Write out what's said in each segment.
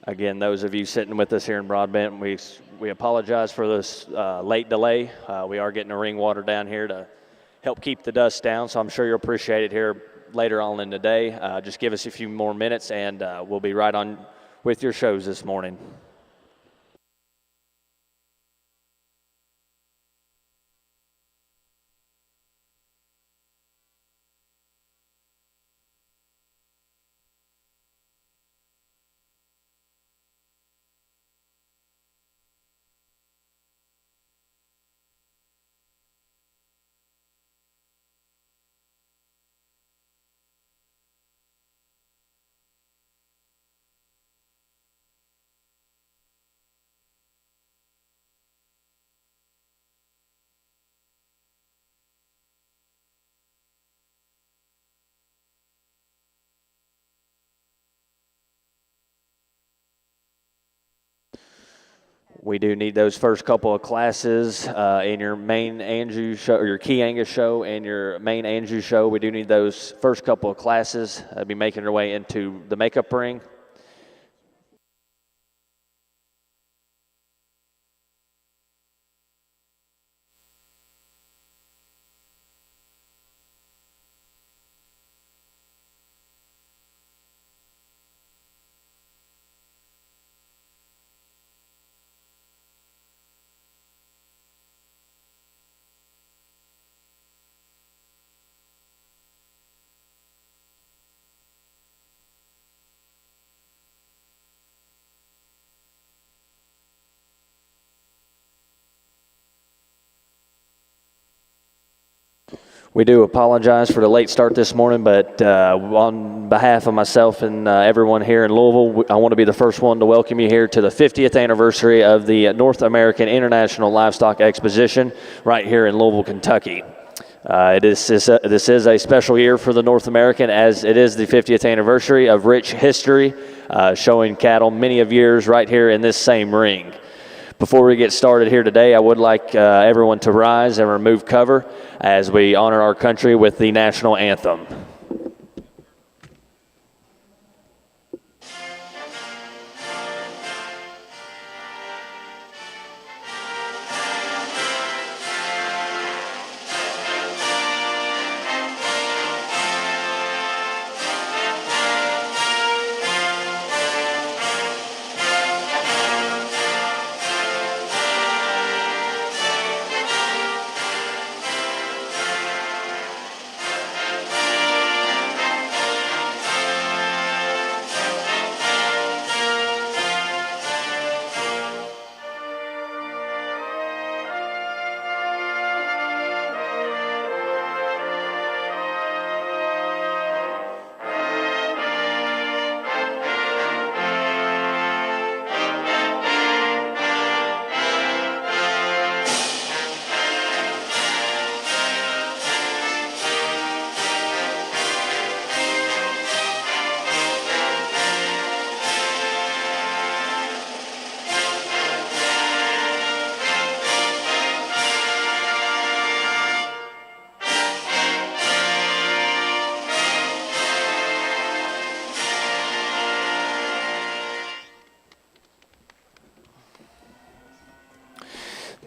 Again, those of you sitting with us here in Broadbent, we apologize for this late delay. We are getting the ring water down here to help keep the dust down, so I'm sure you'll appreciate it here later on in the day. Just give us a few more minutes, and we'll be right on with your shows this morning. We do need those first couple of classes in your main Anjou show, or your Chiangus show and your main Anjou show. We do need those first couple of classes be making their way into the makeup ring. We do apologize for the late start this morning, but on behalf of myself and everyone here in Louisville, I want to be the first one to welcome you here to the 50th anniversary of the North American International Livestock Exposition right here in Louisville, Kentucky. This is a special year for the North American, as it is the 50th anniversary of rich history, showing cattle many of years right here in this same ring. Before we get started here today, I would like everyone to rise and remove cover as we honor our country with the national anthem.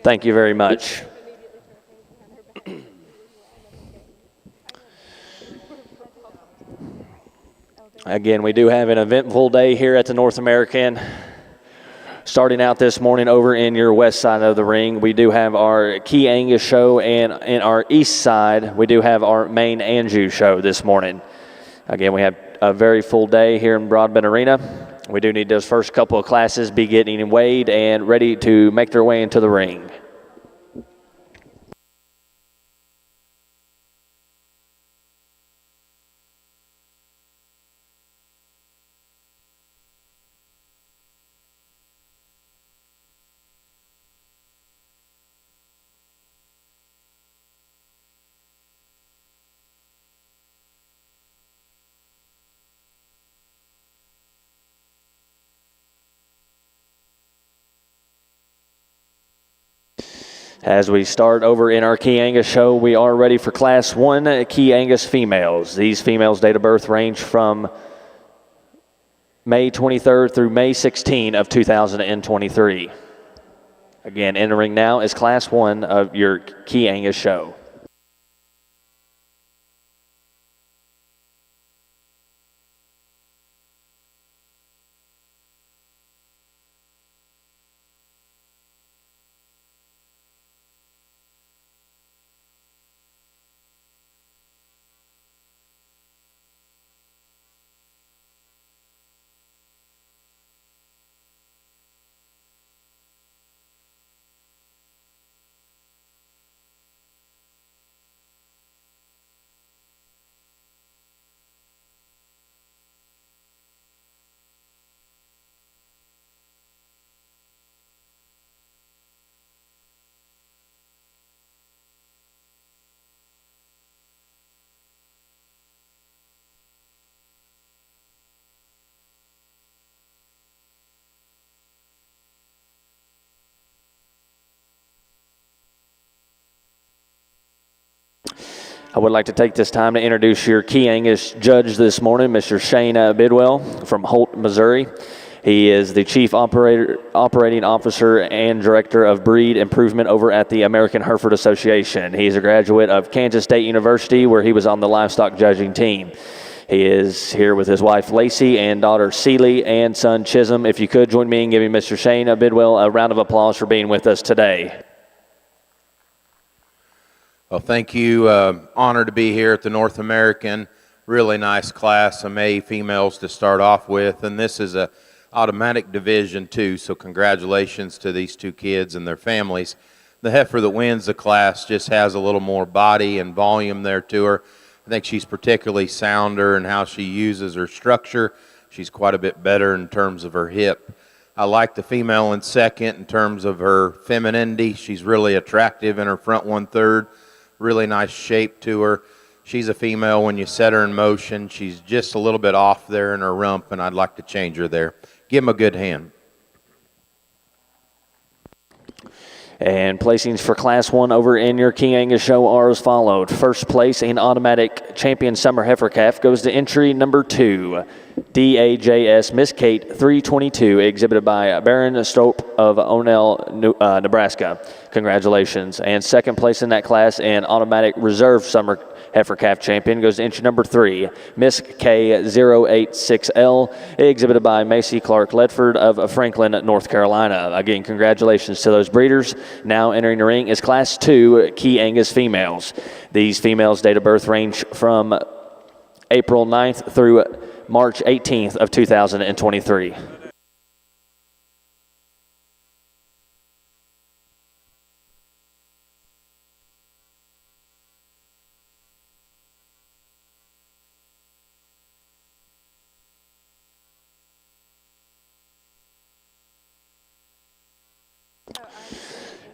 Thank you very much. Again, we do have an eventful day here at the North American. Starting out this morning over in your west side of the ring, we do have our Chiangus show, and in our east side, we do have our main Anjou show this morning. Again, we have a very full day here in Broadbent Arena. We do need those first couple of classes be getting weighed and ready to make their way into the ring. As we start over in our Chiangus show, we are ready for Class 1 Chiangus females. These females' date of birth range from May 23rd through May 16 of 2023. Again, entering now is Class 1 of your Chiangus show. I would like to take this time to introduce your Chiangus judge this morning, Mr. Shane Bidwell from Holt, Missouri. He is the Chief Operating Officer and Director of Breed Improvement over at the American Hereford Association. He's a graduate of Kansas State University, where he was on the livestock judging team. He is here with his wife Lacey and daughter Celie and son Chisholm. If you could join me in giving Mr. Shane Bidwell a round of applause for being with us today. Well, thank you. Honored to be here at the North American. Really nice class, some A females to start off with, and this is a automatic division too, so congratulations to these two kids and their families. The heifer that wins the class just has a little more body and volume there to her. I think she's particularly sounder in how she uses her structure. She's quite a bit better in terms of her hip. I like the female in second in terms of her femininity. She's really attractive in her front 1/3. Really nice shape to her. She's a female when you set her in motion. She's just a little bit off there in her rump, and I'd like to change her there. Give them a good hand. And placings for Class 1 over in your Chiangus show are as followed. First place in automatic champion summer heifer calf goes to entry number 2, DAJS Miss Kate 322, exhibited by Baron Stope of Onell, Nebraska. Congratulations. And second place in that class in automatic reserve summer heifer calf champion goes to entry number 3, Miss K086L, exhibited by Macy Clark Ledford of Franklin, North Carolina. Again, congratulations to those breeders. Now entering the ring is Class 2 Chiangus females. These females' date of birth range from April 9th through March 18th of 2023.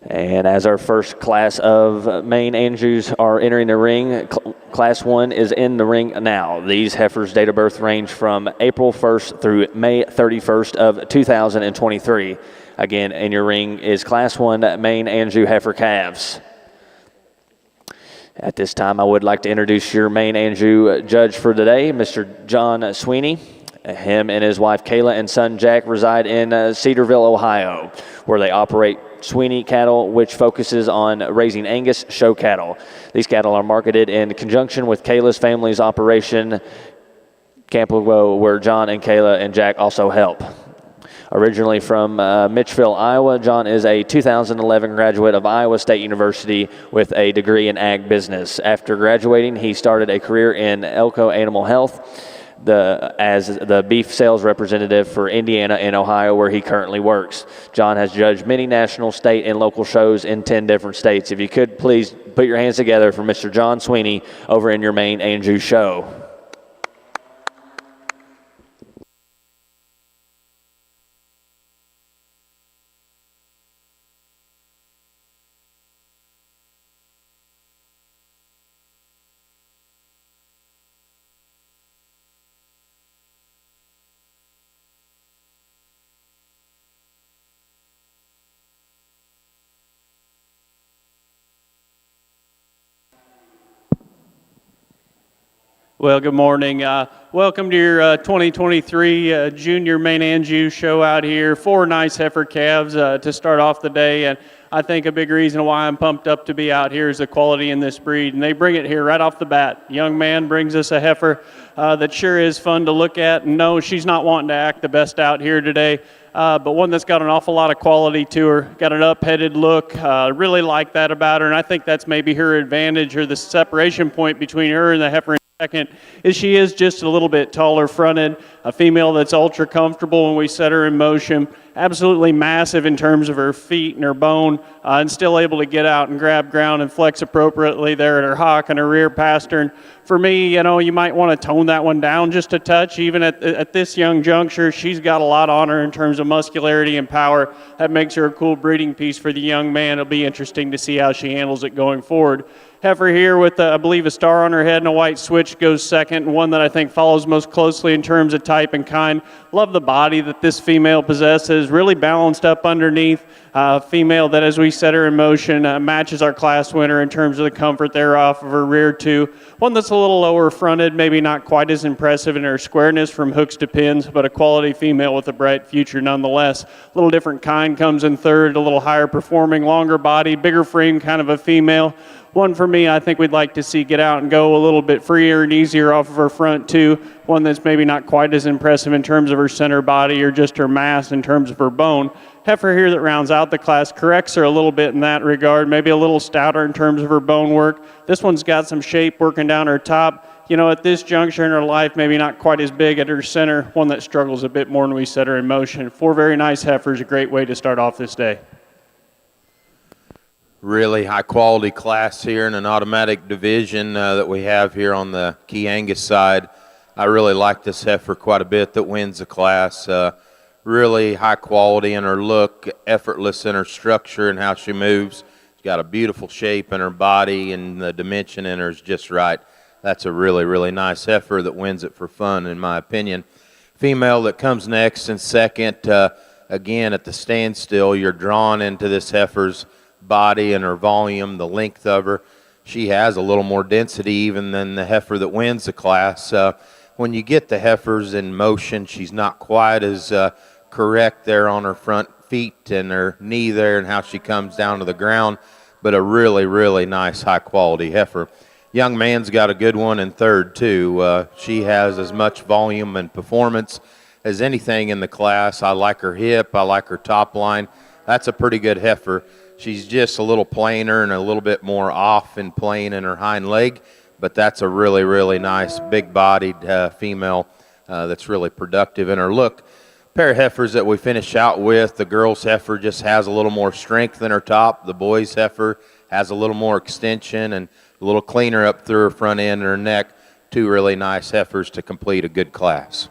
And as our first class of main Andrews are entering the ring, Class 1 is in the ring now. These heifers' date of birth range from April 1st through May 31st of 2023. Again, in your ring is Class 1 main Andrew heifer calves. At this time, I would like to introduce your main Andrew judge for today, Mr. John Sweeney. Him and his wife Kayla and son Jack reside in Cedarville, Ohio, where they operate Sweeney Cattle, which focuses on raising Angus show cattle. These cattle are marketed in conjunction with Kayla's family's operation, Campo, where John and Kayla and Jack also help. Originally from Mitchville, Iowa, John is a 2011 graduate of Iowa State University with a degree in ag business. After graduating, he started a career in Elko Animal Health as the beef sales representative for Indiana and Ohio, where he currently works. John has judged many national, state, and local shows in 10 different states. If you could please put your hands together for Mr. John Sweeney over in your main Andrew show. Well, good morning. Welcome to your 2023 Junior Main Anjou show out here. 4 nice heifer calves to start off the day, and I think a big reason why I'm pumped up to be out here is the quality in this breed, and they bring it here right off the bat. Young man brings us a heifer that sure is fun to look at, and no, she's not wanting to act the best out here today. But one that's got an awful lot of quality to her, got an up-headed look, really like that about her, and I think that's maybe her advantage or the separation point between her and the heifer. Second is she is just a little bit taller fronted, a female that's ultra comfortable when we set her in motion, absolutely massive in terms of her feet and her bone, and still able to get out and grab ground and flex appropriately there at her hock and her rear pastern. For me, you might want to tone that one down just a touch. Even at this young juncture, she's got a lot on her in terms of muscularity and power. That makes her a cool breeding piece for the young man. It'll be interesting to see how she handles it going forward. Heifer here with, I believe, a star on her head and a white switch goes second, and one that I think follows most closely in terms of type and kind. Love the body that this female possesses, really balanced up underneath. Female that, as we set her in motion, matches our class winner in terms of the comfort there off of her rear too. One that's a little lower fronted, maybe not quite as impressive in her squareness from hooks to pins, but a quality female with a bright future nonetheless. A little different kind comes in third, a little higher performing, longer body, bigger frame kind of a female. One for me, I think we'd like to see get out and go a little bit freer and easier off of her front too. One that's maybe not quite as impressive in terms of her center body or just her mass in terms of her bone. Heifer here that rounds out the class corrects her a little bit in that regard, maybe a little stouter in terms of her bone work. This one's got some shape working down her top. At this juncture in her life, maybe not quite as big at her center, one that struggles a bit more when we set her in motion. 4 very nice heifers, a great way to start off this day. Really high quality class here in an automatic division that we have here on the Chiangus side. I really like this heifer quite a bit that wins the class. Really high quality in her look, effortless in her structure and how she moves. She's got a beautiful shape in her body, and the dimension in her is just right. That's a really, really nice heifer that wins it for fun, in my opinion. Female that comes next and second, again at the standstill, you're drawn into this heifer's body and her volume, the length of her. She has a little more density even than the heifer that wins the class. When you get the heifers in motion, she's not quite as correct there on her front feet and her knee there and how she comes down to the ground, but a really, really nice high quality heifer. Young man's got a good one in third too. She has as much volume and performance as anything in the class. I like her hip, I like her top line. That's a pretty good heifer. She's just a little plainer and a little bit more off and plain in her hind leg, but that's a really, really nice big-bodied female that's really productive in her look. Pair of heifers that we finish out with, the girl's heifer just has a little more strength in her top. The boy's heifer has a little more extension and a little cleaner up through her front end and her neck. 2 really nice heifers to complete a good class.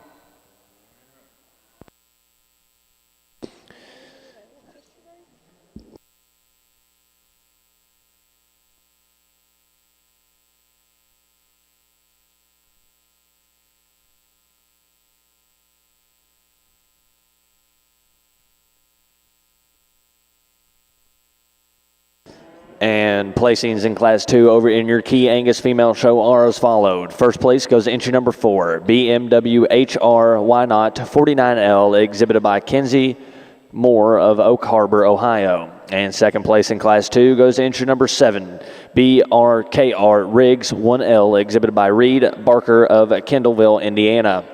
And placings in Class 2 over in your Chiangus female show are as followed. First place goes to entry number 4, BMW HR Why Not 49L, exhibited by Kenzie Moore of Oak Harbor, Ohio. And second place in Class 2 goes to entry number 7, BRKR Riggs 1L, exhibited by Reed Barker of Kendallville, Indiana.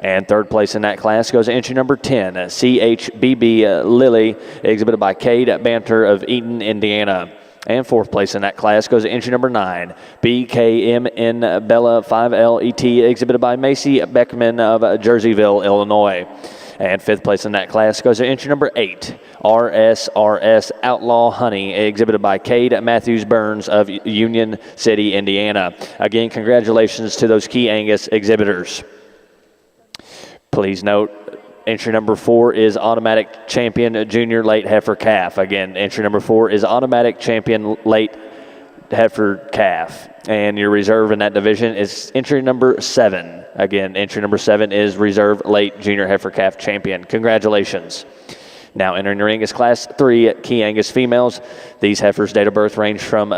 And third place in that class goes to entry number 10, CHBB Lily, exhibited by Cade Banter of Eaton, Indiana. And fourth place in that class goes to entry number 9, BKMN Bella 5LET, exhibited by Macy Beckman of Jerseyville, Illinois. And fifth place in that class goes to entry number 8, RSRS Outlaw Honey, exhibited by Cade Matthews Burns of Union City, Indiana. Again, congratulations to those Chiangus exhibitors. Please note, entry number 4 is Automatic Champion Junior Late Heifer Calf. Again, entry number 4 is Automatic Champion Late Heifer Calf. And your reserve in that division is entry number 7. Again, entry number 7 is Reserve Late Junior Heifer Calf Champion. Congratulations. Now entering the ring is Class 3 Chiangus females. These heifers' date of birth range from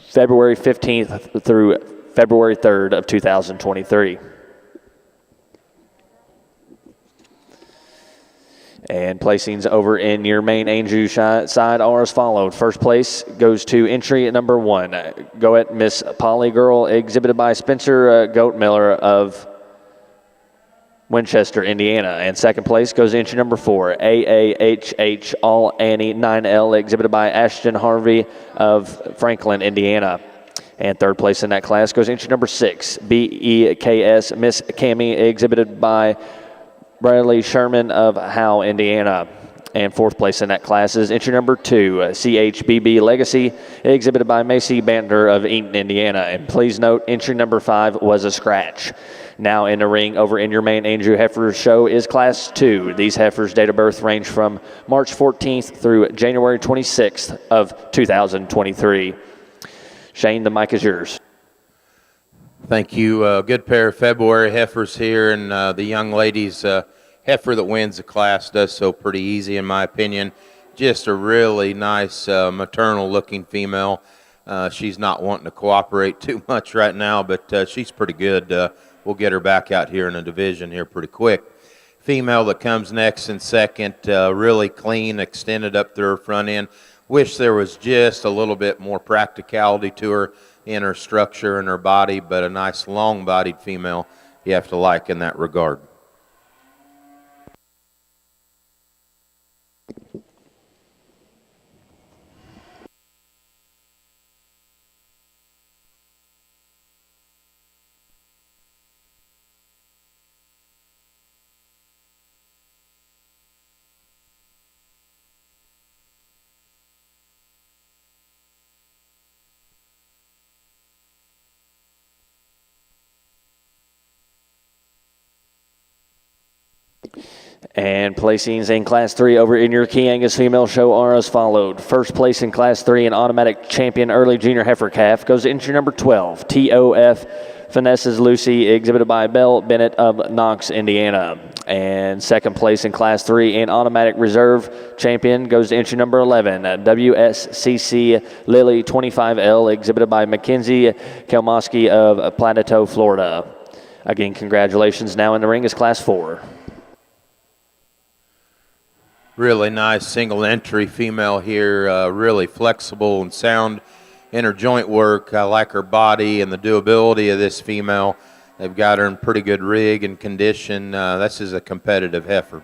February 15th through February 3rd of 2023. And placings over in your main Anjou side are as followed. First place goes to entry number 1. Go at Miss Polly Girl, exhibited by Spencer Goat Miller of Winchester, Indiana. And second place goes to entry number 4, AAHH All Annie 9L, exhibited by Ashton Harvey of Franklin, Indiana. And third place in that class goes entry number 6, BEKS Miss Cammie, exhibited by Bradley Sherman of Howe, Indiana. And fourth place in that class is entry number 2, CHBB Legacy, exhibited by Macy Bantner of Eaton, Indiana. And please note, entry number 5 was a scratch. Now in the ring over in your main Anjou Heifer show is Class 2. These heifers' date of birth range from March 14th through January 26th of 2023. Shane, the mic is yours. Thank you. Good pair of February heifers here, and the young lady's heifer that wins the class does so pretty easy, in my opinion. Just a really nice maternal-looking female. She's not wanting to cooperate too much right now, but she's pretty good. We'll get her back out here in the division here pretty quick. Female that comes next and second, really clean, extended up through her front end. Wish there was just a little bit more practicality to her in her structure and her body, but a nice long-bodied female you have to like in that regard. And placings in Class 3 over in your Chiangus female show are as followed. First place in Class 3 in automatic champion early junior heifer calf goes to entry number 12, TOF Finesses Lucy, exhibited by Belle Bennett of Knox, Indiana. And second place in Class 3 in automatic reserve champion goes to entry number 11, WSCC Lily 25L, exhibited by Mackenzie Kelmoski of Plateau, Florida. Again, congratulations. Now in the ring is Class 4. Really nice single entry female here, really flexible and sound in her joint work. I like her body and the doability of this female. They've got her in pretty good rig and condition. This is a competitive heifer.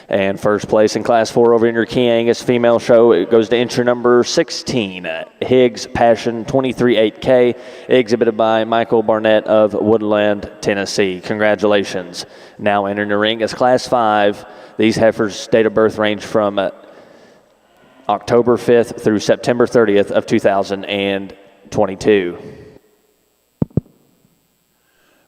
And first place in Class 4 over in your Chiangus female show, it goes to entry number 16, Higgs Passion 23/8K, exhibited by Michael Barnett of Woodland, Tennessee. Congratulations. Now entering the ring is Class 5. These heifers' date of birth range from October 5th through September 30th of 2022.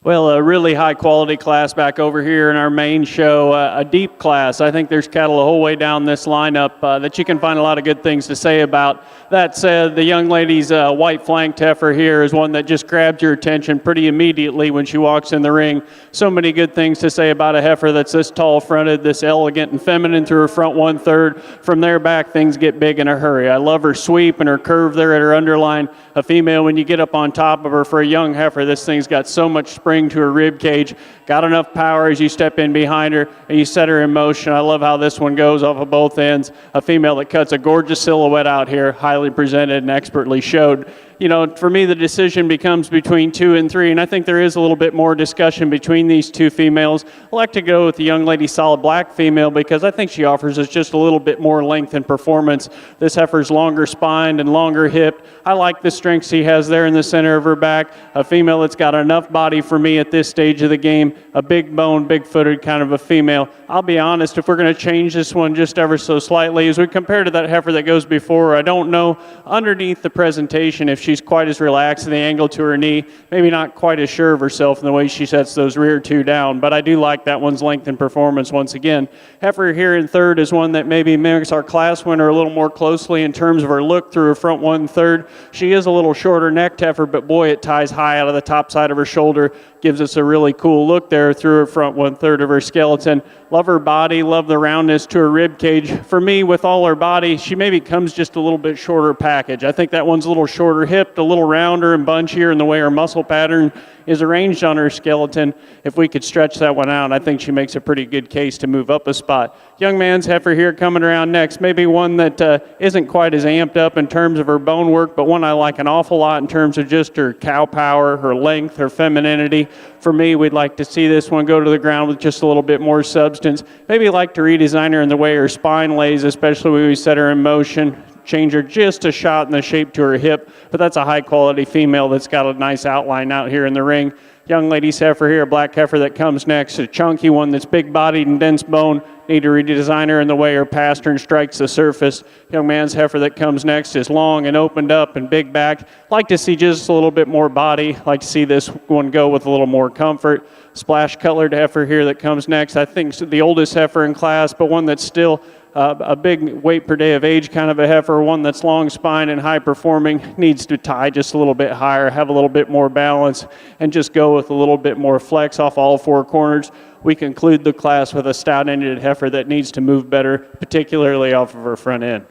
Well, a really high-quality class back over here in our main show, a deep class. I think there's cattle a whole way down this lineup that you can find a lot of good things to say about. That said, the young lady's white-flanked heifer here is one that just grabs your attention pretty immediately when she walks in the ring. So many good things to say about a heifer that's this tall-fronted, this elegant and feminine through her front 1/3. From there back, things get big in a hurry. I love her sweep and her curve there at her underline. A female, when you get up on top of her for a young heifer, this thing's got so much spring to her rib cage, got enough power as you step in behind her and you set her in motion. I love how this one goes off of both ends. A female that cuts a gorgeous silhouette out here, highly presented and expertly showed. You know, for me, the decision becomes between 2 and 3, and I think there is a little bit more discussion between these two females. I like to go with the young lady solid black female because I think she offers us just a little bit more length and performance. This heifer's longer spined and longer hipped. I like the strength she has there in the center of her back. A female that's got enough body for me at this stage of the game. A big bone, big footed kind of a female. I'll be honest, if we're going to change this one just ever so slightly, as we compare to that heifer that goes before, I don't know underneath the presentation if she's quite as relaxed in the angle to her knee, maybe not quite as sure of herself in the way she sets those rear two down, but I do like that one's length and performance once again. Heifer here in third is one that maybe mimics our class winner a little more closely in terms of her look through her front 1/3. She is a little shorter necked heifer, but boy, it ties high out of the top side of her shoulder, gives us a really cool look there through her front 1/3 of her skeleton. Love her body, love the roundness to her rib cage. For me, with all her body, she maybe comes just a little bit shorter package. I think that one's a little shorter hipped, a little rounder and bunchier in the way her muscle pattern is arranged on her skeleton. If we could stretch that one out, I think she makes a pretty good case to move up a spot. Young man's heifer here coming around next, maybe one that isn't quite as amped up in terms of her bone work, but one I like an awful lot in terms of just her cow power, her length, her femininity. For me, we'd like to see this one go to the ground with just a little bit more substance. Maybe like to redesign her in the way her spine lays, especially when we set her in motion. Change her just a shot in the shape to her hip, but that's a high quality female that's got a nice outline out here in the ring. Young lady's heifer here, a black heifer that comes next, a chunky one that's big bodied and dense bone. Need to redesign her in the way her pastern strikes the surface. Young man's heifer that comes next is long and opened up and big back. Like to see just a little bit more body. Like to see this one go with a little more comfort. Splash colored heifer here that comes next. I think the oldest heifer in class, but one that's still a big weight per day of age kind of a heifer, one that's long spine and high performing, needs to tie just a little bit higher, have a little bit more balance, and just go with a little bit more flex off all four corners. We conclude the class with a stout-ended heifer that needs to move better, particularly off of her front end.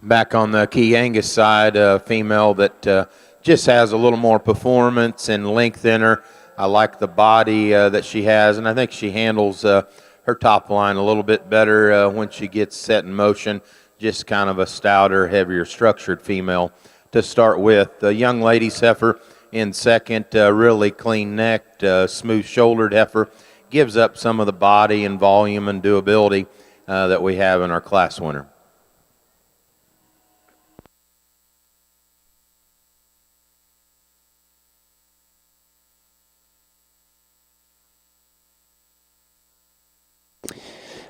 Back on the Chiangus side, a female that just has a little more performance and length in her. I like the body that she has, and I think she handles her top line a little bit better when she gets set in motion. Just kind of a stouter, heavier structured female to start with. The young lady's heifer in second, really clean necked, smooth shouldered heifer. Gives up some of the body and volume and doability that we have in our class winner.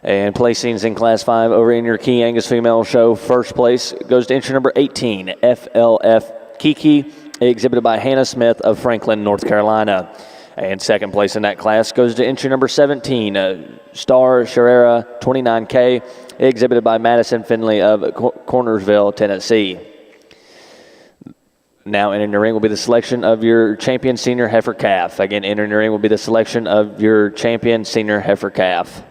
And placings in Class 5 over in your Chiangus female show. First place goes to entry number 18, FLF Kiki, exhibited by Hannah Smith of Franklin, North Carolina. And second place in that class goes to entry number 17, Star Sharera 29K, exhibited by Madison Finley of Cornersville, Tennessee. Now entering the ring will be the selection of your champion senior heifer calf. Again, entering the ring will be the selection of your champion senior heifer calf.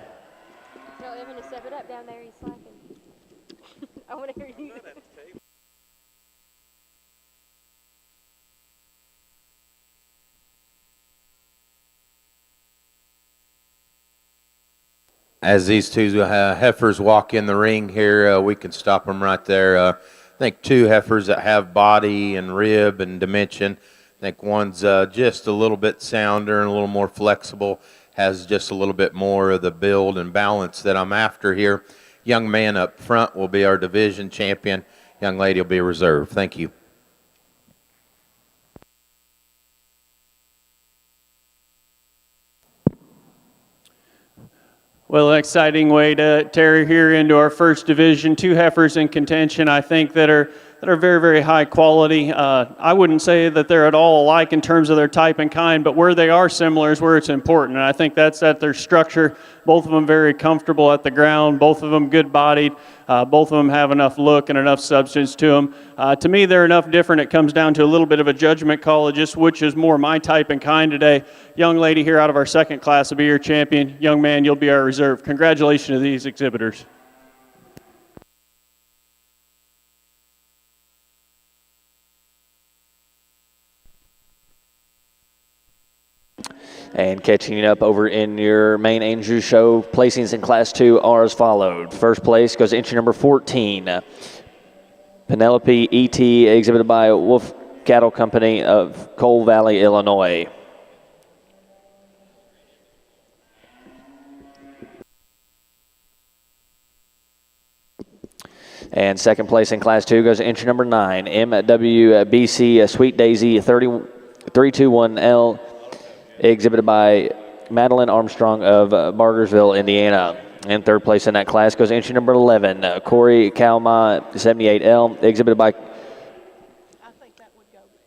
As these two heifers walk in the ring here, we can stop them right there. I think two heifers that have body and rib and dimension. I think one's just a little bit sounder and a little more flexible, has just a little bit more of the build and balance that I'm after here. Young man up front will be our division champion. Young lady will be reserve. Thank you. Well, an exciting way to tear here into our first division. Two heifers in contention, I think, that are very, very high quality. I wouldn't say that they're at all alike in terms of their type and kind, but where they are similar is where it's important. And I think that's at their structure. Both of them very comfortable at the ground. Both of them good-bodied. Both of them have enough look and enough substance to them. To me, they're enough different. It comes down to a little bit of a judgment call of just which is more my type and kind today. Young lady here out of our second class will be your champion. Young man, you'll be our reserve. Congratulations to these exhibitors. And catching up over in your main Andrew show, placings in Class 2 are as followed. First place goes to entry number 14, Penelope E.T., exhibited by Wolf Cattle Company of Coal Valley, Illinois. And second place in Class 2 goes to entry number 9, MWBC Sweet Daisy 321L, exhibited by Madeline Armstrong of Bargersville, Indiana. And third place in that class goes entry number 11, Corey Kalma 78L, exhibited by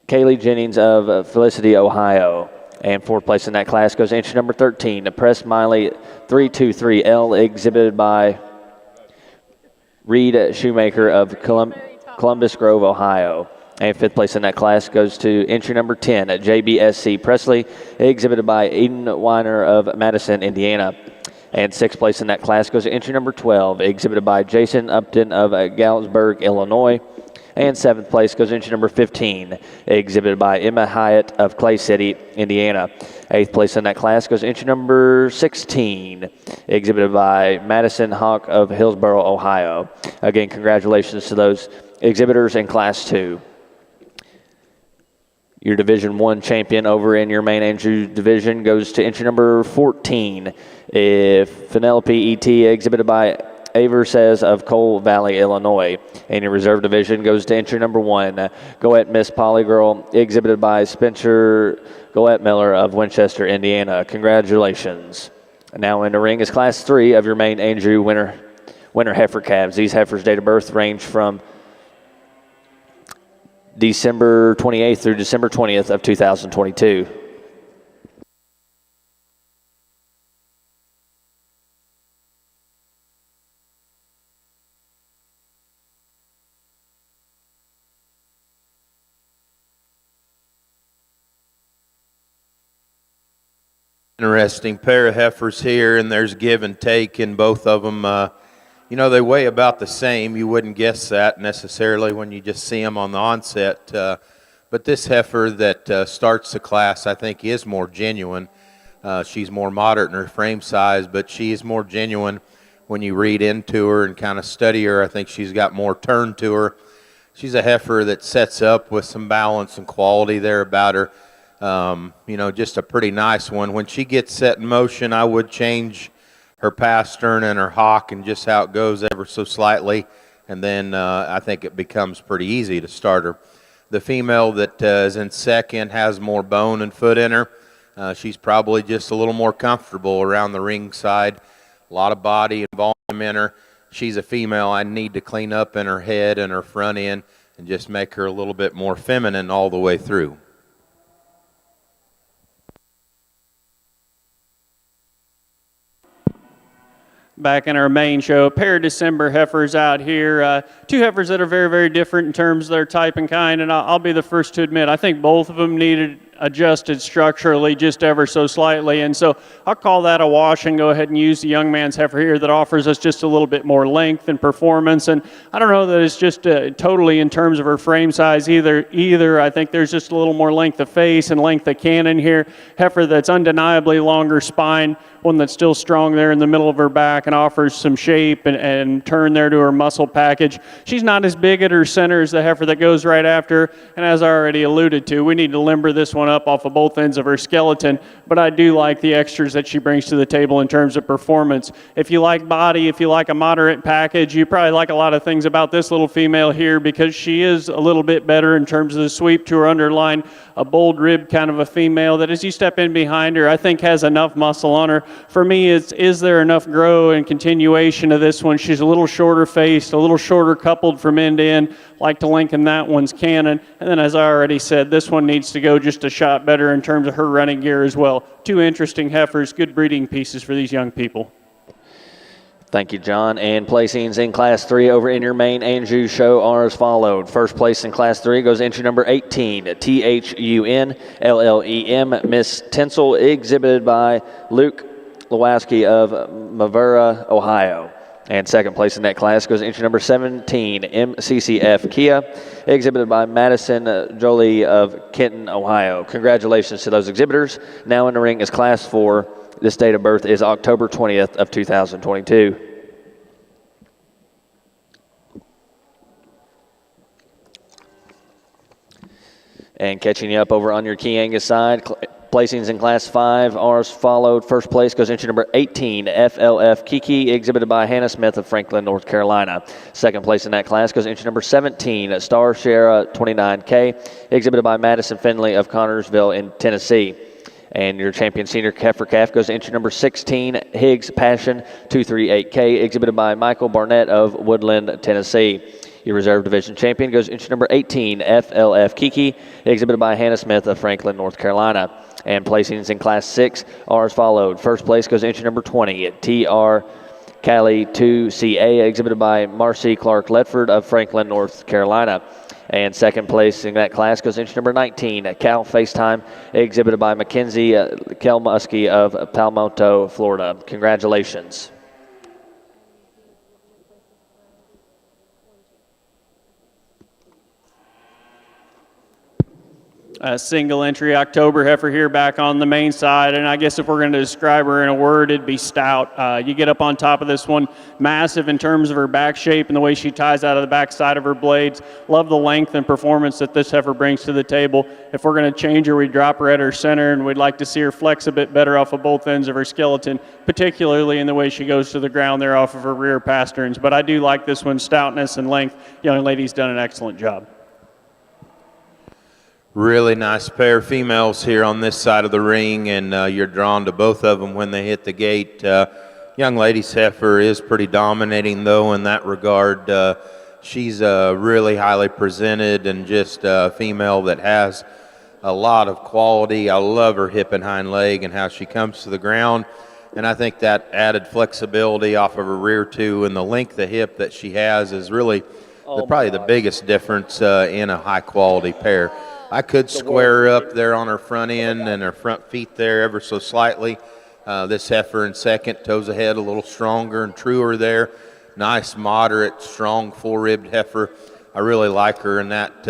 Kaylee Jennings of Felicity, Ohio. And fourth place in that class goes entry number 13, the Press Miley 323L, exhibited by Reed Shoemaker of Columbus Grove, Ohio. And fifth place in that class goes to entry number 10 at JBSC Presley, exhibited by Eden Weiner of Madison, Indiana. And sixth place in that class goes to entry number 12, exhibited by Jason Upton of Galesburg, Illinois. And seventh place goes entry number 15, exhibited by Emma Hyatt of Clay City, Indiana. Eighth place in that class goes entry number 16, exhibited by Madison Hawk of Hillsboro, Ohio. Again, congratulations to those exhibitors in Class 2. Your Division 1 champion over in your main Andrew division goes to entry number 14, Penelope E.T., exhibited by Aver Says of Coal Valley, Illinois. And your reserve division goes to entry number 1, Goette Miss Polygirl, exhibited by Spencer Goette Miller of Winchester, Indiana. Congratulations. Now in the ring is Class 3 of your main Andrew winter heifer calves. These heifers' date of birth range from December 28th through December 20th of 2022. Interesting pair of heifers here, and there's give and take in both of them. You know, they weigh about the same. You wouldn't guess that necessarily when you just see them on the onset. But this heifer that starts the class, I think, is more genuine. She's more moderate in her frame size, but she is more genuine when you read into her and kind of study her. I think she's got more turn to her. She's a heifer that sets up with some balance and quality there about her. You know, just a pretty nice one. When she gets set in motion, I would change her pastern and her hock and just how it goes ever so slightly, and then I think it becomes pretty easy to start her. The female that is in second has more bone and foot in her. She's probably just a little more comfortable around the ring side. A lot of body and volume in her. She's a female I need to clean up in her head and her front end and just make her a little bit more feminine all the way through. Back in our main show, a pair of December heifers out here. Two heifers that are very, very different in terms of their type and kind, and I'll be the first to admit, I think both of them needed adjusted structurally just ever so slightly, and so I'll call that a wash and go ahead and use the young man's heifer here that offers us just a little bit more length and performance. And I don't know that it's just totally in terms of her frame size either. I think there's just a little more length of face and length of cannon here. Heifer that's undeniably longer spine, one that's still strong there in the middle of her back and offers some shape and turn there to her muscle package. She's not as big at her center as the heifer that goes right after, and as I already alluded to, we need to limber this one up off of both ends of her skeleton, but I do like the extras that she brings to the table in terms of performance. If you like body, if you like a moderate package, you probably like a lot of things about this little female here because she is a little bit better in terms of the sweep to her underline, a bold rib kind of a female that as you step in behind her, I think has enough muscle on her. For me, it's is there enough grow and continuation of this one? She's a little shorter faced, a little shorter coupled from end to end, like to lengthen that one's cannon. And then as I already said, this one needs to go just a shot better in terms of her running gear as well. Two interesting heifers, good breeding pieces for these young people. Thank you, John. And placings in Class 3 over in your main Andrew show are as followed. First place in Class 3 goes entry number 18, THUNLLEM, Miss Tinsel, exhibited by Luke Lewaski of Mavera, Ohio. And second place in that class goes entry number 17, MCCF Kia, exhibited by Madison Jolie of Kenton, Ohio. Congratulations to those exhibitors. Now in the ring is Class 4. This date of birth is October 20th of 2022. And catching you up over on your Chiangus side, placings in Class 5 are as followed. First place goes entry number 18, FLF Kiki, exhibited by Hannah Smith of Franklin, North Carolina. Second place in that class goes entry number 17, Star Shara 29K, exhibited by Madison Finley of Connorsville in Tennessee. And your champion senior heifer calf goes to entry number 16, Higgs Passion 238K, exhibited by Michael Barnett of Woodland, Tennessee. Your reserve division champion goes to entry number 18, FLF Kiki, exhibited by Hannah Smith of Franklin, North Carolina. And placings in Class 6 are as followed. First place goes to entry number 20, TR Cali 2CA, exhibited by Marcy Clark Ledford of Franklin, North Carolina. And second place in that class goes entry number 19, Cal FaceTime, exhibited by Mackenzie Kelmusky of Palmetto, Florida. Congratulations. Single entry October heifer here back on the main side, and I guess if we're going to describe her in a word, it'd be stout. You get up on top of this one, massive in terms of her back shape and the way she ties out of the back side of her blades. Love the length and performance that this heifer brings to the table. If we're going to change her, we drop her at her center, and we'd like to see her flex a bit better off of both ends of her skeleton, particularly in the way she goes to the ground there off of her rear pasterns. But I do like this one's stoutness and length. Young lady's done an excellent job. Really nice pair of females here on this side of the ring, and you're drawn to both of them when they hit the gate. Young lady's heifer is pretty dominating, though, in that regard. She's really highly presented and just a female that has a lot of quality. I love her hip and hind leg and how she comes to the ground, and I think that added flexibility off of her rear, too, and the length of hip that she has is really probably the biggest difference in a high-quality pair. I could square her up there on her front end and her front feet there ever so slightly. This heifer in second, toes ahead a little stronger and truer there. Nice, moderate, strong, full-ribbed heifer. I really like her in that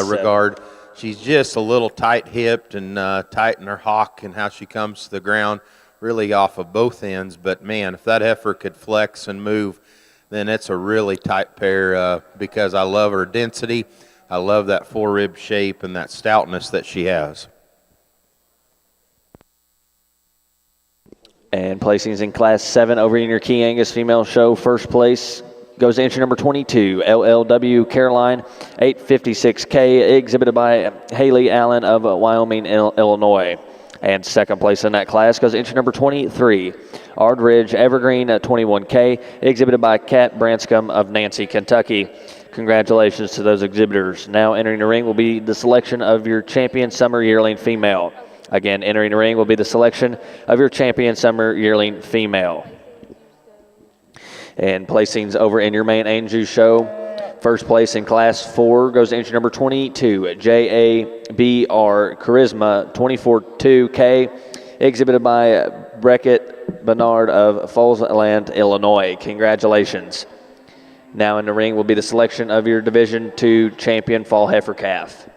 regard. She's just a little tight-hipped and tight in her hock and how she comes to the ground, really off of both ends. But, man, if that heifer could flex and move, then it's a really tight pair because I love her density. I love that four-rib shape and that stoutness that she has. And placings in Class 7 over in your Chiangus female show. First place goes to entry number 22, LLW Caroline 856K, exhibited by Haley Allen of Wyoming, Illinois. And second place in that class goes to entry number 23, Ardridge Evergreen 21K, exhibited by Kat Branscombe of Nancy, Kentucky. Congratulations to those exhibitors. Now entering the ring will be the selection of your champion summer yearling female. Again, entering the ring will be the selection of your champion summer yearling female. And placings over in your main Anjou show. First place in Class 4 goes to entry number 22, JABR Charisma 24-2K, exhibited by Beckett Bernard of Fallsland, Illinois. Congratulations. Now in the ring will be the selection of your Division II champion fall heifer calf.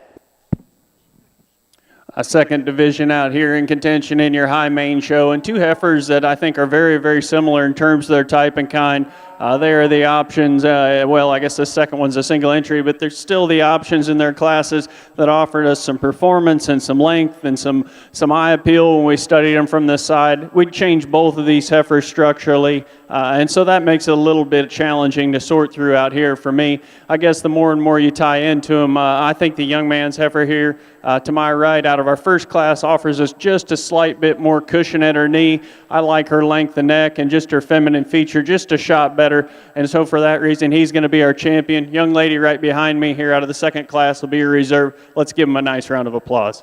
A second division out here in contention in your high main show, and two heifers that I think are very, very similar in terms of their type and kind. They are the options. Well, I guess the second one's a single entry, but there's still the options in their classes that offered us some performance and some length and some eye appeal when we studied them from this side. We'd change both of these heifers structurally, and so that makes it a little bit challenging to sort through out here for me. I guess the more and more you tie into them, I think the young man's heifer here to my right out of our first class offers us just a slight bit more cushion at her knee. I like her length of neck and just her feminine feature just a shot better. And so for that reason, he's going to be our champion. Young lady right behind me here out of the second class will be your reserve. Let's give him a nice round of applause.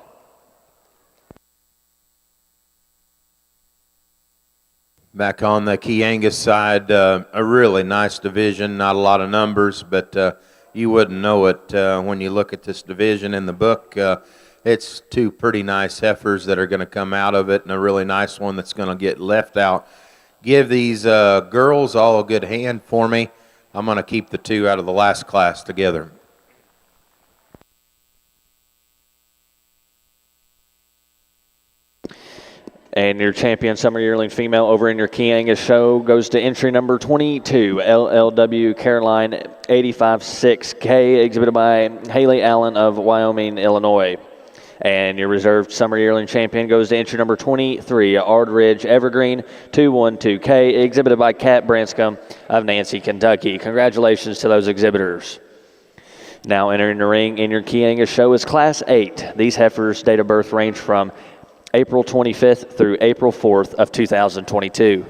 Back on the Chiangus side, a really nice division, not a lot of numbers, but you wouldn't know it when you look at this division in the book. It's two pretty nice heifers that are going to come out of it and a really nice one that's going to get left out. Give these girls all a good hand for me. I'm going to keep the two out of the last class together. And your champion summer yearling female over in your Chiangus show goes to entry number 22, LLW Caroline 85-6K, exhibited by Haley Allen of Wyoming, Illinois. And your reserved summer yearling champion goes to entry number 23, Ardridge Evergreen 212K, exhibited by Kat Branscombe of Nancy, Kentucky. Congratulations to those exhibitors. Now entering the ring in your Chiangus show is Class 8. These heifers' date of birth range from April 25th through April 4th of 2022.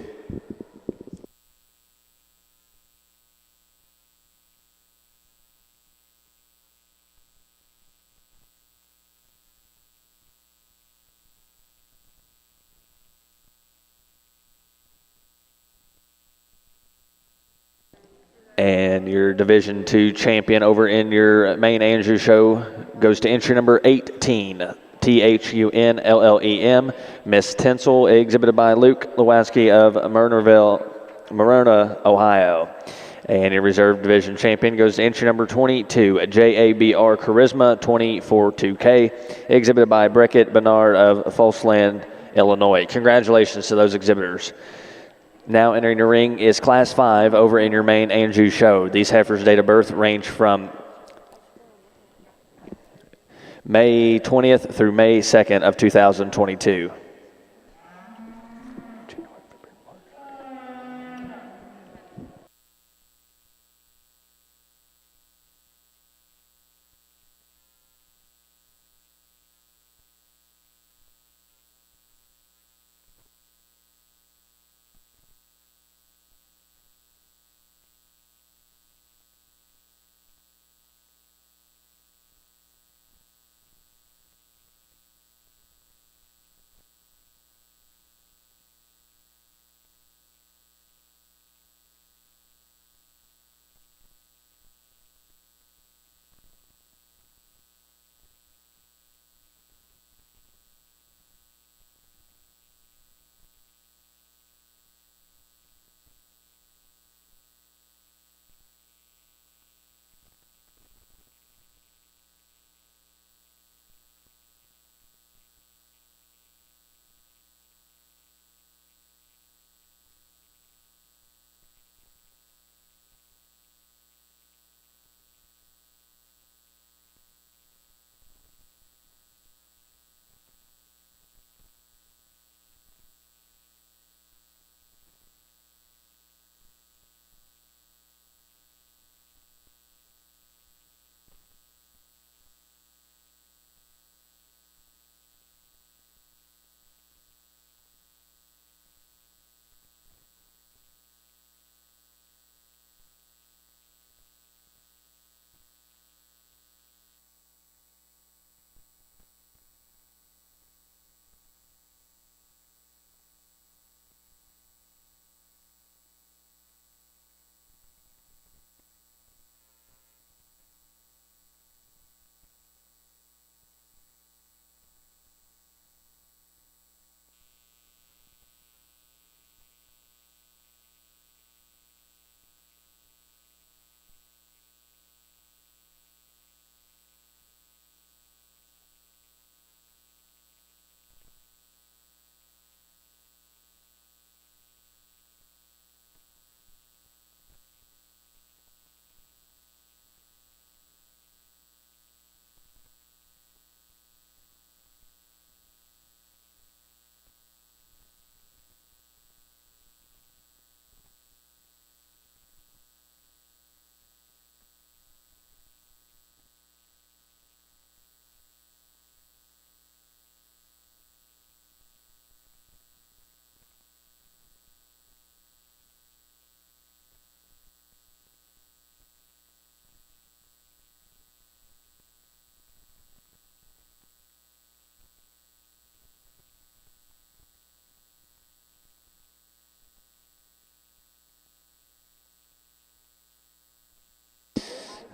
And your Division II champion over in your main Andrew show goes to entry number 18, THUNLLEM, Miss Tinsel, exhibited by Luke Lewaski of Marona, Ohio. And your reserve division champion goes to entry number 22, JABR Charisma 242K, exhibited by Beckett Bernard of Falseland, Illinois. Congratulations to those exhibitors. Now entering the ring is Class 5 over in your main Andrew show. These heifers' date of birth range from May 20th through May 2nd of 2022.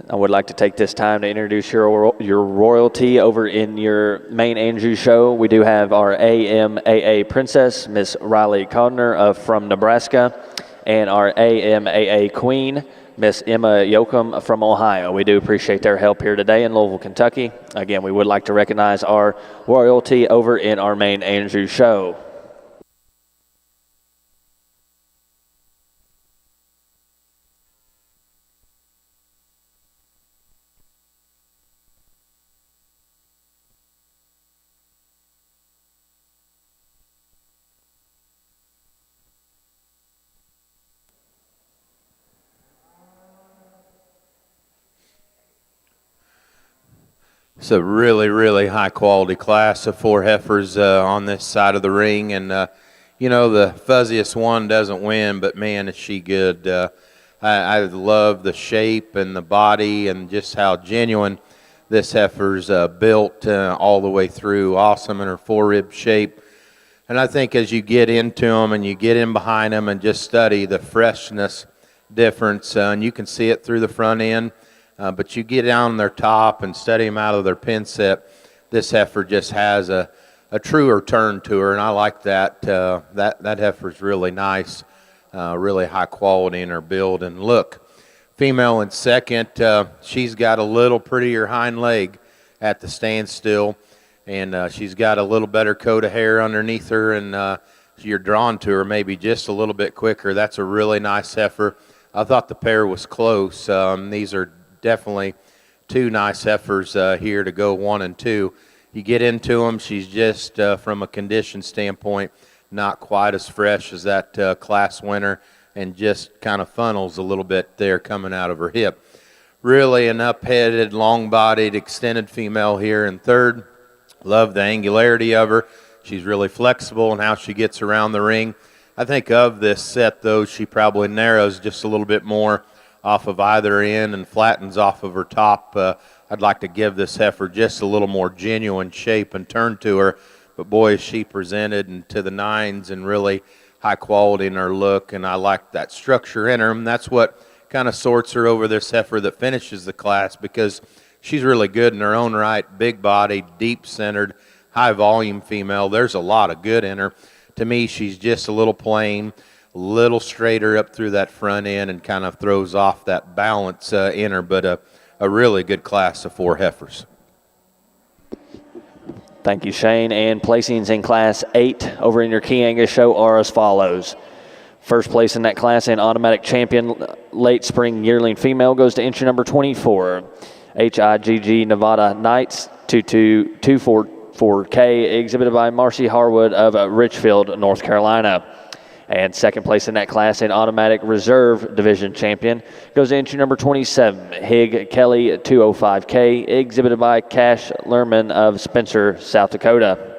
I would like to take this time to introduce your royalty over in your main Andrew show. We do have our AMAA princess, Miss Riley Codner from Nebraska, and our AMAA queen, Miss Emma Yoakum from Ohio. We do appreciate their help here today in Louisville, Kentucky. Again, we would like to recognize our royalty over in our main Andrew show. It's a really, really high quality class of 4 heifers on this side of the ring, and you know, the fuzziest one doesn't win, but man, is she good. I love the shape and the body and just how genuine this heifer's built all the way through. Awesome in her forerib shape. And I think as you get into them and you get in behind them and just study the freshness difference, and you can see it through the front end. But you get down their top and study them out of their pin set, this heifer just has a truer turn to her, and I like that. That heifer's really nice, really high quality in her build and look. Female in second, she's got a little prettier hind leg at the standstill, and she's got a little better coat of hair underneath her, and you're drawn to her maybe just a little bit quicker. That's a really nice heifer. I thought the pair was close. These are definitely two nice heifers here to go 1 and 2. You get into them, she's just from a condition standpoint not quite as fresh as that class winner, and just kind of funnels a little bit there coming out of her hip. Really an up-headed, long-bodied, extended female here in third. Love the angularity of her. She's really flexible in how she gets around the ring. I think of this set, though, she probably narrows just a little bit more off of either end and flattens off of her top. I'd like to give this heifer just a little more genuine shape and turn to her. But boy, is she presented into the nines and really high quality in her look, and I like that structure in her, and that's what kind of sorts her over this heifer that finishes the class, because she's really good in her own right, big body, deep centered, high volume female. There's a lot of good in her. To me, she's just a little plain, a little straighter up through that front end and kind of throws off that balance in her, but a really good class of 4 heifers. Thank you, Shane. And placings in Class 8 over in your Chiangus show are as follows. First place in that class and automatic champion late spring yearling female goes to entry number 24. HIGG Nevada Knights 2244K, exhibited by Marcy Harwood of Richfield, North Carolina. And second place in that class and automatic reserve division champion goes to entry number 27, Hig Kelly 205K, exhibited by Cash Lerman of Spencer, South Dakota.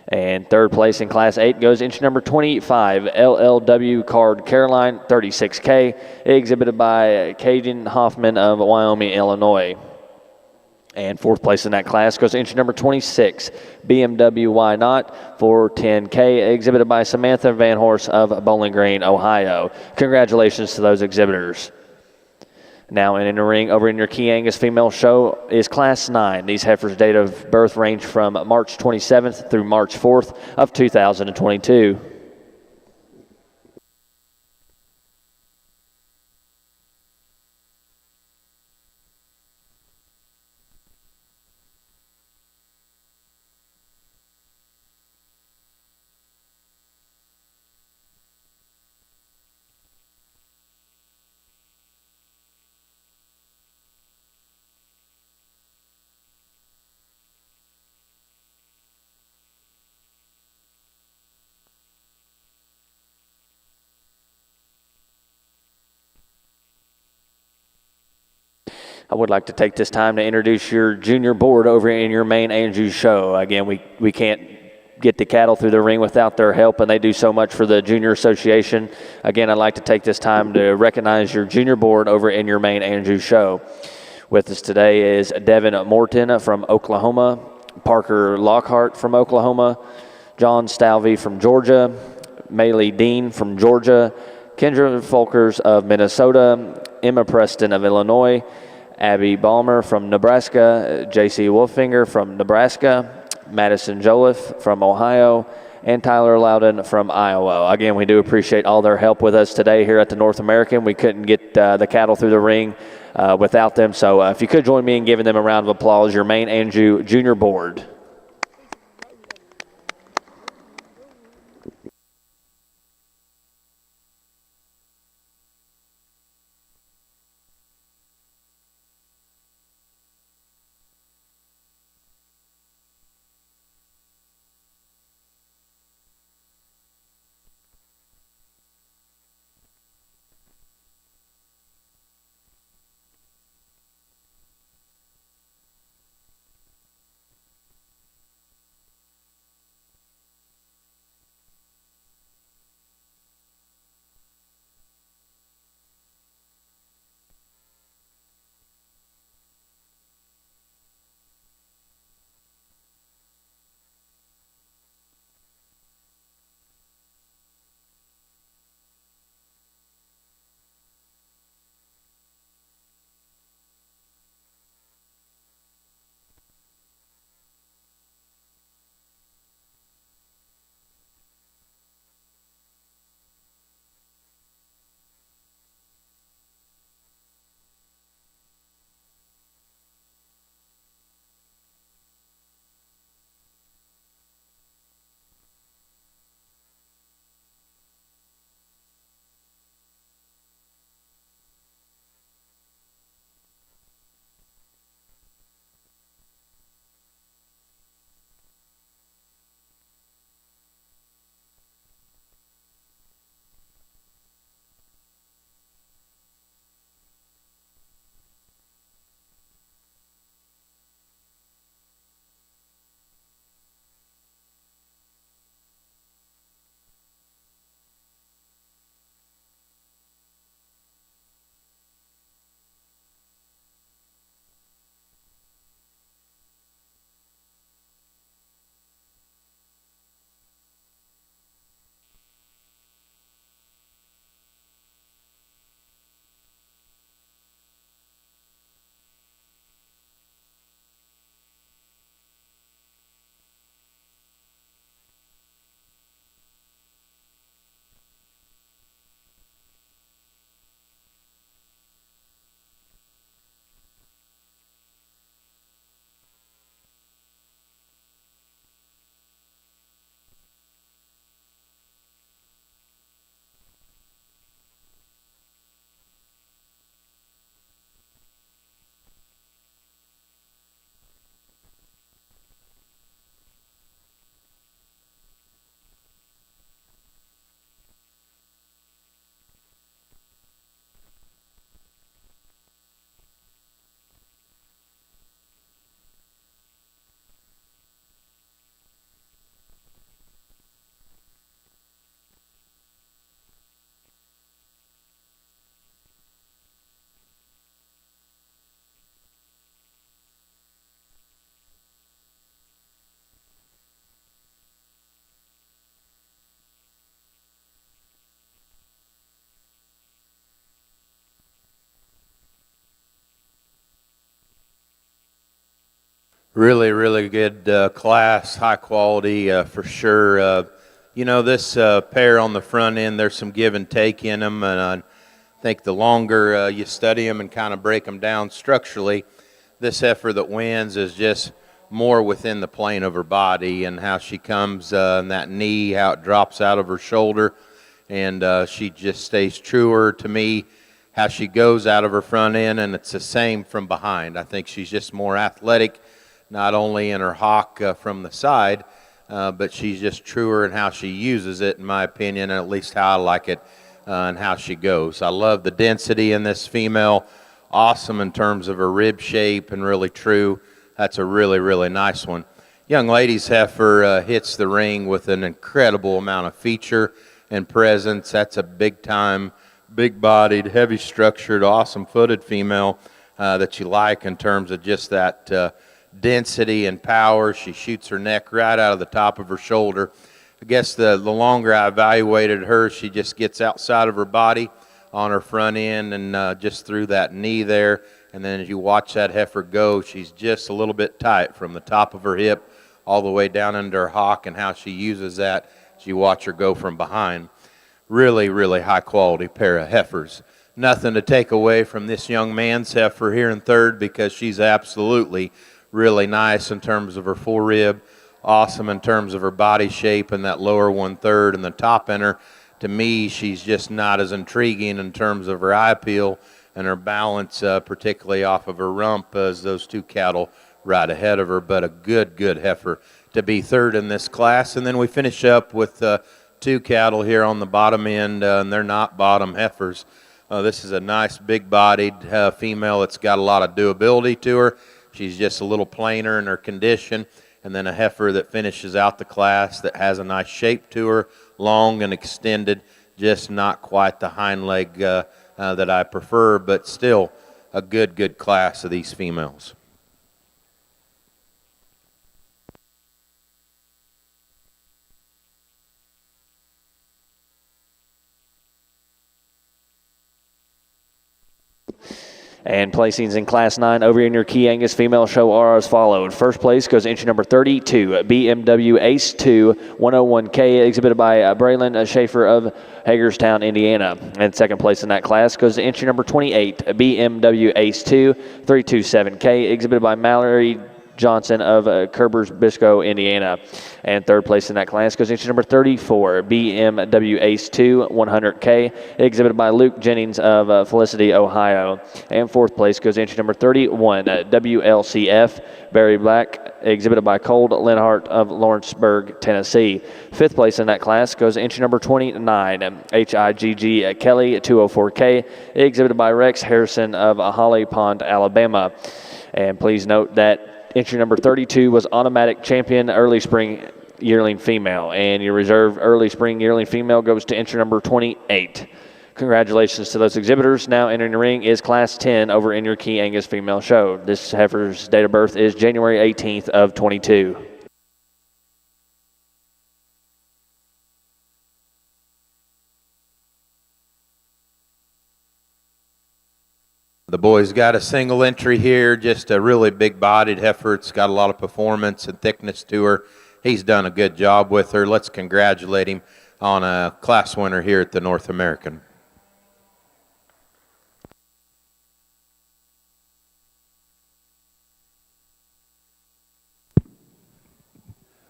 And third place in Class 8 goes entry number 25, LLW Card Caroline 36K, exhibited by Caden Hoffman of Wyoming, Illinois. And fourth place in that class goes to entry number 26, BMW Why Not 410K, exhibited by Samantha Van Horst of Bowling Green, Ohio. Congratulations to those exhibitors. Now in the ring over in your Chiangus female show is Class 9. These heifers' date of birth range from March 27th through March 4th of 2022. I would like to take this time to introduce your junior board over in your main Andrews show. Again, we can't get the cattle through the ring without their help, and they do so much for the Junior Association. Again, I'd like to take this time to recognize your junior board over in your main Andrews show. With us today is Devin Morton from Oklahoma, Parker Lockhart from Oklahoma, John Stalvey from Georgia, Maylee Dean from Georgia, Kendra Folkers of Minnesota, Emma Preston of Illinois, Abby Balmer from Nebraska, J.C. Wolfinger from Nebraska, Madison Joliffe from Ohio, and Tyler Loudon from Iowa. Again, we do appreciate all their help with us today here at the North American. We couldn't get the cattle through the ring without them. So if you could join me in giving them a round of applause, your main Andrew Junior Board. Really, really good class, high quality for sure. This pair on the front end, there's some give and take in them, and I think the longer you study them and kind of break them down structurally, this heifer that wins is just more within the plane of her body and how she comes in that knee, how it drops out of her shoulder, and she just stays truer to me, how she goes out of her front end, and it's the same from behind. I think she's just more athletic, not only in her hock from the side, but she's just truer in how she uses it, in my opinion, and at least how I like it and how she goes. I love the density in this female. Awesome in terms of her rib shape and really true. That's a really, really nice one. Young lady's heifer hits the ring with an incredible amount of feature and presence. That's a big-time, big-bodied, heavy-structured, awesome-footed female that you like in terms of just that density and power. She shoots her neck right out of the top of her shoulder. I guess the longer I evaluated her, she just gets outside of her body on her front end and just through that knee there. And then as you watch that heifer go, she's just a little bit tight from the top of her hip all the way down into her hock, and how she uses that as you watch her go from behind. Really, really high quality pair of heifers. Nothing to take away from this young man's heifer here in third, because she's absolutely really nice in terms of her full rib, awesome in terms of her body shape and that lower 1/3 and the top end her. To me, she's just not as intriguing in terms of her eye appeal and her balance, particularly off of her rump, as those two cattle right ahead of her, but a good heifer to be third in this class. And then we finish up with two cattle here on the bottom end, and they're not bottom heifers. This is a nice big-bodied female that's got a lot of doability to her. She's just a little plainer in her condition. And then a heifer that finishes out the class that has a nice shape to her, long and extended, just not quite the hind leg that I prefer, but still a good class of these females. And placings in Class 9 over in your Chiangus female show are as followed. First place goes entry number 32, BMW Ace 2 101K, exhibited by Braylon Schaefer of Hagerstown, Indiana. And second place in that class goes to entry number 28, BMW Ace 2 327K, exhibited by Mallory Johnson of Kerbers Biscoe, Indiana. And third place in that class goes entry number 34, BMW Ace 2 100K, exhibited by Luke Jennings of Felicity, Ohio. And fourth place goes entry number 31, WLCF Barry Black, exhibited by Cold Lenhart of Lawrenceburg, Tennessee. Fifth place in that class goes entry number 29, HIGG Kelly 204K, exhibited by Rex Harrison of Holly Pond, Alabama. And please note that entry number 32 was automatic champion early spring yearling female, and your reserve early spring yearling female goes to entry number 28. Congratulations to those exhibitors. Now entering the ring is Class 10 over in your Chiangus female show. This heifer's date of birth is January 18th of 22. The boy's got a single entry here, just a really big-bodied heifer. It's got a lot of performance and thickness to her. He's done a good job with her. Let's congratulate him on a class winner here at the North American.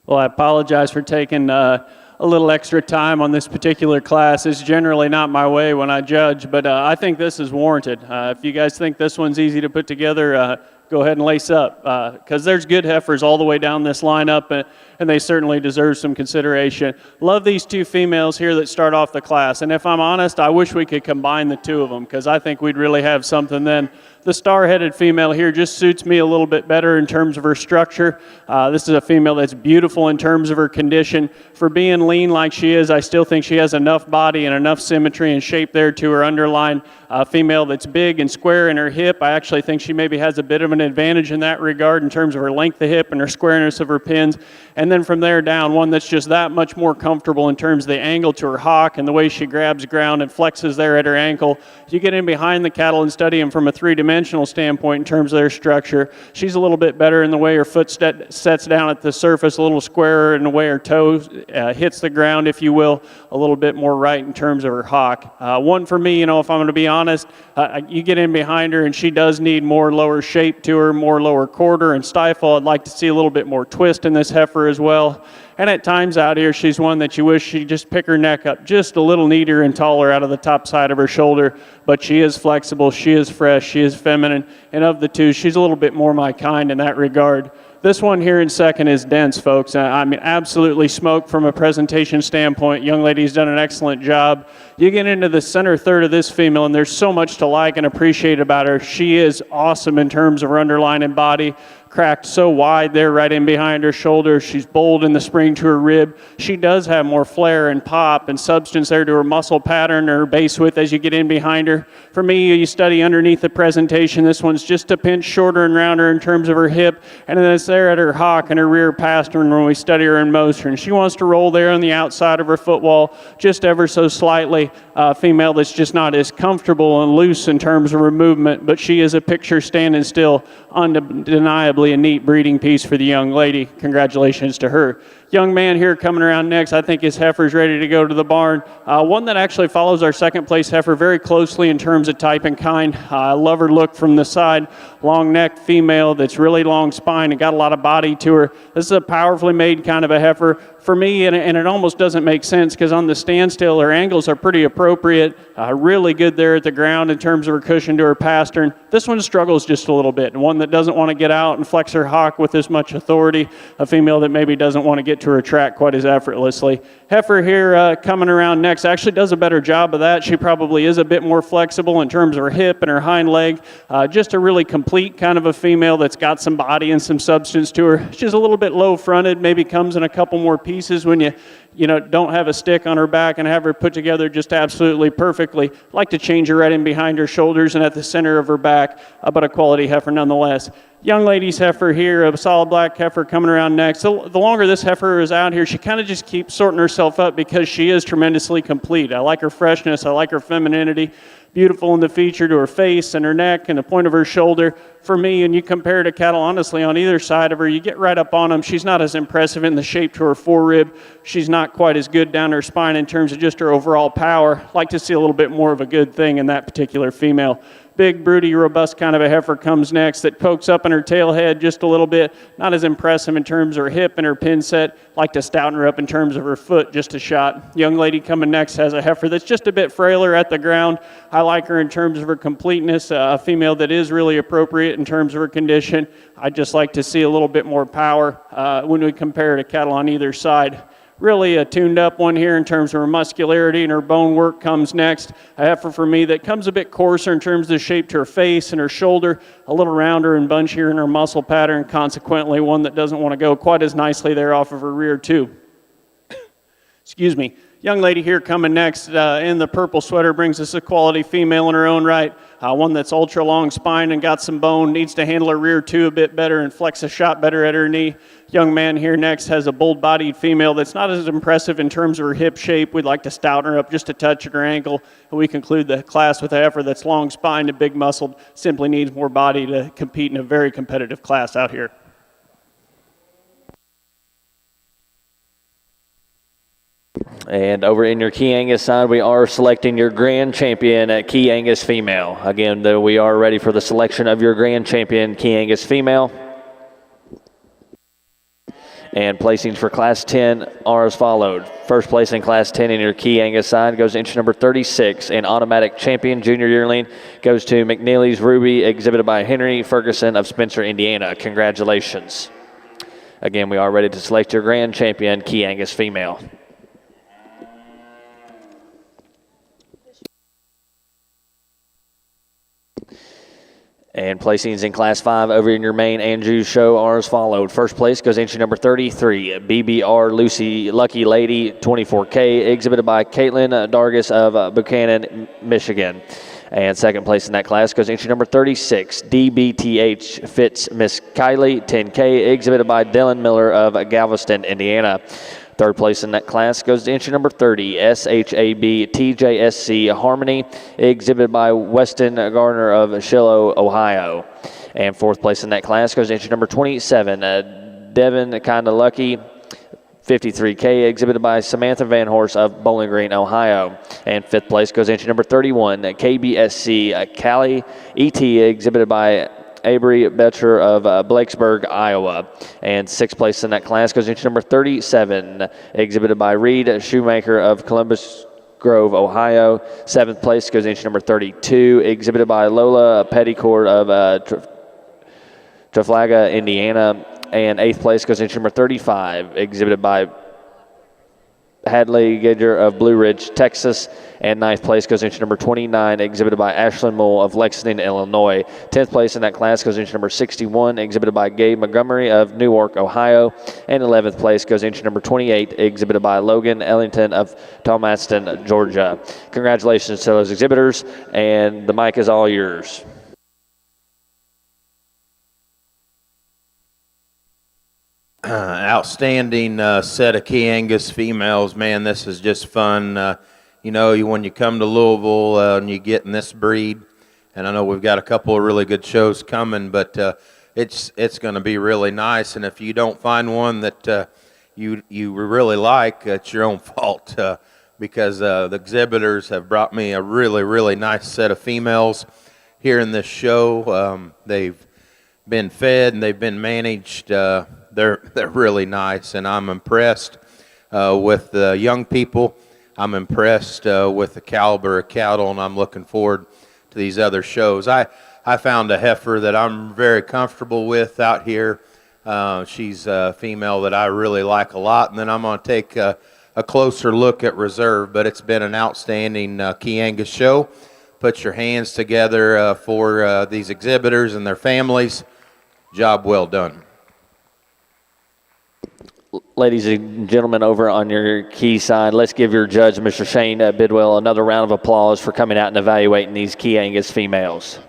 Well, I apologize for taking a little extra time on this particular class. It's generally not my way when I judge, but I think this is warranted. If you guys think this one's easy to put together, go ahead and lace up, because there's good heifers all the way down this lineup, and they certainly deserve some consideration. Love these two females here that start off the class, and if I'm honest, I wish we could combine the two of them, because I think we'd really have something then. The star-headed female here just suits me a little bit better in terms of her structure. This is a female that's beautiful in terms of her condition. For being and lean like she is, I still think she has enough body and enough symmetry and shape there to her underline. Female that's big and square in her hip. I actually think she maybe has a bit of an advantage in that regard in terms of her length of hip and her squareness of her pins. And then from there down, one that's just that much more comfortable in terms of the angle to her hock and the way she grabs ground and flexes there at her ankle. You get in behind the cattle and study them from a three-dimensional standpoint in terms of their structure. She's a little bit better in the way her foot sets down at the surface, a little squarer in the way her toe hits the ground, if you will, a little bit more right in terms of her hock. One for me, if I'm going to be honest, you get in behind her and she does need more lower shape to her, more lower quarter and stifle. I'd like to see a little bit more twist in this heifer as well. And at times out here, she's one that you wish she'd just pick her neck up just a little neater and taller out of the top side of her shoulder. But she is flexible, she is fresh, she is feminine. And of the two, she's a little bit more my kind in that regard. This one here in second is dense, folks. I mean, absolutely smoked from a presentation standpoint. Young lady's done an excellent job. You get into the center third of this female, and there's so much to like and appreciate about her. She is awesome in terms of her underline and body. Cracked so wide there right in behind her shoulder. She's bold in the spring to her rib. She does have more flair and pop and substance there to her muscle pattern or her base width as you get in behind her. For me, you study underneath the presentation. This one's just a pinch shorter and rounder in terms of her hip, and then it's there at her hock and her rear pastern when we study her in motion. She wants to roll there on the outside of her footwall just ever so slightly. Female that's just not as comfortable and loose in terms of her movement, but she is a picture standing still, undeniably a neat breeding piece for the young lady. Congratulations to her. Young man here coming around next, I think his heifer's ready to go to the barn. One that actually follows our second place heifer very closely in terms of type and kind. I love her look from the side. Long necked female that's really long spine and got a lot of body to her. This is a powerfully made kind of a heifer. For me, and it almost doesn't make sense because on the standstill, her angles are pretty appropriate. Really good there at the ground in terms of her cushion to her pastern. This one struggles just a little bit, and one that doesn't want to get out and flex her hock with as much authority. A female that maybe doesn't want to get to her track quite as effortlessly. Heifer here coming around next actually does a better job of that. She probably is a bit more flexible in terms of her hip and her hind leg. Just a really complete kind of a female that's got some body and some substance to her. She's a little bit low fronted, maybe comes in a couple more pieces when you don't have a stick on her back and have her put together just absolutely perfectly. Like to change her right in behind her shoulders and at the center of her back, but a quality heifer nonetheless. Young lady's heifer here, a solid black heifer coming around next. The longer this heifer is out here, she kind of just keeps sorting herself up because she is tremendously complete. I like her freshness, I like her femininity. Beautiful in the feature to her face and her neck and the point of her shoulder. For me, and you compare to cattle, honestly, on either side of her, you get right up on them. She's not as impressive in the shape to her forerib. She's not quite as good down her spine in terms of just her overall power. Like to see a little bit more of a good thing in that particular female. Big, broody, robust kind of a heifer comes next that pokes up in her tail head just a little bit. Not as impressive in terms of her hip and her pin set. Like to stouten her up in terms of her foot just a shot. Young lady coming next has a heifer that's just a bit frailer at the ground. I like her in terms of her completeness. A female that is really appropriate in terms of her condition. I'd just like to see a little bit more power when we compare to cattle on either side. Really a tuned up one here in terms of her muscularity, and her bone work comes next. A heifer for me that comes a bit coarser in terms of the shape to her face and her shoulder, a little rounder and bunchier in her muscle pattern, consequently one that doesn't want to go quite as nicely there off of her rear too. Excuse me. Young lady here coming next in the purple sweater brings us a quality female in her own right. One that's ultra long spine and got some bone, needs to handle her rear two a bit better and flex a shot better at her knee. Young man here next has a bold-bodied female that's not as impressive in terms of her hip shape. We'd like to stouten her up just a touch at her ankle. And we conclude the class with a heifer that's long spined and big muscled, simply needs more body to compete in a very competitive class out here. And over in your Chiangus side, we are selecting your grand champion at Chiangus female. Again, though, we are ready for the selection of your grand champion Chiangus female. And placings for Class 10 are as followed. First place in Class 10 in your Chiangus side goes to inch number 36, and automatic champion junior yearling goes to McNeely's Ruby, exhibited by Henry Ferguson of Spencer, Indiana. Congratulations. Again, we are ready to select your grand champion Chiangus female. And placings in Class 5 over in your main Andrews show are as followed. First place goes entry number 33, BBR Lucky Lady 24K, exhibited by Caitlin Dargis of Buchanan, Michigan. And second place in that class goes entry number 36, DBTH Fitz Miss Kylie 10K, exhibited by Dylan Miller of Galveston, Indiana. Third place in that class goes to entry number 30, SHAB TJSC Harmony, exhibited by Weston Garner of Shiloh, Ohio. And fourth place in that class goes to entry number 27, Devin Kinda Lucky 53K, exhibited by Samantha Van Horst of Bowling Green, Ohio. And fifth place goes entry number 31, KBSC Cali ET, exhibited by Avery Betcher of Blakesburg, Iowa. And sixth place in that class goes into number 37, exhibited by Reed Shoemaker of Columbus Grove, Ohio. Seventh place goes into number 32, exhibited by Lola Petticourt of Trafalgar, Indiana. And eighth place goes into number 35, exhibited by Hadley Gager of Blue Ridge, Texas. And ninth place goes into number 29, exhibited by Ashlyn Moore of Lexington, Illinois. 10th place in that class goes into number 61, exhibited by Gabe Montgomery of Newark, Ohio. And 11th place goes into number 28, exhibited by Logan Ellington of Thomaston, Georgia. Congratulations to those exhibitors, and the mic is all yours. Outstanding set of Chiangus females. Man, this is just fun. When you come to Louisville and you get in this breed, and I know we've got a couple of really good shows coming, but it's going to be really nice. And if you don't find one that you really like, it's your own fault because the exhibitors have brought me a really, really nice set of females here in this show. They've been fed and they've been managed. They're really nice, and I'm impressed with the young people. I'm impressed with the caliber of cattle, and I'm looking forward to these other shows. I found a heifer that I'm very comfortable with out here. She's a female that I really like a lot, and then I'm going to take a closer look at reserve. But it's been an outstanding Chiangus show. Put your hands together for these exhibitors and their families. Job well done. Ladies and gentlemen, over on your key side, let's give your judge, Mr. Shane Bidwell, another round of applause for coming out and evaluating these Chiangus females.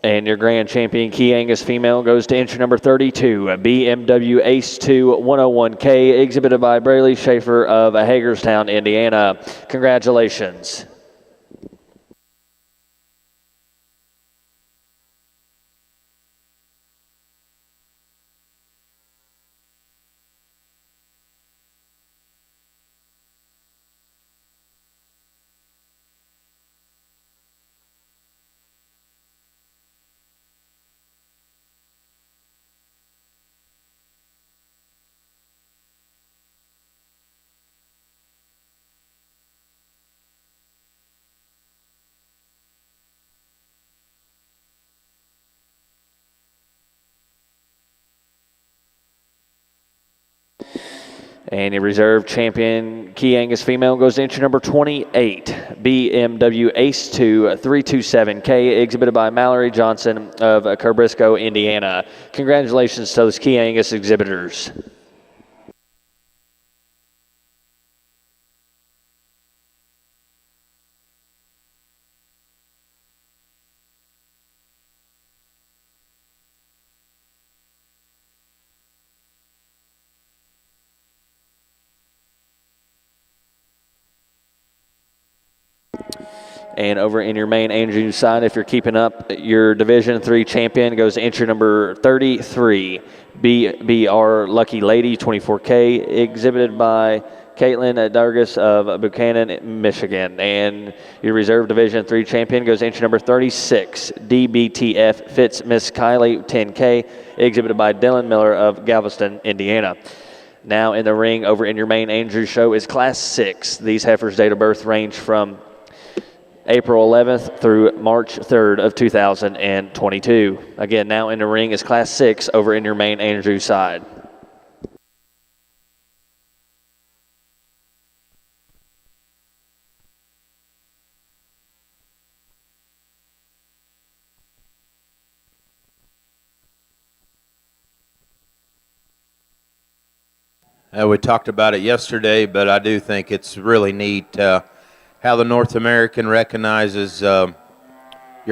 And your grand champion Chiangus female goes to entry number 32, BMW Ace 2 101K, exhibited by Braley Schaefer of Hagerstown, Indiana. Congratulations. And your reserve champion Chiangus female goes to entry number 28, BMW Ace 2 327K, exhibited by Mallory Johnson of Cabrisco, Indiana. Congratulations to those Chiangus exhibitors. And over in your main Andrews side, if you're keeping up, your Division III champion goes to entry number 33, BBR Lucky Lady 24K, exhibited by Caitlin Dargis of Buchanan, Michigan. And your reserve Division III champion goes to entry number 36, DBTF Fitz Miss Kylie 10K, exhibited by Dylan Miller of Galveston, Indiana. Now in the ring over in your main Andrews show is Class 6. These heifers' date of birth range from April 11th through March 3rd of 2022. Again, now in the ring is Class 6 over in your main Andrew side. We talked about it yesterday, but I do think it's really neat how the North American recognizes your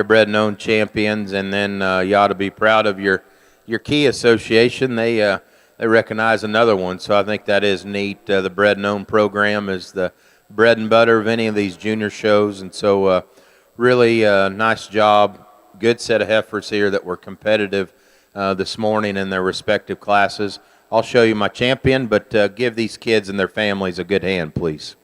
bred and owned champions, and then you ought to be proud of your key association. They recognize another one, so I think that is neat. The bred and owned program is the bread and butter of any of these junior shows, and so really nice job. Good set of heifers here that were competitive this morning in their respective classes. I'll show you my champion, but give these kids and their families a good hand, please.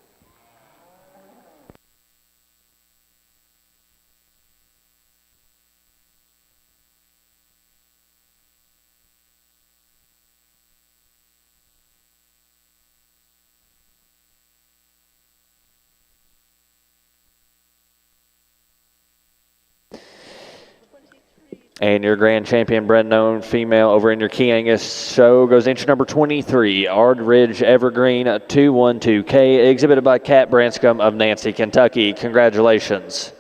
And your grand champion, bred and owned female over in your Chiangus show goes entry number 23, Ard Ridge Evergreen 212K, exhibited by Kat Branscombe of Nancy, Kentucky. Congratulations.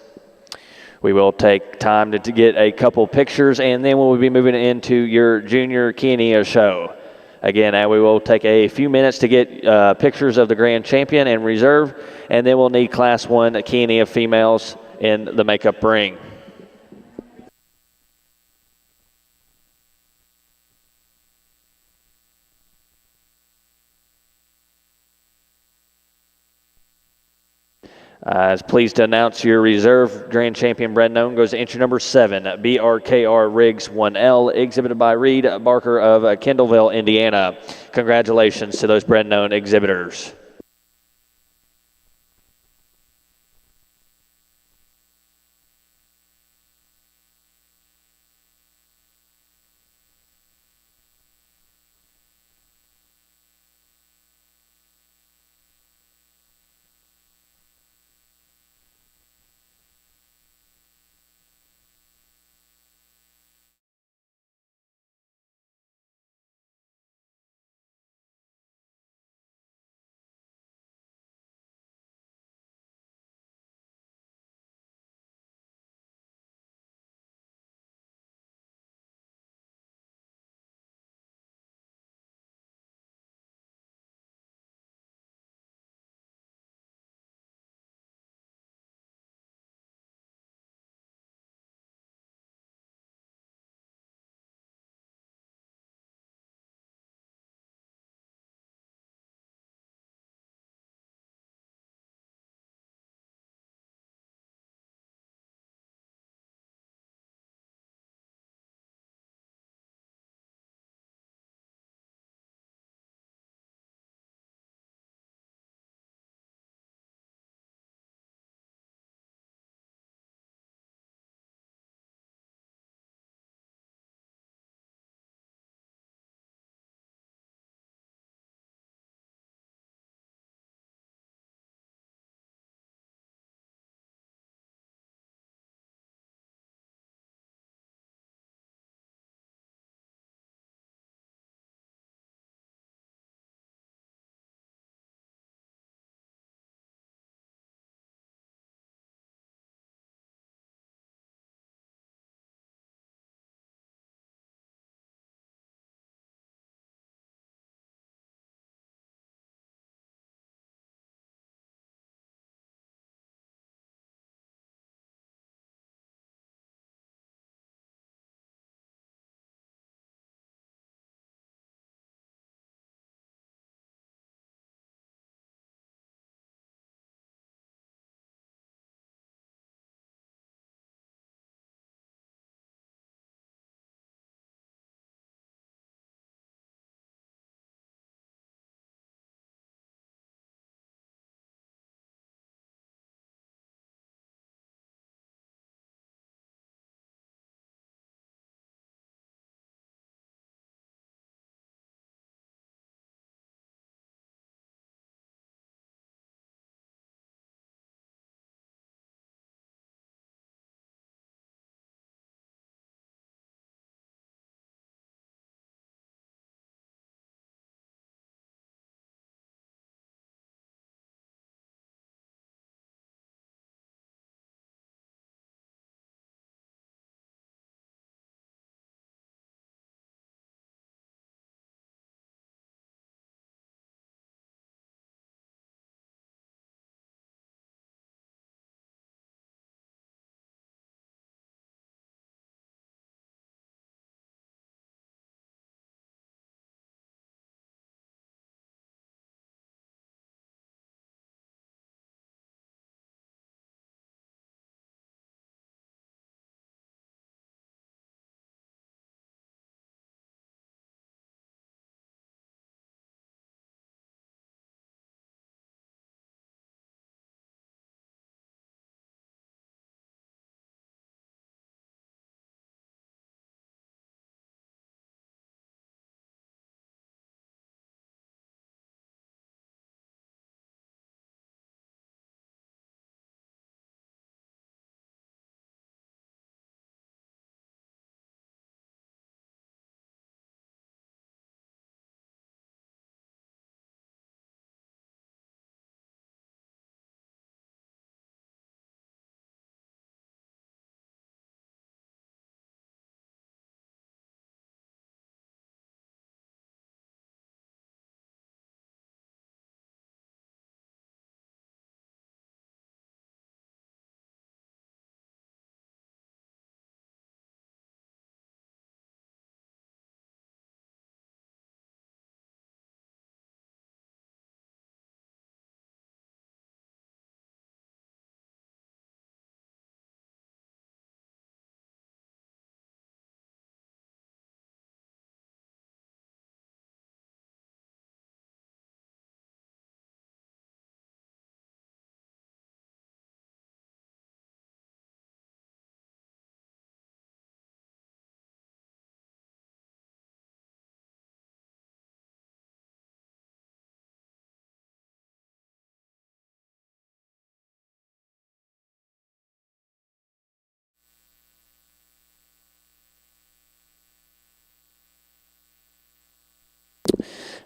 We will take time to get a couple pictures, and then we'll be moving into your junior Chianina show. Again, we will take a few minutes to get pictures of the grand champion and reserve, and then we'll need Class 1 Chianina females in the makeup ring. Is pleased to announce your reserve grand champion bred and owned goes to entry number 7, BRKR Riggs 1L, exhibited by Reed Barker of Kendallville, Indiana. Congratulations to those bred and owned exhibitors.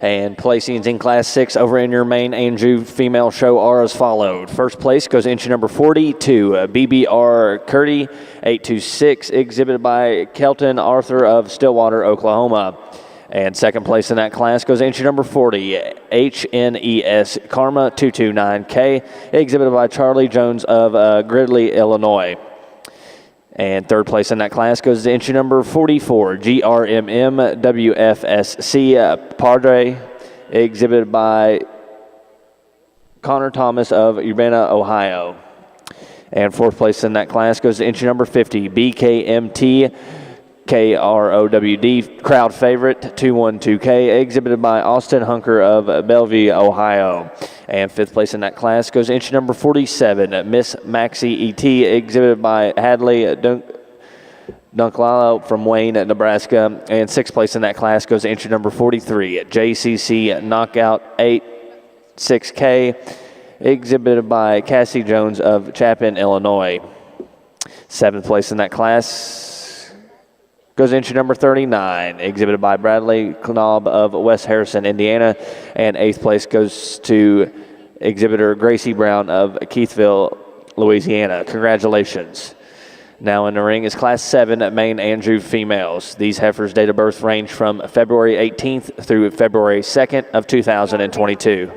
And placings in Class 6 over in your main Andrew female show are as followed. First place goes entry number 40 to BBR Curdy, 826, exhibited by Kelton Arthur of Stillwater, Oklahoma. And second place in that class goes entry number 40, HNES Karma 229K, exhibited by Charlie Jones of Gridley, Illinois. And third place in that class goes to entry number 44, GRMM WFSC Padre, exhibited by Connor Thomas of Urbana, Ohio. And fourth place in that class goes to entry number 50, BKMT KROWD crowd favorite 212K, exhibited by Austin Hunker of Bellevue, Ohio. And fifth place in that class goes to entry number 47, Miss Maxie ET, exhibited by Hadley Dunklalo from Wayne, Nebraska. And sixth place in that class goes to entry number 43, JCC Knockout 86K, exhibited by Cassie Jones of Chapin, Illinois. Seventh place in that class goes entry number 39, exhibited by Bradley Knob of West Harrison, Indiana. And eighth place goes to exhibitor Gracie Brown of Keithville, Louisiana. Congratulations. Now in the ring is Class 7 main Andrew females. These heifers' date of birth range from February 18th through February 2nd of 2022.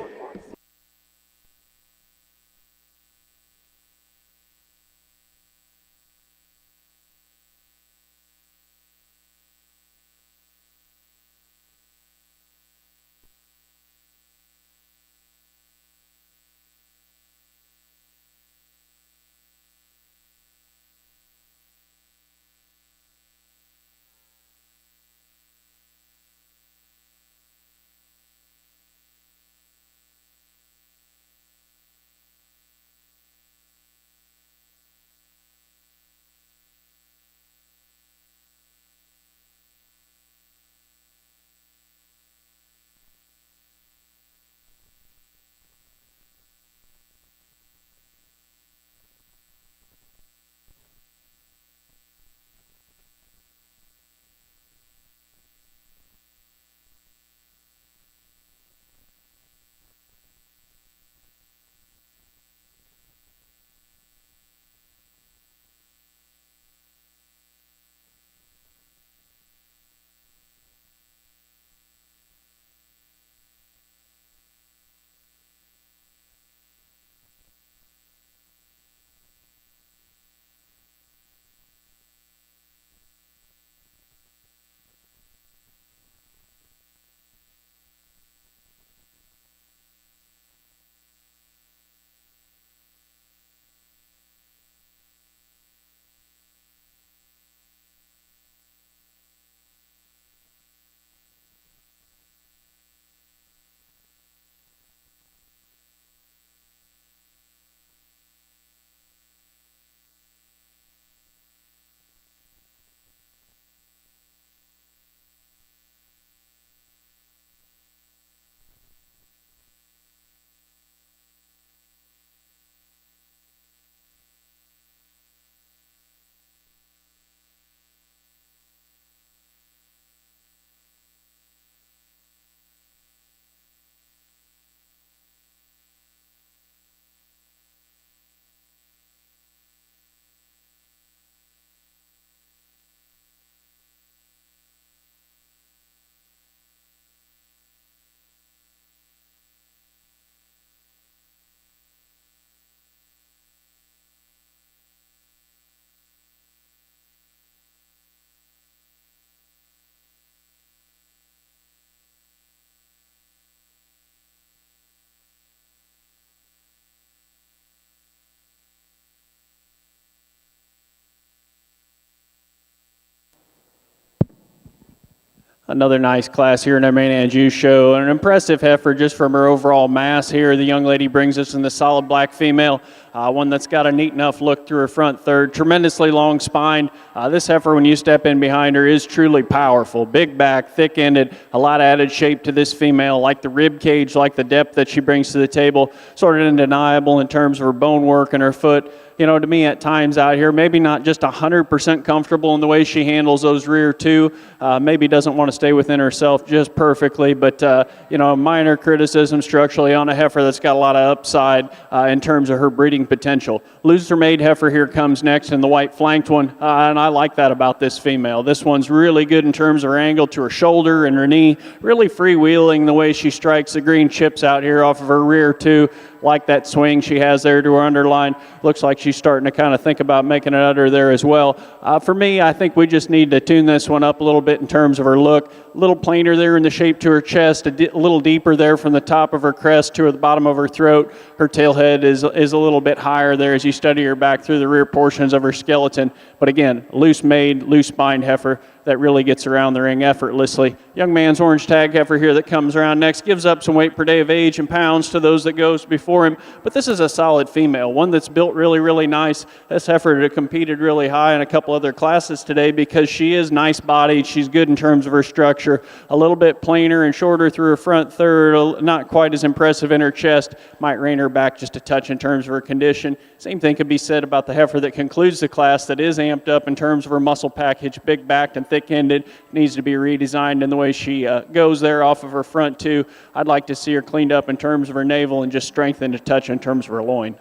Another nice class here in our main Andrew show. An impressive heifer just from her overall mass here. The young lady brings us in the solid black female, one that's got a neat enough look through her front third. Tremendously long spine. This heifer, when you step in behind her, is truly powerful. Big back, thick-ended, a lot of added shape to this female, like the rib cage, like the depth that she brings to the table. Sort of undeniable in terms of her bone work and her foot. to me at times out here, maybe not just 100% comfortable in the way she handles those rear two. Maybe doesn't want to stay within herself just perfectly, but, minor criticism structurally on a heifer that's got a lot of upside in terms of her breeding potential. Looser-made heifer here comes next in the white flanked one, and I like that about this female. This one's really good in terms of her angle to her shoulder and her knee, really freewheeling the way she strikes the green chips out here off of her rear two. Like that swing she has there to her underline. Looks like she's starting to kind of think about making an udder there as well. For me, I think we just need to tune this one up a little bit in terms of her look. A little plainer there in the shape to her chest, a little deeper there from the top of her crest to the bottom of her throat. Her tail head is a little bit higher there as you study her back through the rear portions of her skeleton. But again, loose-made, loose-spined heifer that really gets around the ring effortlessly. Young man's orange tag heifer here that comes around next gives up some weight per day of age in pounds to those that goes before him, but this is a solid female, one that's built really, really nice. This heifer competed really high in a couple other classes today because she is nice bodied, she's good in terms of her structure, a little bit plainer and shorter through her front third, not quite as impressive in her chest, might rein her back just a touch in terms of her condition. Same thing could be said about the heifer that concludes the class that is amped up in terms of her muscle package, big backed and thick-ended, needs to be redesigned in the way she goes there off of her front two. I'd like to see her cleaned up in terms of her navel and just strengthened a touch in terms of her loin.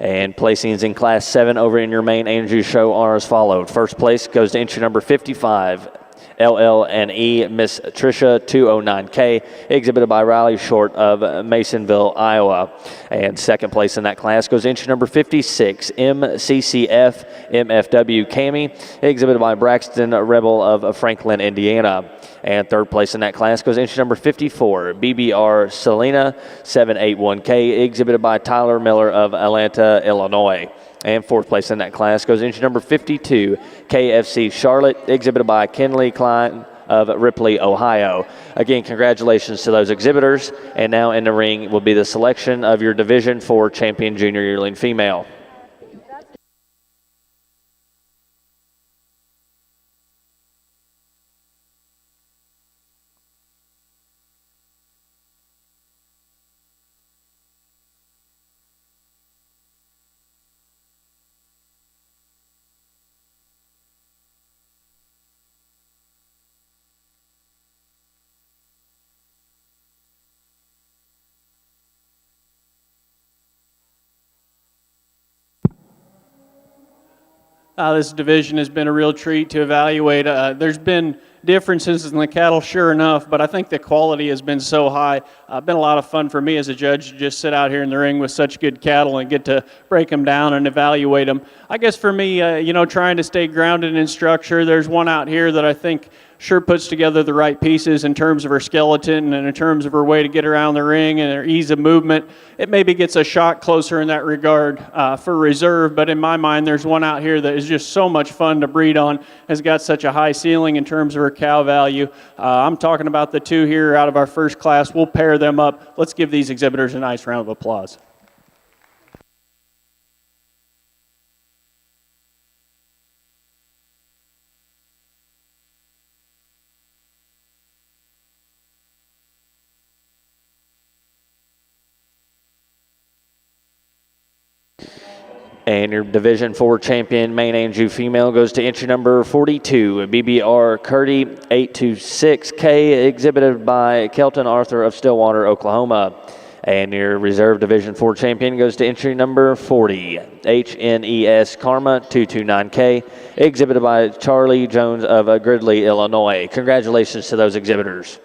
And placings in Class 7 over in your main Andrew show are as followed. First place goes to entry number 55, LL&E Miss Tricia 209K, exhibited by Riley Short of Masonville, Iowa. And second place in that class goes entry number 56, MCCF MFW Cami, exhibited by Braxton Rebel of Franklin, Indiana. And third place in that class goes entry number 54, BBR Selena 781K, exhibited by Tyler Miller of Atlanta, Illinois. And fourth place in that class goes entry number 52, KFC Charlotte, exhibited by Kenley Klein of Ripley, Ohio. Again, congratulations to those exhibitors. And now in the ring will be the selection of your Division 4 champion junior yearling female. This division has been a real treat to evaluate. There's been differences in the cattle, sure enough, but I think the quality has been so high. Been a lot of fun for me as a judge to just sit out here in the ring with such good cattle and get to break them down and evaluate them. I guess for me, trying to stay grounded in structure, there's one out here that I think sure puts together the right pieces in terms of her skeleton and in terms of her way to get around the ring and her ease of movement. It maybe gets a shot closer in that regard for reserve, but in my mind, there's one out here that is just so much fun to breed on, has got such a high ceiling in terms of her cow value. I'm talking about the two here out of our first class. We'll pair them up. Let's give these exhibitors a nice round of applause. And your Division 4 champion, main Andrew female, goes to entry number 42, BBR Curdy 826K, exhibited by Kelton Arthur of Stillwater, Oklahoma. And your reserve Division 4 champion goes to entry number 40, HNES Karma 229K, exhibited by Charlie Jones of Gridley, Illinois. Congratulations to those exhibitors.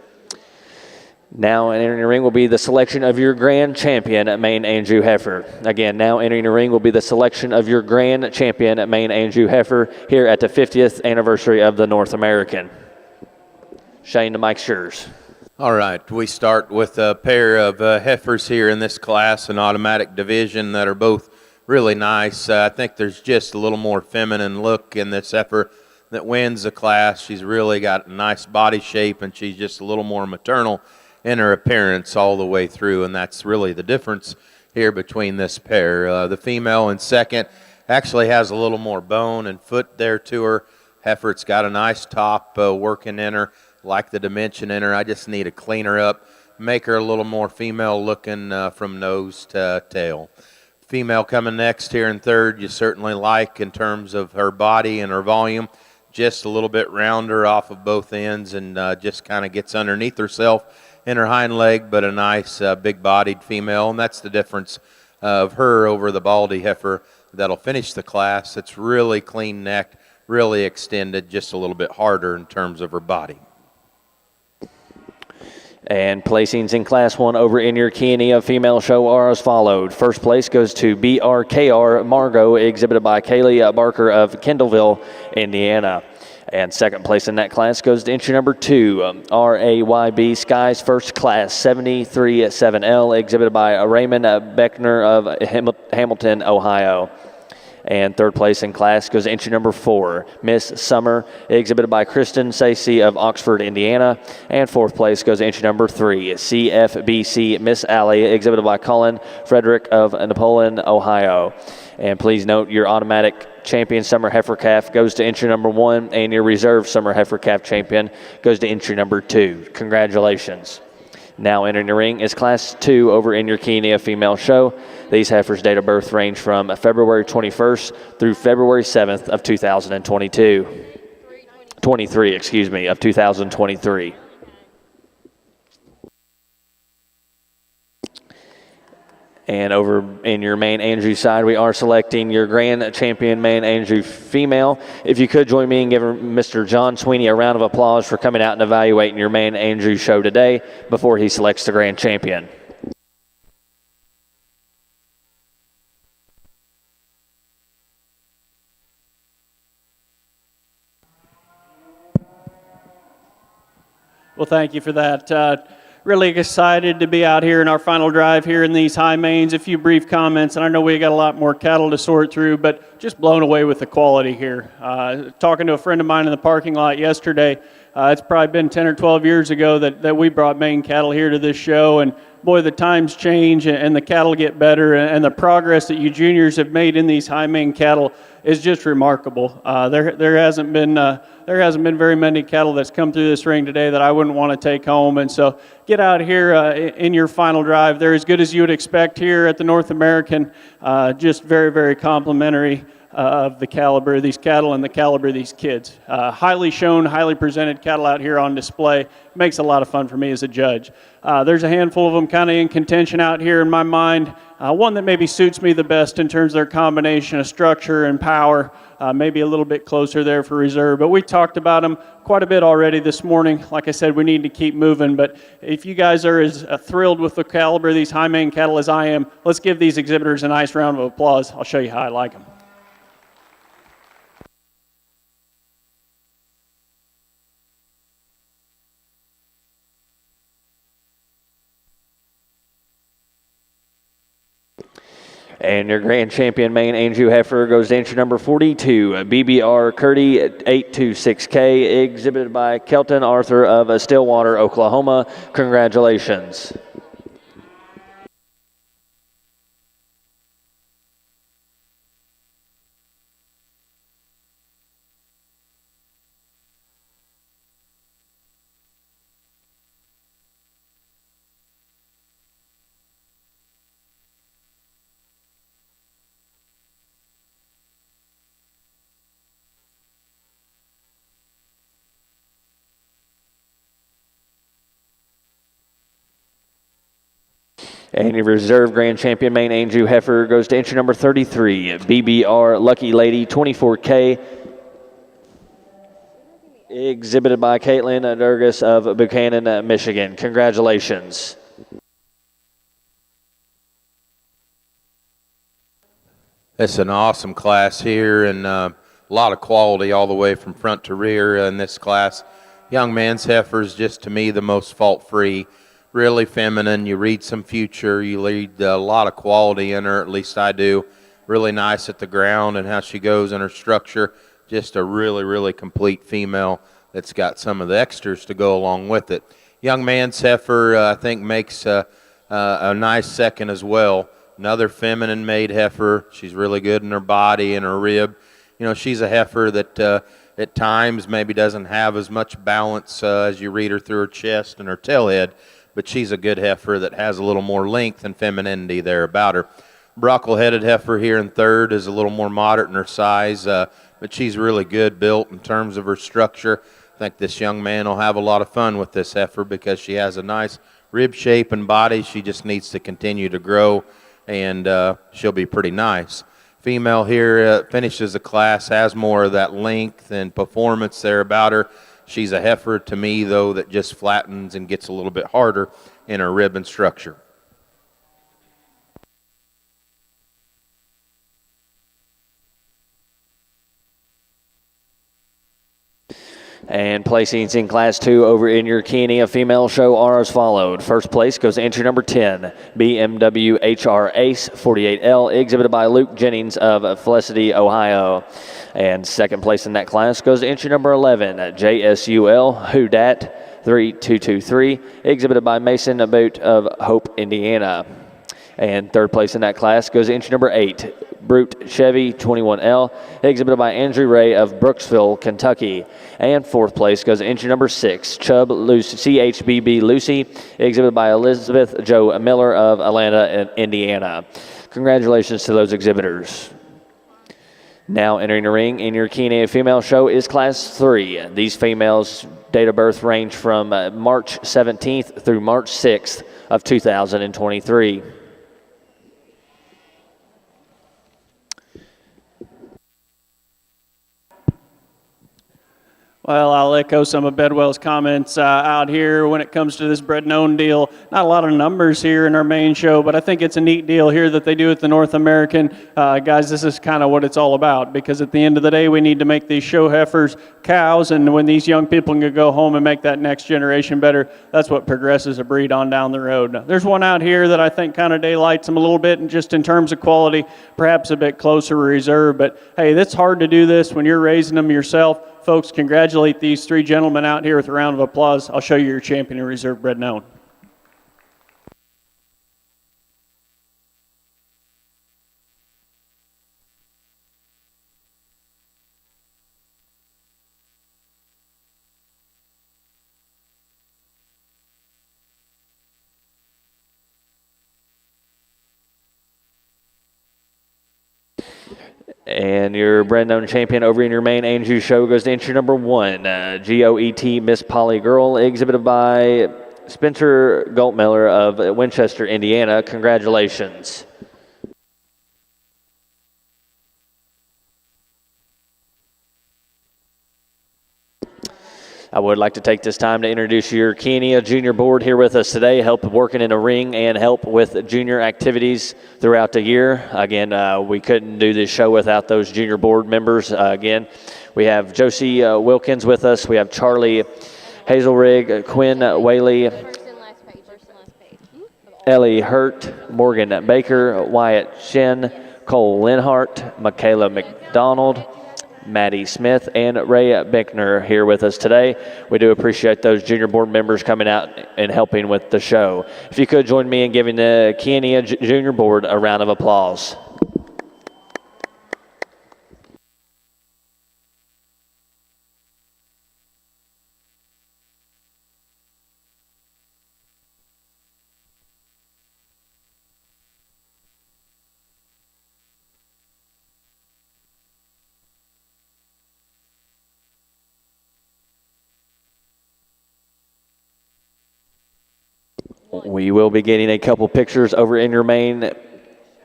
Now entering the ring will be the selection of your grand champion at main Andrew Heifer. Again, now entering the ring will be the selection of your grand champion at main Andrew Heifer here at the 50th anniversary of the North American. Shane, the mic's yours. All right, we start with a pair of heifers here in this class, an automatic division, that are both really nice. I think there's just a little more feminine look in this heifer that wins the class. She's really got a nice body shape, and she's just a little more maternal in her appearance all the way through, and that's really the difference here between this pair. The female in second actually has a little more bone and foot there to her. Heifer's got a nice top working in her, like the dimension in her. I just need to clean her up, make her a little more female looking from nose to tail. Female coming next here in third, you certainly like in terms of her body and her volume. Just a little bit rounder off of both ends, and just kind of gets underneath herself in her hind leg, but a nice big-bodied female, and that's the difference of her over the Baldy heifer that'll finish the class. It's really clean-necked, really extended, just a little bit harder in terms of her body. And placings in Class 1 over in your Chianina female show are as followed. First place goes to BRKR Margot, exhibited by Kaylee Barker of Kendallville, Indiana. And second place in that class goes to entry number 2, RAYB Skies First Class 73-7L, exhibited by Raymond Beckner of Hamilton, Ohio. And third place in class goes to entry number 4, Miss Summer, exhibited by Kristen Stacey of Oxford, Indiana. And fourth place goes to entry number 3, CFBC Miss Alley, exhibited by Colin Frederick of Napoleon, Ohio. And please note your automatic champion summer heifer calf goes to entry number 1, and your reserve summer heifer calf champion goes to entry number 2. Congratulations. Now entering the ring is Class 2 over in your Chianina female show. These heifers' date of birth range from February 21st through February 7th of 2023. And over in your main Andrew side, we are selecting your grand champion main Andrew female. If you could join me in giving Mr. John Sweeney a round of applause for coming out and evaluating your main Andrew show today before he selects the grand champion. Well, thank you for that. Really excited to be out here in our final drive here in these high mains. A few brief comments, and I know we got a lot more cattle to sort through, but just blown away with the quality here. Talking to a friend of mine in the parking lot yesterday, it's probably been 10 or 12 years ago that we brought Maine cattle here to this show, and boy, the times change and the cattle get better, and the progress that you juniors have made in these high main cattle is just remarkable. There hasn't been very many cattle that's come through this ring today that I wouldn't want to take home, and so get out here in your final drive. They're as good as you would expect here at the North American. Just very, very complimentary of the caliber of these cattle and the caliber of these kids. Highly shown, highly presented cattle out here on display. Makes a lot of fun for me as a judge. There's a handful of them kind of in contention out here in my mind. One that maybe suits me the best in terms of their combination of structure and power. Maybe a little bit closer there for reserve. But we talked about them quite a bit already this morning. Like I said, we need to keep moving. But if you guys are as thrilled with the caliber of these high main cattle as I am, let's give these exhibitors a nice round of applause. I'll show you how I like them. And your grand champion main Andrew heifer goes to entry number 42, BBR Curdy 826K, exhibited by Kelton Arthur of Stillwater, Oklahoma. Congratulations. And your reserve grand champion main Andrew heifer goes to entry number 33, BBR Lucky Lady 24K, exhibited by Caitlin Durgis of Buchanan, Michigan. Congratulations. It's an awesome class here, and a lot of quality all the way from front to rear in this class. Young man's heifer's just, to me, the most fault-free. Really feminine. You read some future. You read a lot of quality in her, at least I do. Really nice at the ground and how she goes in her structure. just a really, really complete female that's got some of the extras to go along with it. Young man's heifer, I think, makes a nice second as well. Another feminine made heifer. She's really good in her body and her rib. You know, she's a heifer that at times maybe doesn't have as much balance as you read her through her chest and her tail head, but she's a good heifer that has a little more length and femininity there about her. Brockle-headed heifer here in third is a little more moderate in her size, but she's really good built in terms of her structure. I think this young man will have a lot of fun with this heifer because she has a nice rib shape and body. She just needs to continue to grow, and she'll be pretty nice. Female here finishes the class, has more of that length and performance there about her. She's a heifer to me, though, that just flattens and gets a little bit harder in her rib and structure. And placings in Class 2 over in your Chianina female show are as followed. First place goes to entry number 10, BMW HR Ace 48L, exhibited by Luke Jennings of Felicity, Ohio. And second place in that class goes to entry number 11, JSUL Who Dat 3223, exhibited by Mason Boot of Hope, Indiana. And third place in that class goes to entry number 8, Brute Chevy 21L, exhibited by Andrew Ray of Brooksville, Kentucky. And fourth place goes to entry number 6, Chubb CHBB Lucy, exhibited by Elizabeth Joe Miller of Atlanta, Indiana. Congratulations to those exhibitors. Now entering the ring in your Chianina female show is Class 3. These females' date of birth range from March 17th through March 6th of 2023. Well, I'll echo some of Bedwell's comments out here when it comes to this bred and owned deal. Not a lot of numbers here in our main show, but I think it's a neat deal here that they do at the North American. Guys, this is kind of what it's all about, because at the end of the day, we need to make these show heifers cows, and when these young people can go home and make that next generation better, that's what progresses a breed on down the road. Now, there's one out here that I think kind of daylights them a little bit, and just in terms of quality, perhaps a bit closer reserve, but hey, it's hard to do this when you're raising them yourself. Folks, congratulate these three gentlemen out here with a round of applause. I'll show you your champion in reserve bred and owned. And your bred and owned champion over in your main Andrew show goes to entry number 1, GOET Miss Polly Girl, exhibited by Spencer Galtmiller of Winchester, Indiana. Congratulations. I would like to take this time to introduce your Chianina Junior Board here with us today, help working in a ring and help with junior activities throughout the year. Again, we couldn't do this show without those junior board members. Again, we have Josie Wilkins with us. We have Charlie Hazelrig, Quinn Whaley, Ellie Hurt, Morgan Baker, Wyatt Shen, Cole Linhart, Michaela McDonald, Maddie Smith, and Ray Beckner here with us today. We do appreciate those junior board members coming out and helping with the show. If you could join me in giving the Chianina Junior Board a round of applause. We will be getting a couple pictures over in your main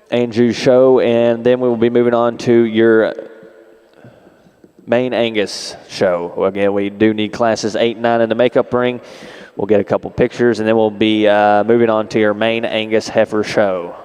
Andrew show, and then we will be moving on to your main Angus show. Again, we do need classes 8 and 9 in the makeup ring. We'll get a couple pictures, and then we'll be moving on to your main Angus heifer show.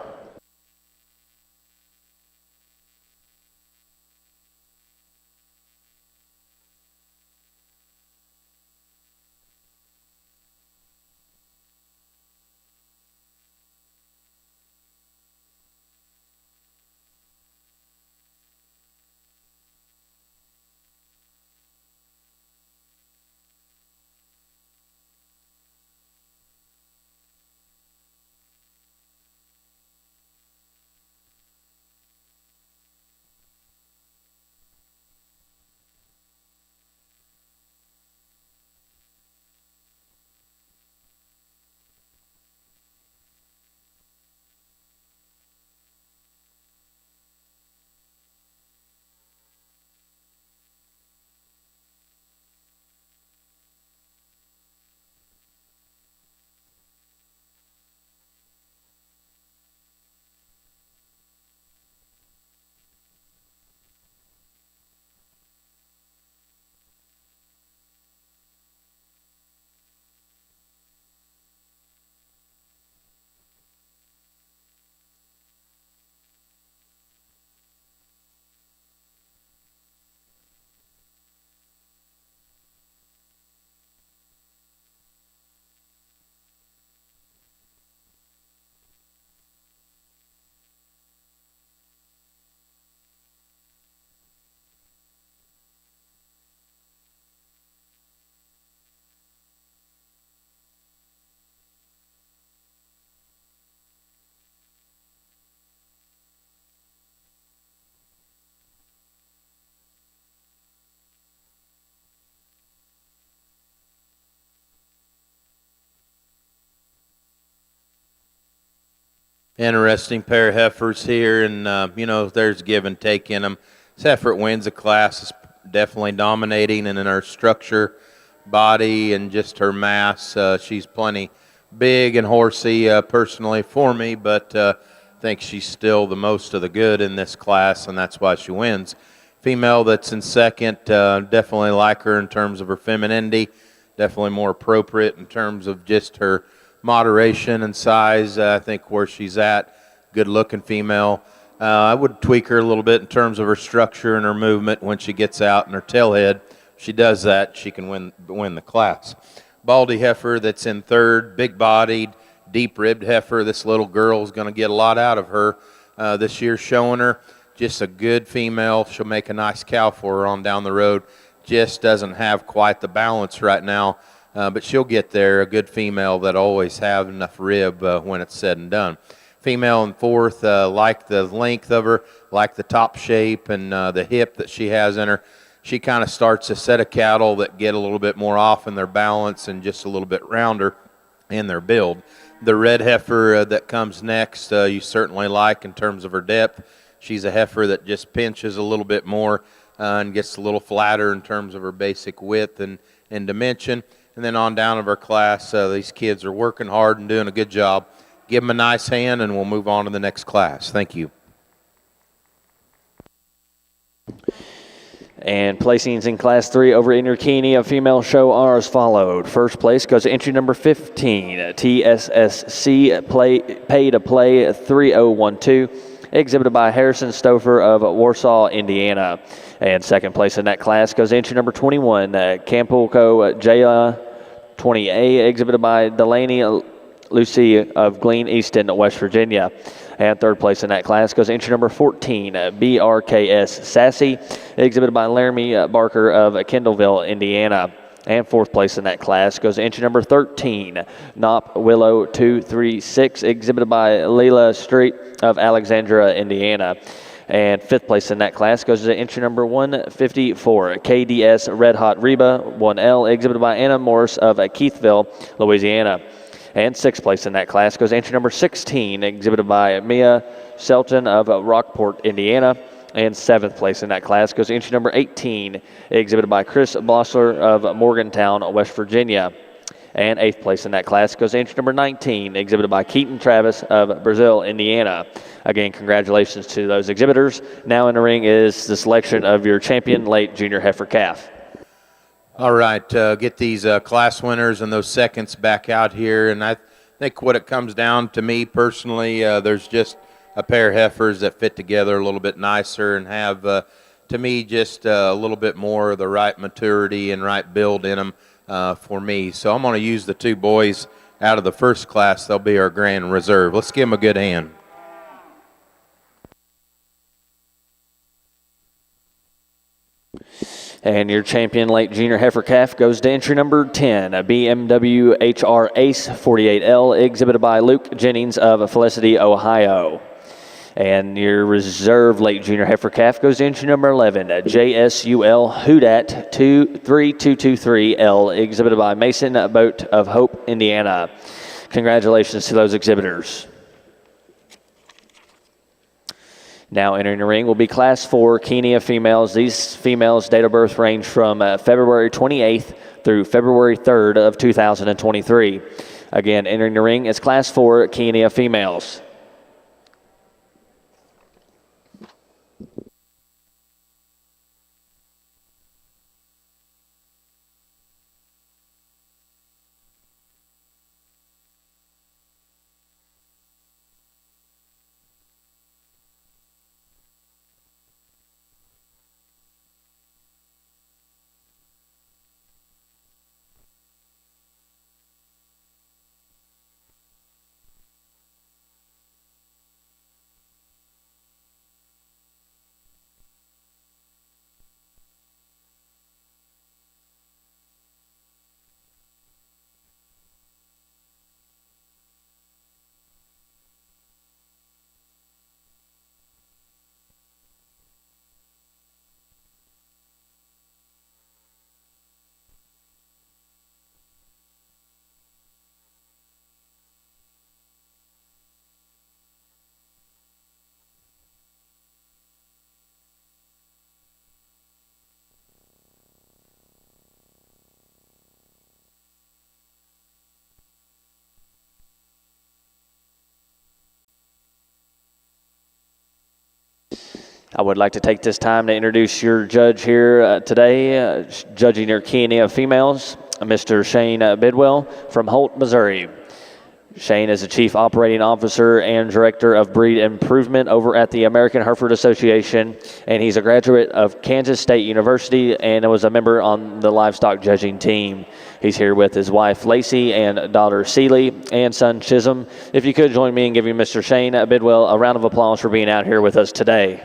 Interesting pair of heifers here, and there's give and take in them. This heifer wins the class, is definitely dominating, and in her structure, body, and just her mass, she's plenty big and horsey personally for me, but I think she's still the most of the good in this class, and that's why she wins. Female that's in second, definitely like her in terms of her femininity, definitely more appropriate in terms of just her moderation and size. I think where she's at, good looking female. I would tweak her a little bit in terms of her structure and her movement when she gets out and her tailhead. If she does that, she can win the class. Baldy heifer that's in third, big bodied, deep ribbed heifer. This little girl is going to get a lot out of her this year, showing her just a good female. She'll make a nice cow for her on down the road. Just doesn't have quite the balance right now, but she'll get there. A good female that always have enough rib when it's said and done. Female in fourth, like the length of her, like the top shape and the hip that she has in her. She kind of starts a set of cattle that get a little bit more off in their balance and just a little bit rounder in their build. The red heifer that comes next, you certainly like in terms of her depth. She's a heifer that just pinches a little bit more and gets a little flatter in terms of her basic width and dimension. And then on down of our class, these kids are working hard and doing a good job. Give them a nice hand, and we'll move on to the next class. Thank you. And placings in Class 3 over in your Chianina female show are as followed. First place goes to entry number 15, TSSC Pay to Play 3012, exhibited by Harrison Stouffer of Warsaw, Indiana. And second place in that class goes to entry number 21, Campulco Jaya 20A, exhibited by Delaney Lucy of Glen Easton, West Virginia. And third place in that class goes entry number 14, BRKS Sassy, exhibited by Laramie Barker of Kendallville, Indiana. And fourth place in that class goes entry number 13, Nop Willow 236, exhibited by Leela Street of Alexandria, Indiana. And fifth place in that class goes to entry number 154, KDS Red Hot Reba 1L, exhibited by Anna Morris of Keithville, Louisiana. And sixth place in that class goes entry number 16, exhibited by Mia Selton of Rockport, Indiana. And seventh place in that class goes entry number 18, exhibited by Chris Blossler of Morgantown, West Virginia. And eighth place in that class goes entry number 19, exhibited by Keaton Travis of Brazil, Indiana. Again, congratulations to those exhibitors. Now in the ring is the selection of your champion late junior heifer calf. All right, get these class winners and those seconds back out here. And I think what it comes down to me personally, there's just a pair of heifers that fit together a little bit nicer and have, to me, just a little bit more of the right maturity and right build in them for me. So I'm going to use the two boys out of the first class. They'll be our grand reserve. Let's give them a good hand. And your champion late junior heifer calf goes to entry number 10, a BMW HR Ace 48L, exhibited by Luke Jennings of Felicity, Ohio. And your reserve late junior heifer calf goes to entry number 11, a JSUL Houdat 23223L, exhibited by Mason Boat of Hope, Indiana. Congratulations to those exhibitors. Now entering the ring will be Class 4 Chianina females. These females' date of birth range from February 28th through February 3rd of 2023. Again, entering the ring is Class 4 Chianina females. I would like to take this time to introduce your judge here today, judging your Chianina females, Mr. Shane Bidwell from Holt, Missouri. Shane is the Chief Operating Officer and Director of Breed Improvement over at the American Hereford Association, and he's a graduate of Kansas State University and was a member on the livestock judging team. He's here with his wife Lacey and daughter Celie and son Chisholm. If you could join me in giving Mr. Shane Bidwell a round of applause for being out here with us today.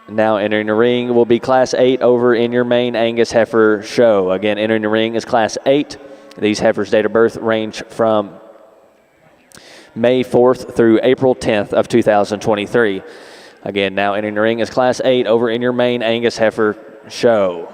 Now entering the ring will be Class 8 over in your main Angus heifer show. Again, entering the ring is Class 8. These heifers' date of birth range from May 4th through April 10th of 2023. Again, now entering the ring is Class 8 over in your main Angus heifer show.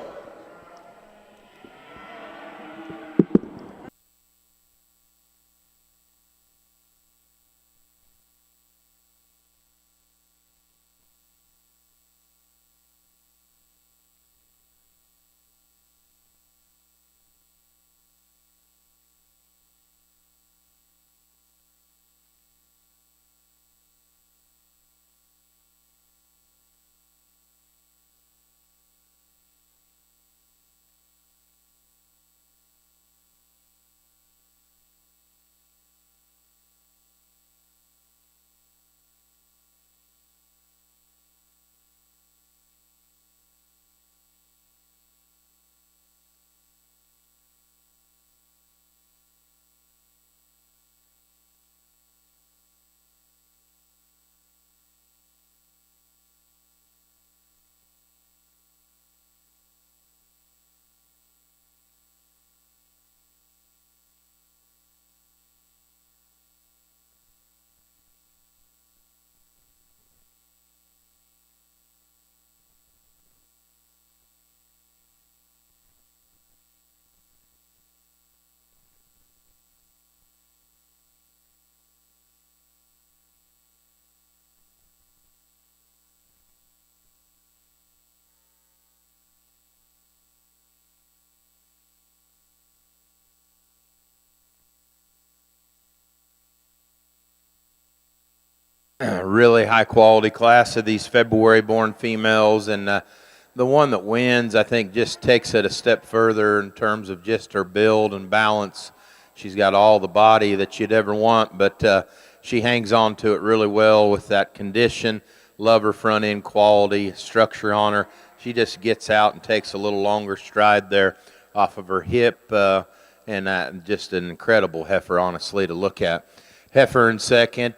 Really high quality class of these February born females, and the one that wins I think just takes it a step further in terms of just her build and balance. She's got all the body that you'd ever want, but she hangs on to it really well with that condition. Love her front end quality, structure on her. She just gets out and takes a little longer stride there off of her hip, and just an incredible heifer, honestly, to look at. Heifer in second,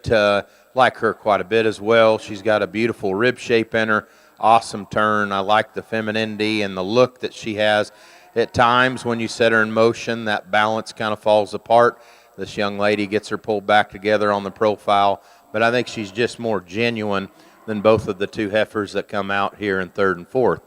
like her quite a bit as well. She's got a beautiful rib shape in her, awesome turn. I like the femininity and the look that she has. At times when you set her in motion, that balance kind of falls apart. This young lady gets her pulled back together on the profile, but I think she's just more genuine than both of the two heifers that come out here in third and fourth.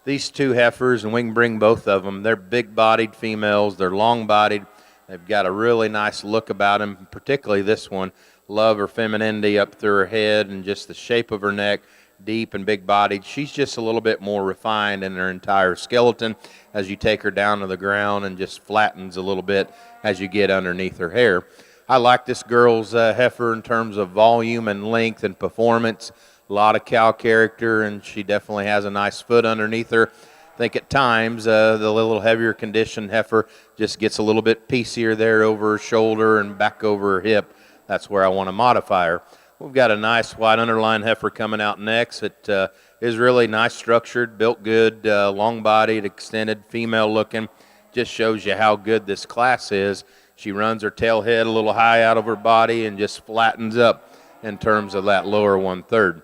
These two heifers, and we can bring both of them, they're big-bodied females. They're long-bodied. They've got a really nice look about them, particularly this one. Love her femininity up through her head and just the shape of her neck. deep and big-bodied. She's just a little bit more refined in her entire skeleton as you take her down to the ground, and just flattens a little bit as you get underneath her hair. I like this girl's heifer in terms of volume and length and performance. A lot of cow character, and she definitely has a nice foot underneath her. I think at times the little heavier conditioned heifer just gets a little bit piecier there over her shoulder and back over her hip. That's where I want to modify her. We've got a nice white underline heifer coming out next. It is really nice structured, built good, long-bodied, extended, female-looking. Just shows you how good this class is. She runs her tail head a little high out of her body and just flattens up in terms of that lower 1/3.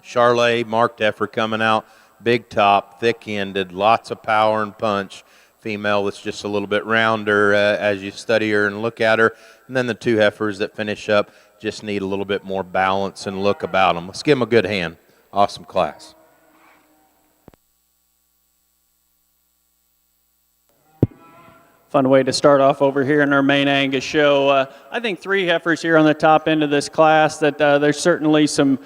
Charlet marked heifer coming out, big top, thick-ended, lots of power and punch. Female that's just a little bit rounder as you study her and look at her. And then the two heifers that finish up just need a little bit more balance and look about them. Let's give them a good hand. Awesome class. Fun way to start off over here in our main Angus show. I think 3 heifers here on the top end of this class that there's certainly some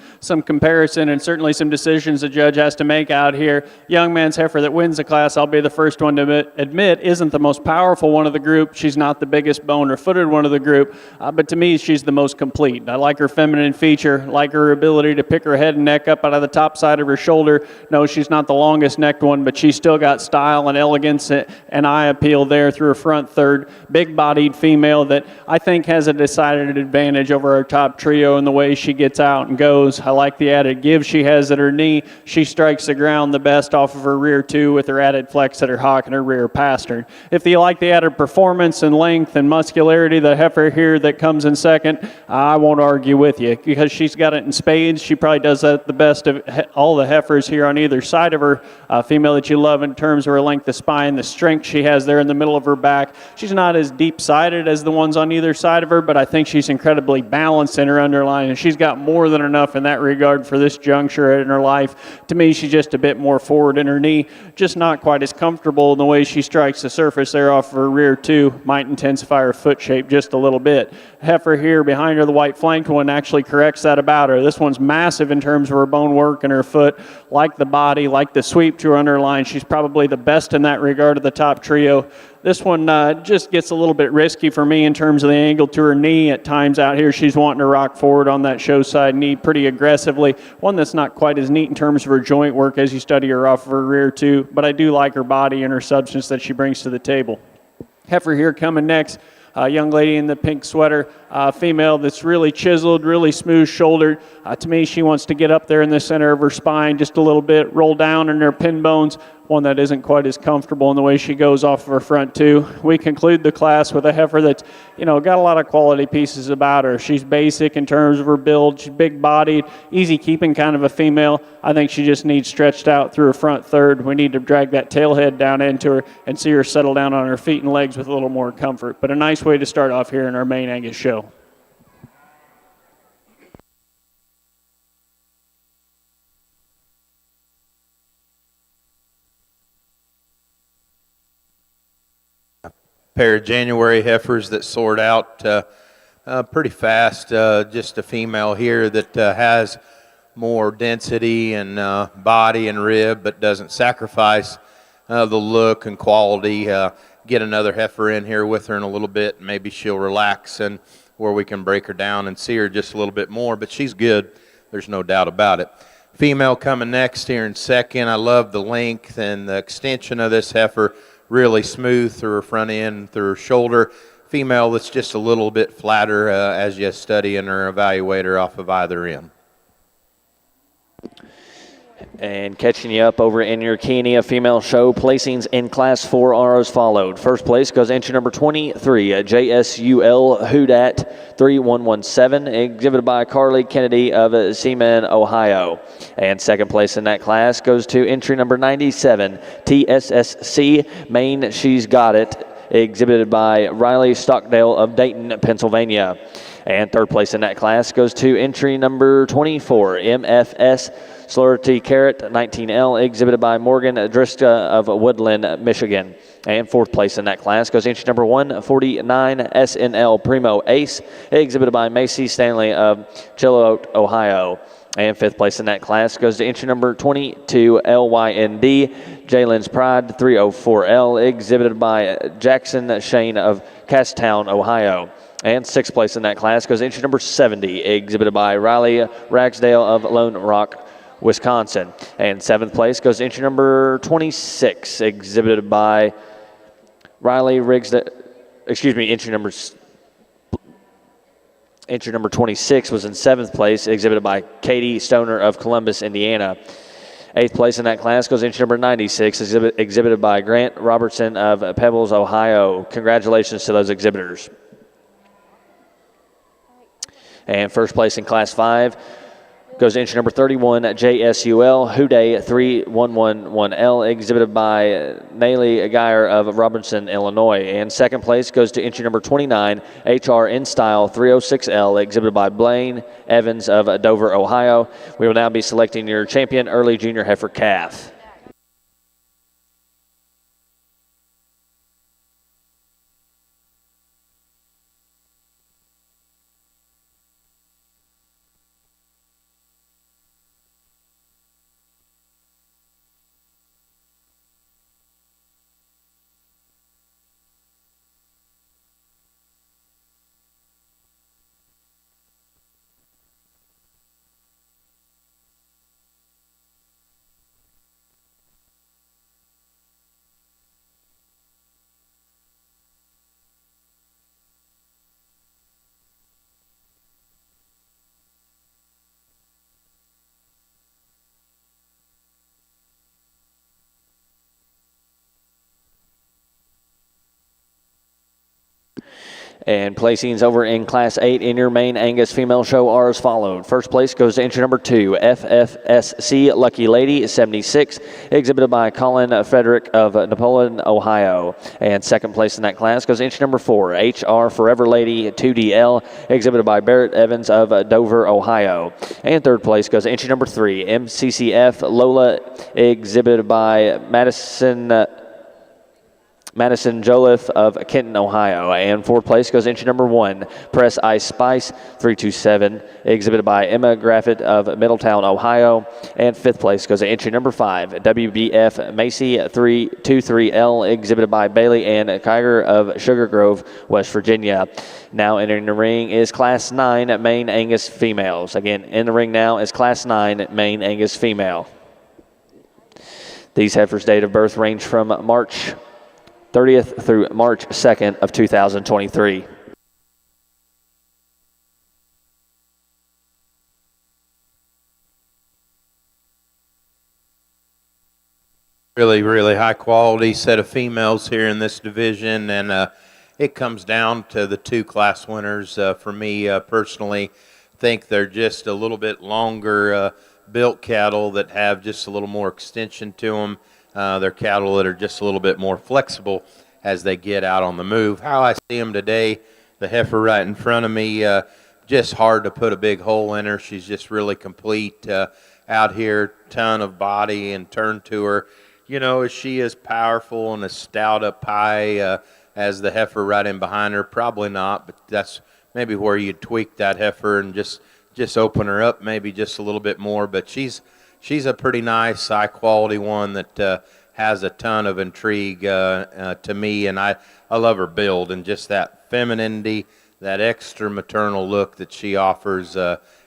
comparison and certainly some decisions the judge has to make out here. Young man's heifer that wins the class, I'll be the first one to admit, isn't the most powerful one of the group. She's not the biggest bone or footed one of the group, but to me, she's the most complete. I like her feminine feature, like her ability to pick her head and neck up out of the top side of her shoulder. No, she's not the longest necked one, but she's still got style and elegance and eye appeal there through her front third. Big-bodied female that I think has a decided advantage over our top trio in the way she gets out and goes. I like the added give she has at her knee. She strikes the ground the best off of her rear two with her added flex at her hock and her rear pastern. If you like the added performance and length and muscularity, the heifer here that comes in second, I won't argue with you because she's got it in spades. She probably does that the best of all the heifers here on either side of her. Female that you love in terms of her length of spine, the strength she has there in the middle of her back. She's not as deep-sided as the ones on either side of her, but I think she's incredibly balanced in her underline, and she's got more than enough in that regard for this juncture in her life. To me, she's just a bit more forward in her knee, just not quite as comfortable in the way she strikes the surface there off of her rear two. Might intensify her foot shape just a little bit. Heifer here behind her, the white flanked one, actually corrects that about her. This one's massive in terms of her bone work and her foot. Like the body, like the sweep to her underline, she's probably the best in that regard of the top trio. This one just gets a little bit risky for me in terms of the angle to her knee. At times out here, she's wanting to rock forward on that show side knee pretty aggressively. One that's not quite as neat in terms of her joint work as you study her off of her rear too, but I do like her body and her substance that she brings to the table. Heifer here coming next. Young lady in the pink sweater, female that's really chiseled, really smooth shouldered. To me, she wants to get up there in the center of her spine just a little bit, roll down in her pin bones. One that isn't quite as comfortable in the way she goes off of her front two. We conclude the class with a heifer that's, got a lot of quality pieces about her. She's basic in terms of her build. She's big-bodied, easy-keeping kind of a female. I think she just needs stretched out through her front third. We need to drag that tail head down into her and see her settle down on her feet and legs with a little more comfort. But a nice way to start off here in our main Angus show. Pair of January heifers that soared out pretty fast. Just a female here that has more density and body and rib, but doesn't sacrifice the look and quality. Get another heifer in here with her in a little bit, and maybe she'll relax and where we can break her down and see her just a little bit more, but she's good. There's no doubt about it. Female coming next here in second. I love the length and the extension of this heifer. Really smooth through her front end, through her shoulder. Female that's just a little bit flatter as you study and her evaluate her off of either end. And catching you up over in your Chianina female show, placings in Class 4 are as followed. First place goes entry number 23, JSUL Houdat 3117, exhibited by Carly Kennedy of Seaman, Ohio. And second place in that class goes to entry number 97, TSSC Maine She's Got It, exhibited by Riley Stockdale of Dayton, Pennsylvania. And third place in that class goes to entry number 24, MFS Slurity Carrot 19L, exhibited by Morgan Driska of Woodland, Michigan. And fourth place in that class goes entry number 149, SNL Primo Ace, exhibited by Macy Stanley of Chilliwack, Ohio. And fifth place in that class goes to entry number 22, LYND, Jalen's Pride 304L, exhibited by Jackson Shane of Casstown, Ohio. And sixth place in that class goes to entry number 70, exhibited by Riley Ragsdale of Lone Rock, Wisconsin. And seventh place goes to entry number 26, exhibited by Riley Rigsdale, entry number 26 was in seventh place, exhibited by Katie Stoner of Columbus, Indiana. Eighth place in that class goes entry number 96, exhibited by Grant Robertson of Pebbles, Ohio. Congratulations to those exhibitors. And first place in class 5 goes to entry number 31, JSUL Houday 3111L, exhibited by NAILE Geyer of Robinson, Illinois. And second place goes to entry number 29, HR In Style 306L, exhibited by Blaine Evans of Dover, Ohio. We will now be selecting your champion early junior heifer calf. And placings over in Class 8 in your main Angus female show are as followed. First place goes to entry number 2, FFSC Lucky Lady 76, exhibited by Colin Frederick of Napoleon, Ohio. And second place in that class goes to entry number 4, HR Forever Lady 2DL, exhibited by Barrett Evans of Dover, Ohio. And third place goes to entry number 3, MCCF Lola, exhibited by Madison Joliffe of Kenton, Ohio. And fourth place goes entry number 1, Press Ice Spice 327, exhibited by Emma Graffett of Middletown, Ohio. And fifth place goes to entry number 5, WBF Macy 323L, exhibited by Bailey Ann Kiger of Sugar Grove, West Virginia. Now entering the ring is Class 9 Main Angus females. Again, in the ring now is Class 9 Main Angus female. These heifers' date of birth range from March 30th through March 2nd of 2023. Really, really high quality set of females here in this division, and it comes down to the two class winners. For me personally, think they're just a little bit longer built cattle that have just a little more extension to them. They're cattle that are just a little bit more flexible as they get out on the move. How I see them today, the heifer right in front of me, just hard to put a big hole in her. She's just really complete out here, ton of body and turn to her. You know, is she as powerful and as stout a pie as the heifer right in behind her? Probably not, but that's maybe where you'd tweak that heifer and just open her up maybe just a little bit more. But she's a pretty nice, high-quality one that has a ton of intrigue to me, and I love her build and just that femininity, that extra maternal look that she offers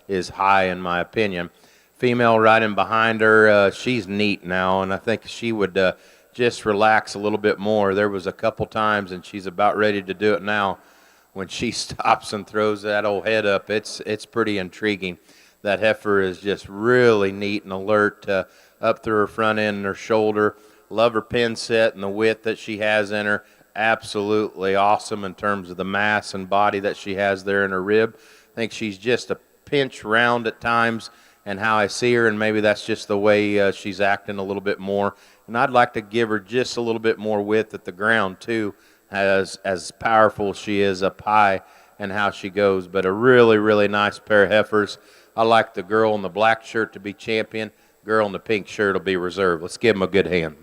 is high in my opinion. Female right in behind her, she's neat now, and I think she would just relax a little bit more. There was a couple times, and she's about ready to do it now, when she stops and throws that old head up. It's pretty intriguing. That heifer is just really neat and alert up through her front end and her shoulder. Love her pin set and the width that she has in her. Absolutely awesome in terms of the mass and body that she has there in her rib. I think she's just a pinch round at times, and how I see her, and maybe that's just the way she's acting a little bit more. And I'd like to give her just a little bit more width at the ground too, as powerful she is up high and how she goes. But a really, really nice pair of heifers. I like the girl in the black shirt to be champion. Girl in the pink shirt will be reserved. Let's give them a good hand.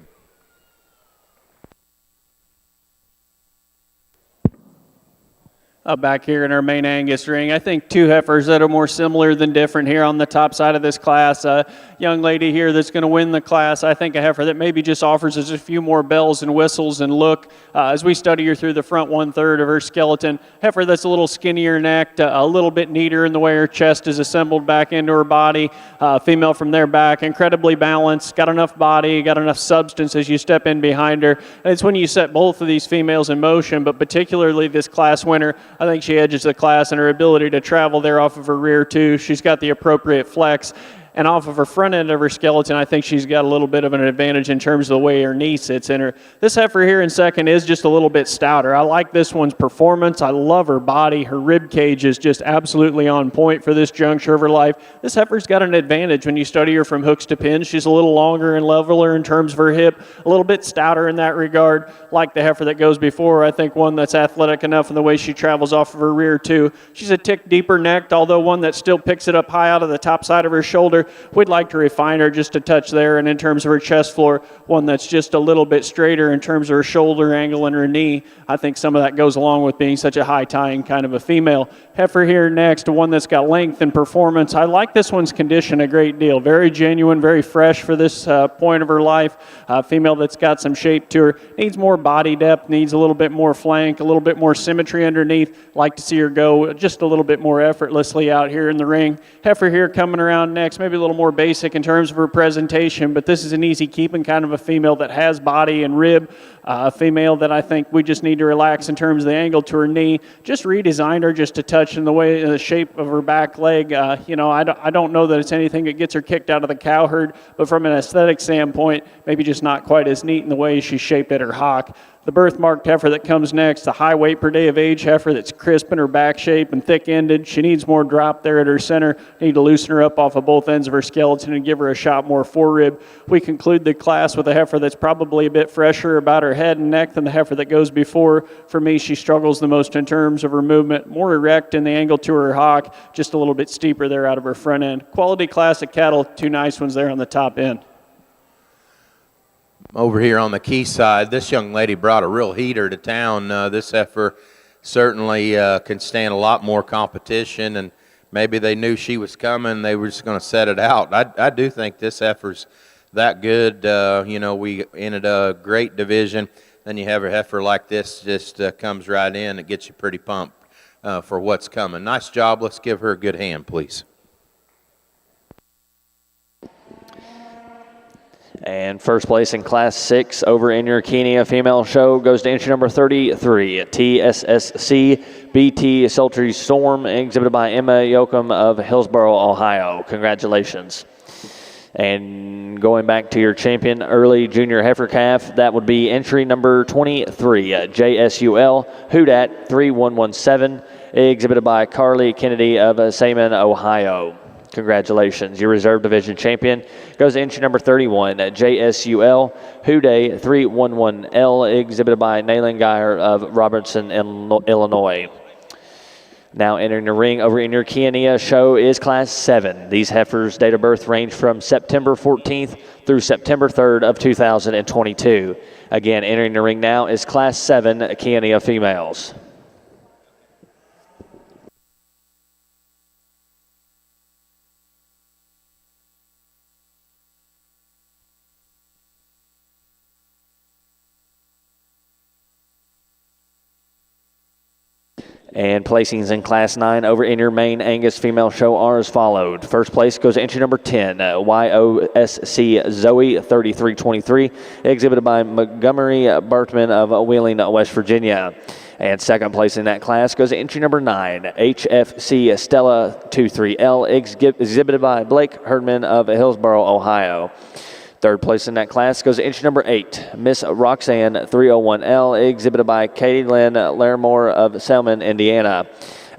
Back here in our main Angus ring, I think two heifers that are more similar than different here on the top side of this class. A young lady here that's going to win the class. I think a heifer that maybe just offers us a few more bells and whistles and look as we study her through the front 1/3 of her skeleton. Heifer that's a little skinnier necked, a little bit neater in the way her chest is assembled back into her body. Female from there back, incredibly balanced, got enough body, got enough substance as you step in behind her. And it's when you set both of these females in motion, but particularly this class winner, I think she edges the class in her ability to travel there off of her rear too. She's got the appropriate flex. And off of her front end of her skeleton, I think she's got a little bit of an advantage in terms of the way her knee sits in her. This heifer here in second is just a little bit stouter. I like this one's performance. I love her body. Her rib cage is just absolutely on point for this juncture of her life. This heifer's got an advantage when you study her from hooks to pins. She's a little longer and leveler in terms of her hip, a little bit stouter in that regard. Like the heifer that goes before, I think one that's athletic enough in the way she travels off of her rear too. She's a tick deeper necked, although one that still picks it up high out of the top side of her shoulder. We'd like to refine her just a touch there, and in terms of her chest floor, one that's just a little bit straighter in terms of her shoulder angle and her knee. I think some of that goes along with being such a high-tying kind of a female. Heifer here next, one that's got length and performance. I like this one's condition a great deal. Very genuine, very fresh for this point of her life. Female that's got some shape to her. Needs more body depth, needs a little bit more flank, a little bit more symmetry underneath. Like to see her go just a little bit more effortlessly out here in the ring. Heifer here coming around next, maybe a little more basic in terms of her presentation, but this is an easy keeping kind of a female that has body and rib. A female that I think we just need to relax in terms of the angle to her knee. Just redesigned her just a touch in the way, in the shape of her back leg. I don't know that it's anything that gets her kicked out of the cow herd, but from an aesthetic standpoint, maybe just not quite as neat in the way she's shaped at her hock. The birthmarked heifer that comes next, the high weight per day of age heifer that's crisp in her back shape and thick-ended. She needs more drop there at her center. Need to loosen her up off of both ends of her skeleton and give her a shot more forerib. We conclude the class with a heifer that's probably a bit fresher about her head and neck than the heifer that goes before. For me, she struggles the most in terms of her movement. More erect in the angle to her hock, just a little bit steeper there out of her front end. Quality classic cattle, two nice ones there on the top end. Over here on the key side, this young lady brought a real heater to town. This heifer certainly can stand a lot more competition, and maybe they knew she was coming. They were just going to set it out. I do think this heifer's that good. We entered a great division. Then you have a heifer like this, just comes right in. It gets you pretty pumped for what's coming. Nice job. Let's give her a good hand, please. And first place in Class 6 over in your Chianina female show goes to entry number 33, TSSC BT Sultry Storm, exhibited by Emma Yoakum of Hillsboro, Ohio. Congratulations. And going back to your champion early junior heifer calf, that would be entry number 23, JSUL Houdat 3117, exhibited by Carly Kennedy of Seaman, Ohio. Congratulations. Your reserve division champion goes to entry number 31, JSUL Houday 311L, exhibited by Nayland Geyer of Robertson, Illinois. Now entering the ring over in your Chianina show is Class 7. These heifers' date of birth range from September 14th through September 3rd of 2022. Again, entering the ring now is Class 7 Chianina females. And placings in Class 9 over in your main Angus female show are as followed. First place goes to entry number 10, YOSC Zoe 3323, exhibited by Montgomery Bartman of Wheeling, West Virginia. And second place in that class goes to entry number 9, HFC Stella 23L, exhibited by Blake Herdman of Hillsboro, Ohio. Third place in that class goes to entry number 8, Miss Roxanne 301L, exhibited by Katie Lynn Larimore of Selman, Indiana.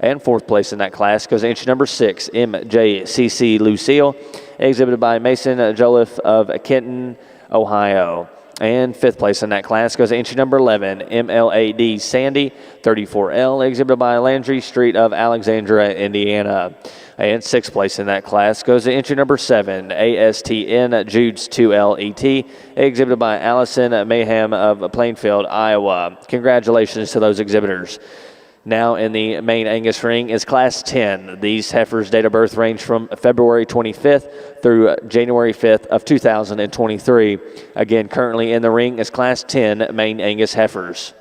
And fourth place in that class goes to entry number 6, MJCC Lucille, exhibited by Mason Joliffe of Kenton, Ohio. And fifth place in that class goes to entry number 11, MLAD Sandy, 34L, exhibited by Landry Street of Alexandria, Indiana. And sixth place in that class goes to entry number 7, ASTN Jude's 2LET, exhibited by Allison Mayhem of Plainfield, Iowa. Congratulations to those exhibitors. Now in the main Angus ring is Class 10. These heifers' date of birth range from February 25th through January 5th of 2023. Again, currently in the ring is Class 10 main Angus heifers.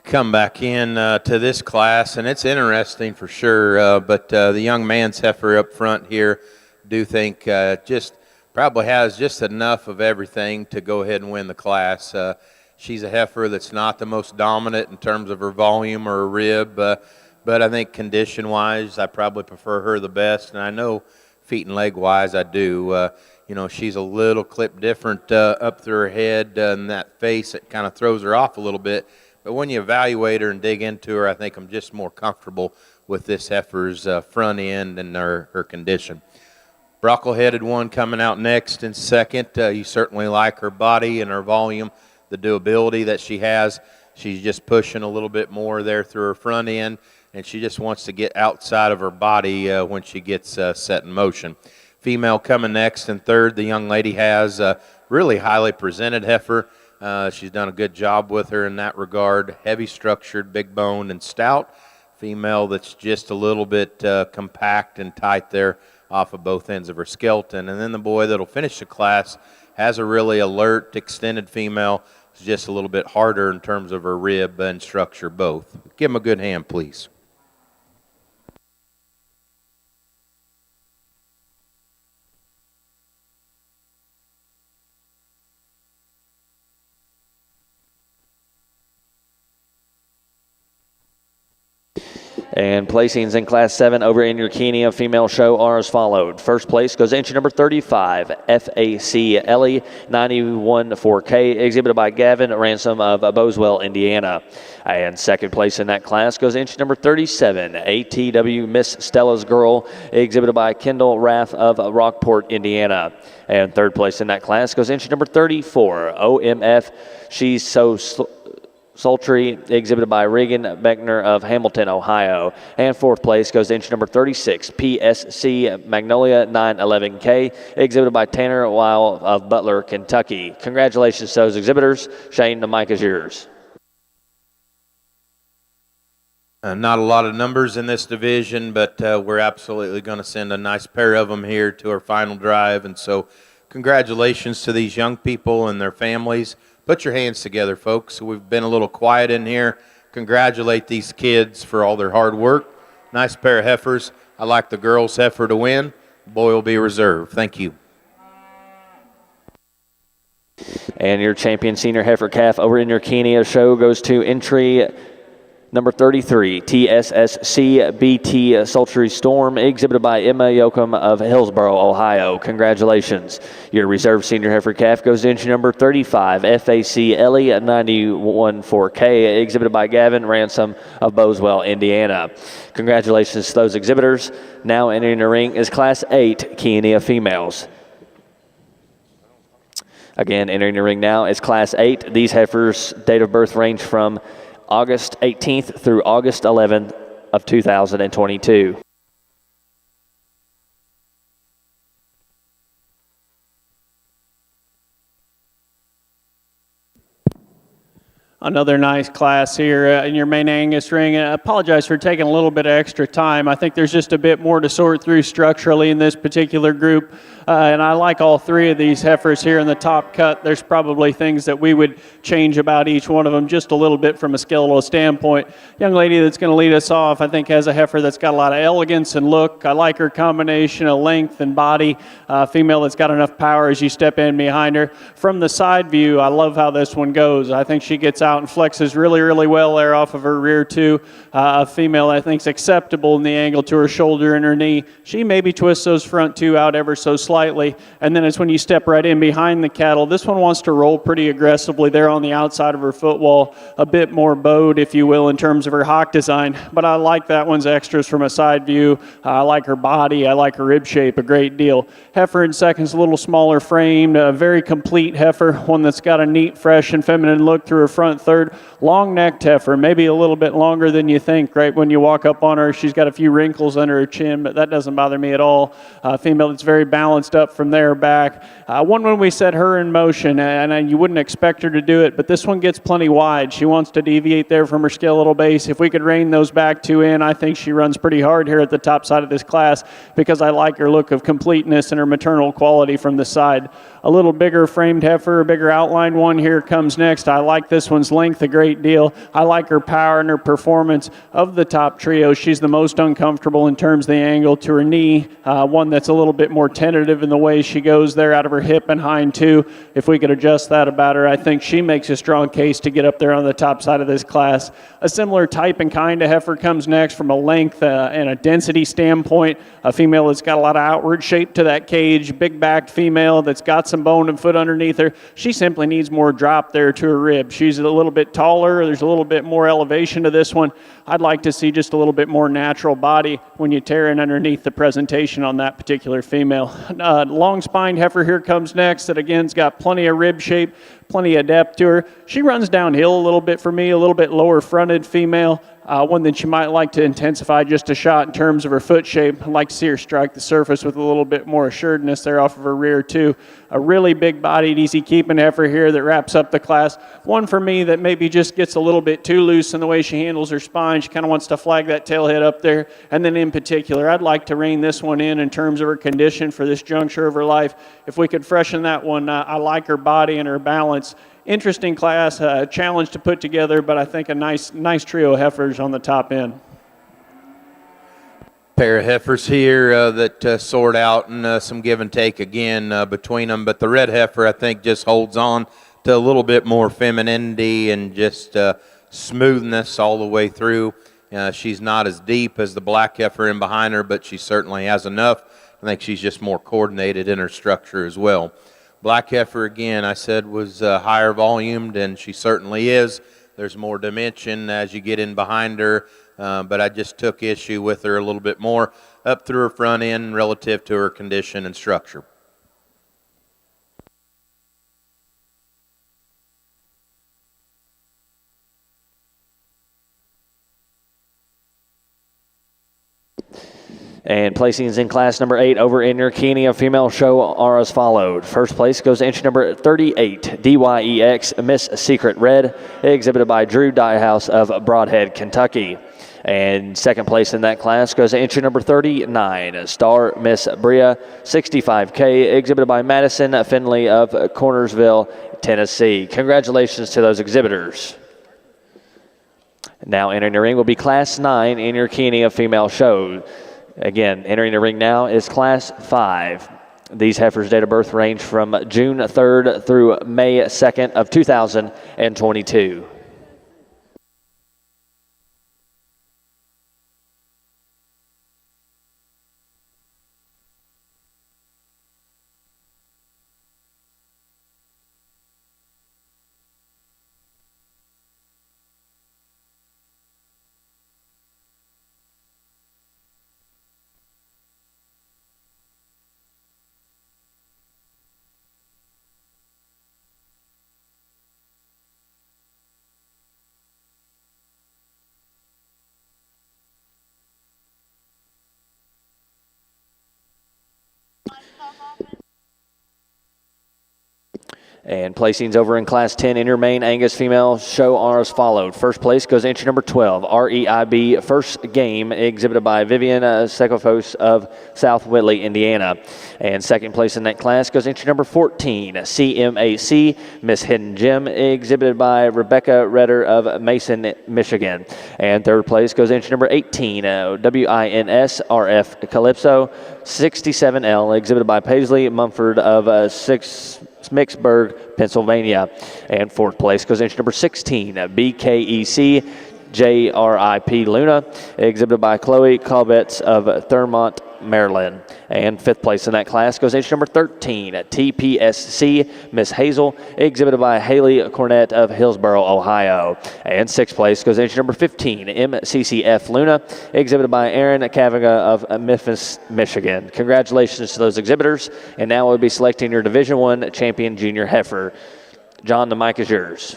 Come back in to this class, and it's interesting for sure, but the young man's heifer up front here, do think just probably has just enough of everything to go ahead and win the class. She's a heifer that's not the most dominant in terms of her volume or her rib, but I think condition-wise, I probably prefer her the best, and I know feet and leg-wise I do. You know, she's a little clip different up through her head, and that face, it kind of throws her off a little bit. But when you evaluate her and dig into her, I think I'm just more comfortable with this heifer's front end and her condition. Brockle-headed one coming out next in second. You certainly like her body and her volume, the doability that she has. She's just pushing a little bit more there through her front end, and she just wants to get outside of her body when she gets set in motion. Female coming next in third. The young lady has a really highly presented heifer. She's done a good job with her in that regard. Heavy structured, big boned, and stout. Female that's just a little bit compact and tight there off of both ends of her skeleton. And then the boy that'll finish the class has a really alert, extended female. It's just a little bit harder in terms of her rib and structure both. Give him a good hand, please. And placings in Class 7 over in your Chianina female show are as followed. First place goes entry number 35, FAC Ellie 91-4K, exhibited by Gavin Ransom of Boswell, Indiana. And second place in that class goes entry number 37, ATW Miss Stella's Girl, exhibited by Kendall Raff of Rockport, Indiana. And third place in that class goes entry number 34, OMF She's So Sultry, exhibited by Regan Beckner of Hamilton, Ohio. And fourth place goes to entry number 36, PSC Magnolia 911K, exhibited by Tanner Weil of Butler, Kentucky. Congratulations to those exhibitors. Shane, the mic is yours. Not a lot of numbers in this division, but we're absolutely going to send a nice pair of them here to our final drive. And so congratulations to these young people and their families. Put your hands together, folks. We've been a little quiet in here. Congratulate these kids for all their hard work. Nice pair of heifers. I like the girls' heifer to win. Boy will be reserved. Thank you. And your champion senior heifer calf over in your Chianina show goes to entry number 33, TSSC BT Sultry Storm, exhibited by Emma Yoakum of Hillsboro, Ohio. Congratulations. Your reserve senior heifer calf goes to entry number 35, FAC Ellie 91-4K, exhibited by Gavin Ransom of Boswell, Indiana. Congratulations to those exhibitors. Now entering the ring is Class 8 Chianina females. Again, entering the ring now is Class 8. These heifers' date of birth range from August 18th through August 11th of 2022. Another nice class here in your main Angus ring. I apologize for taking a little bit of extra time. I think there's just a bit more to sort through structurally in this particular group. And I like all three of these heifers here in the top cut. There's probably things that we would change about each one of them just a little bit from a skeletal standpoint. Young lady that's going to lead us off, I think, has a heifer that's got a lot of elegance and look. I like her combination of length and body. Female that's got enough power as you step in behind her. From the side view, I love how this one goes. I think she gets out and flexes really, really well there off of her rear too. A female I think is acceptable in the angle to her shoulder and her knee. She maybe twists those front two out ever so slightly, and then it's when you step right in behind the cattle. This one wants to roll pretty aggressively there on the outside of her footwall, a bit more bowed, if you will, in terms of her hock design, but I like that one's extras from a side view. I like her body, I like her rib shape a great deal. Heifer in second's a little smaller framed, a very complete heifer, one that's got a neat, fresh, and feminine look through her front third. Long-necked heifer, maybe a little bit longer than you think, right? When you walk up on her, she's got a few wrinkles under her chin, but that doesn't bother me at all. Female that's very balanced up from there back. One when we set her in motion, and you wouldn't expect her to do it, but this one gets plenty wide. She wants to deviate there from her skeletal base. If we could rein those back two in, I think she runs pretty hard here at the top side of this class because I like her look of completeness and her maternal quality from the side. A little bigger framed heifer, a bigger outlined one here comes next. I like this one's length a great deal. I like her power and her performance. Of the top trio, she's the most uncomfortable in terms of the angle to her knee, one that's a little bit more tentative in the way she goes there out of her hip and hind too. If we could adjust that about her, I think she makes a strong case to get up there on the top side of this class. A similar type and kind of heifer comes next from a length and a density standpoint. A female that's got a lot of outward shape to that cage, big-backed female that's got some bone and foot underneath her. She simply needs more drop there to her rib. She's a little bit taller. There's a little bit more elevation to this one. I'd like to see just a little bit more natural body when you tear in underneath the presentation on that particular female. Long-spined heifer here comes next that again's got plenty of rib shape, plenty of depth to her. She runs downhill a little bit for me, a little bit lower fronted female. One that you might like to intensify just a shot in terms of her foot shape. I'd like to see her strike the surface with a little bit more assuredness there off of her rear too. A really big-bodied, easy-keeping heifer here that wraps up the class. One for me that maybe just gets a little bit too loose in the way she handles her spine. She kind of wants to flag that tail head up there. And then in particular, I'd like to rein this one in terms of her condition for this juncture of her life. If we could freshen that one, I like her body and her balance. Interesting class, challenge to put together, but I think a nice trio of heifers on the top end. Pair of heifers here that sort out and some give and take again between them, but the red heifer I think just holds on to a little bit more femininity and just smoothness all the way through. She's not as deep as the black heifer in behind her, but she certainly has enough. I think she's just more coordinated in her structure as well. Black heifer, again, I said was higher volumed, and she certainly is. There's more dimension as you get in behind her, but I just took issue with her a little bit more up through her front end relative to her condition and structure. And placings in class number 8 over in your Chianina female show are as followed. First place goes to entry number 38, DYEX Miss Secret Red, exhibited by Drew Dyehouse of Broadhead, Kentucky. And second place in that class goes to entry number 39, Star Miss Bria 65K, exhibited by Madison Finley of Cornersville, Tennessee. Congratulations to those exhibitors. Now entering the ring will be class 9 in your Chianina female show. Again, entering the ring now is class 5. These heifers' date of birth range from June 3rd through May 2nd of 2022. And placings over in Class 10 in your main Angus female show are as followed. First place goes entry number 12, REIB First Game, exhibited by Vivian Sekofos of South Whitley, Indiana. And second place in that class goes entry number 14, CMAC Miss Hidden Gem, exhibited by Rebecca Redder of Mason, Michigan. And third place goes entry number 18, WINS RF Calypso 67L, exhibited by Paisley Mumford of Smicksburg, Pennsylvania. And fourth place goes entry number 16, BKEC JRIP Luna, exhibited by Chloe Cobbetts of Thurmont, Maryland. And fifth place in that class goes entry number 13, TPSC Miss Hazel, exhibited by Haley Cornett of Hillsboro, Ohio. And sixth place goes entry number 15, MCCF Luna, exhibited by Aaron Kavaga of Memphis, Michigan. Congratulations to those exhibitors. And now we'll be selecting your Division I champion junior heifer. John, the mic is yours.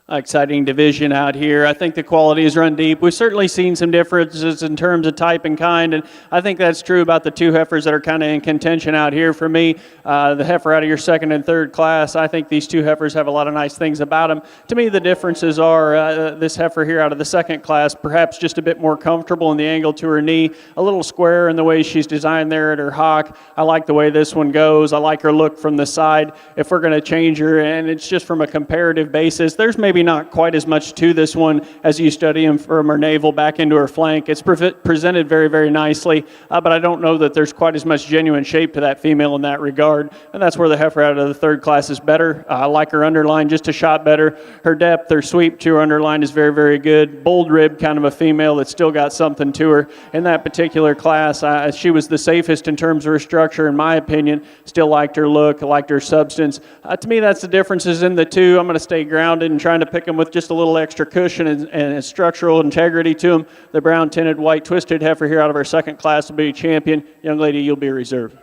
Exciting division out here. I think the quality has run deep. We've certainly seen some differences in terms of type and kind, and I think that's true about the two heifers that are kind of in contention out here. For me, the heifer out of your second and third class, I think these two heifers have a lot of nice things about them. To me, the differences are this heifer here out of the second class, perhaps just a bit more comfortable in the angle to her knee, a little square in the way she's designed there at her hock. I like the way this one goes. I like her look from the side. If we're going to change her, and it's just from a comparative basis, there's maybe not quite as much to this one as you study him from her navel back into her flank. It's presented very, very nicely, but I don't know that there's quite as much genuine shape to that female in that regard, and that's where the heifer out of the third class is better. I like her underline just a shot better. Her depth, her sweep to her underline is very, very good. Bold rib kind of a female that's still got something to her. In that particular class, she was the safest in terms of her structure, in my opinion. Still liked her look, liked her substance. To me, that's the differences in the two. I'm going to stay grounded and trying to pick them with just a little extra cushion and structural integrity to them. The brown tinted white twisted heifer here out of our second class will be champion. Young lady, you'll be reserved.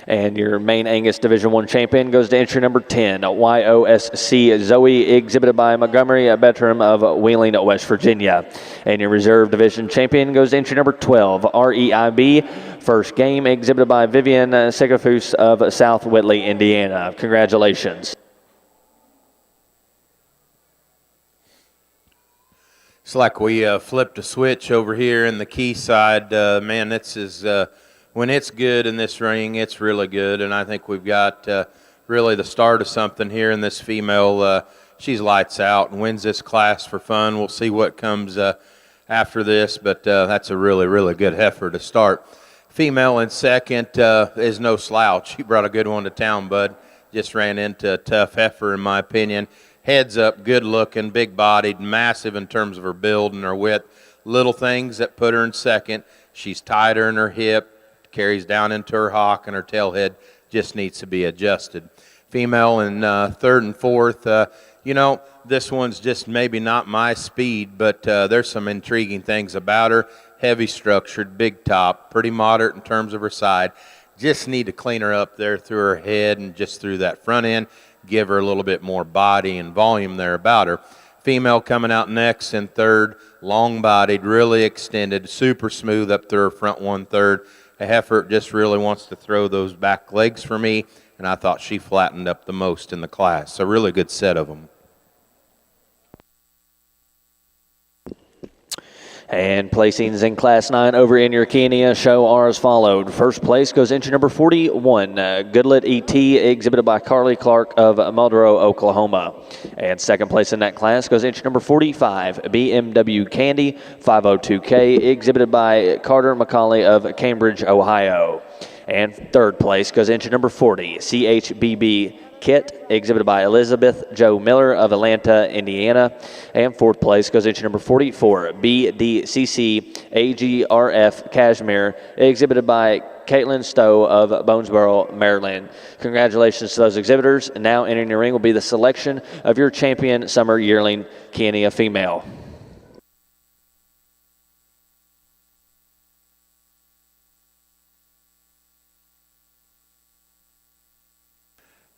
And your main Angus Division I champion goes to entry number 10, YOSC Zoe, exhibited by Montgomery Bettram of Wheeling, West Virginia. And your reserve division champion goes to entry number 12, REIB First Game, exhibited by Vivian Segafus of South Whitley, Indiana. Congratulations. It's like we flipped a switch over here in the key side. Man, this is when it's good in this ring, it's really good, and I think we've got really the start of something here in this female. She's lights out and wins this class for fun. We'll see what comes after this, but that's a really, really good heifer to start. Female in second is no slouch. She brought a good one to town, bud. Just ran into a tough heifer, in my opinion. Heads up, good looking, big bodied, massive in terms of her build and her width. Little things that put her in second. She's tighter in her hip, carries down into her hock, and her tail head just needs to be adjusted. Female in third and fourth, this one's just maybe not my speed, but there's some intriguing things about her. Heavy structured, big top, pretty moderate in terms of her side. Just need to clean her up there through her head and just through that front end, give her a little bit more body and volume there about her. Female coming out next in third, long-bodied, really extended, super smooth up through her front 1/3. A heifer just really wants to throw those back legs for me, and I thought she flattened up the most in the class. So really good set of them. And placings in Class 9 over in your Chianina show are as followed. First place goes entry number 41, Goodlet ET, exhibited by Carly Clark of Muldrow, Oklahoma. And second place in that class goes entry number 45, BMW Candy 502K, exhibited by Carter McCauley of Cambridge, Ohio. And third place goes entry number 40, CHBB Kit, exhibited by Elizabeth Joe Miller of Atlanta, Indiana. And fourth place goes entry number 44, BDCC AGRF Cashmere, exhibited by Caitlin Stowe of Bonesboro, Maryland. Congratulations to those exhibitors. And now entering the ring will be the selection of your champion summer yearling Chianina female.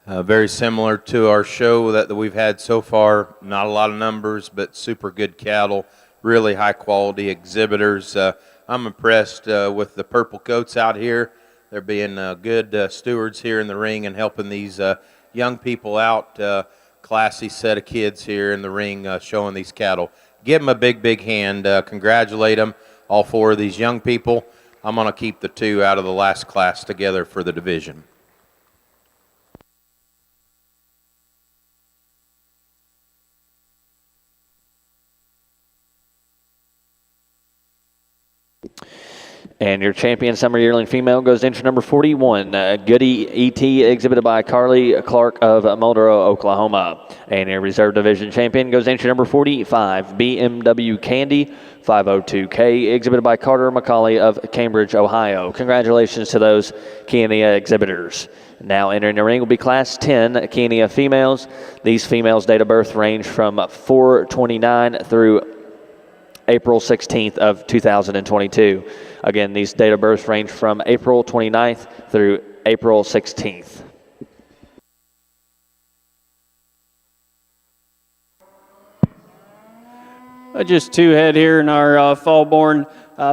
Very similar to our show that we've had so far. Not a lot of numbers, but super good cattle, really high quality exhibitors. I'm impressed with the purple coats out here. They're being good stewards here in the ring and helping these young people out. Classy set of kids here in the ring showing these cattle. Give them a big, big hand. Congratulate them, all 4 of these young people. I'm going to keep the 2 out of the last class together for the division. And your champion summer yearling female goes to entry number 41, Goody E.T., exhibited by Carly Clark of Muldrow, Oklahoma. And your reserve division champion goes to entry number 45, BMW Candy 502K, exhibited by Carter McCauley of Cambridge, Ohio. Congratulations to those Chianina exhibitors. Now entering the ring will be Class 10 Chianina females. These females' date of birth range from 4/29 through April 16th of 2022. Again, these date of birth range from April 29th through April 16th. Just 2 head here in our fall-born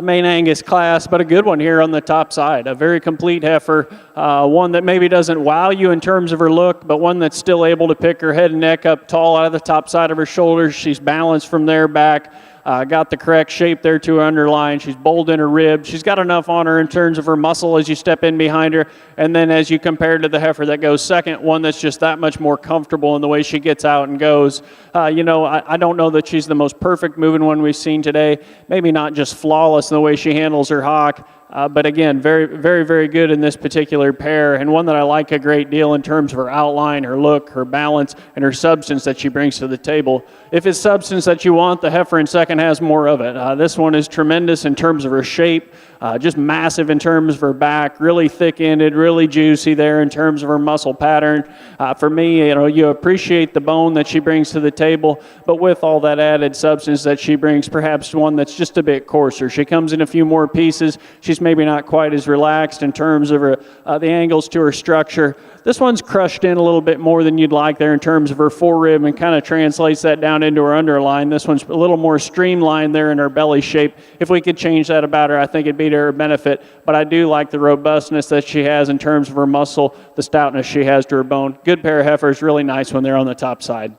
main Angus class, but a good one here on the top side. A very complete heifer, one that maybe doesn't wow you in terms of her look, but one that's still able to pick her head and neck up tall out of the top side of her shoulders. She's balanced from there back. Got the correct shape there to her underline. She's bold in her ribs. She's got enough on her in terms of her muscle as you step in behind her. And then as you compare to the heifer that goes second, one that's just that much more comfortable in the way she gets out and goes. I don't know that she's the most perfect moving one we've seen today. Maybe not just flawless in the way she handles her hock. But again, very, very, very good in this particular pair, and one that I like a great deal in terms of her outline, her look, her balance, and her substance that she brings to the table. If it's substance that you want, the heifer in second has more of it. This one is tremendous in terms of her shape, just massive in terms of her back, really thick-ended, really juicy there in terms of her muscle pattern. For me, you appreciate the bone that she brings to the table, but with all that added substance that she brings, perhaps one that's just a bit coarser. She comes in a few more pieces. She's maybe not quite as relaxed in terms of her, the angles to her structure. This one's crushed in a little bit more than you'd like there in terms of her forerib and kind of translates that down into her underline. This one's a little more streamlined there in her belly shape. If we could change that about her, I think it'd be to her benefit. But I do like the robustness that she has in terms of her muscle, the stoutness she has to her bone. Good pair of heifers, really nice when they're on the top side.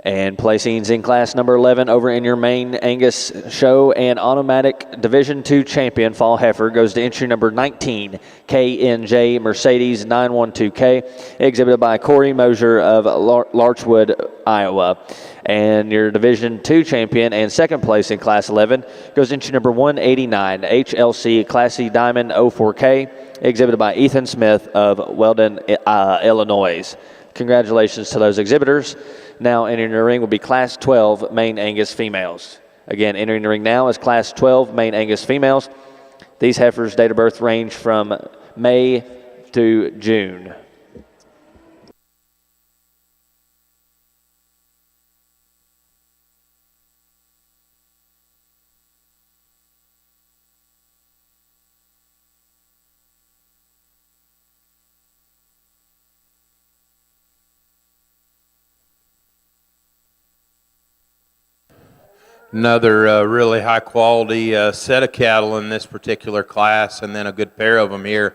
And placings in class number 11 over in your main Angus show and automatic Division II champion fall heifer goes to entry number 19, KNJ Mercedes 912K, exhibited by Corey Mosier of Larchwood, Iowa. And your Division II champion and second place in Class 11 goes into number 189, HLC Classy Diamond 04K, exhibited by Ethan Smith of Weldon, Illinois. Congratulations to those exhibitors. Now entering the ring will be Class 12 main Angus females. Again, entering the ring now is Class 12 main Angus females. These heifers' date of birth range from May to June. Another really high quality set of cattle in this particular class, and then a good pair of them here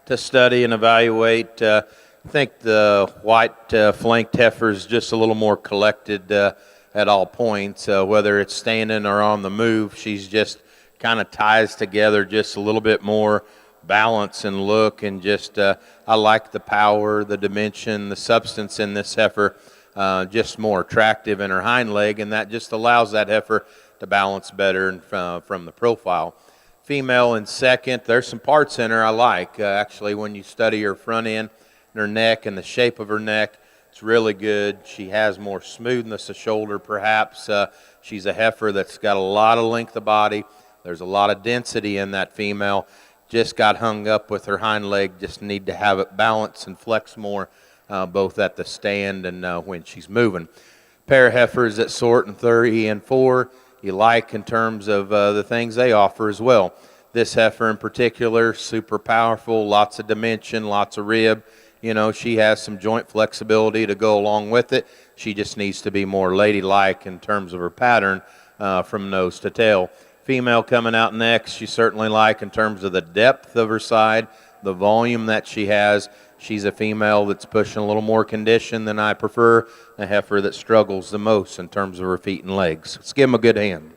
to study and evaluate. I think the white flanked heifer is just a little more collected at all points, whether it's standing or on the move. She's just kind of ties together just a little bit more balance and look, and just I like the power, the dimension, the substance in this heifer. Just more attractive in her hind leg, and that just allows that heifer to balance better from the profile. Female in second, there's some parts in her I like. Actually, when you study her front end and her neck and the shape of her neck, it's really good. She has more smoothness of shoulder, perhaps. She's a heifer that's got a lot of length of body. There's a lot of density in that female. Just got hung up with her hind leg, just need to have it balance and flex more. Both at the stand and when she's moving. Pair of heifers that sort in 30 and 4, you like in terms of the things they offer as well. This heifer in particular, super powerful, lots of dimension, lots of rib. You know, she has some joint flexibility to go along with it. She just needs to be more ladylike in terms of her pattern from nose to tail. Female coming out next, you certainly like in terms of the depth of her side, the volume that she has. She's a female that's pushing a little more condition than I prefer, a heifer that struggles the most in terms of her feet and legs. Let's give them a good hand.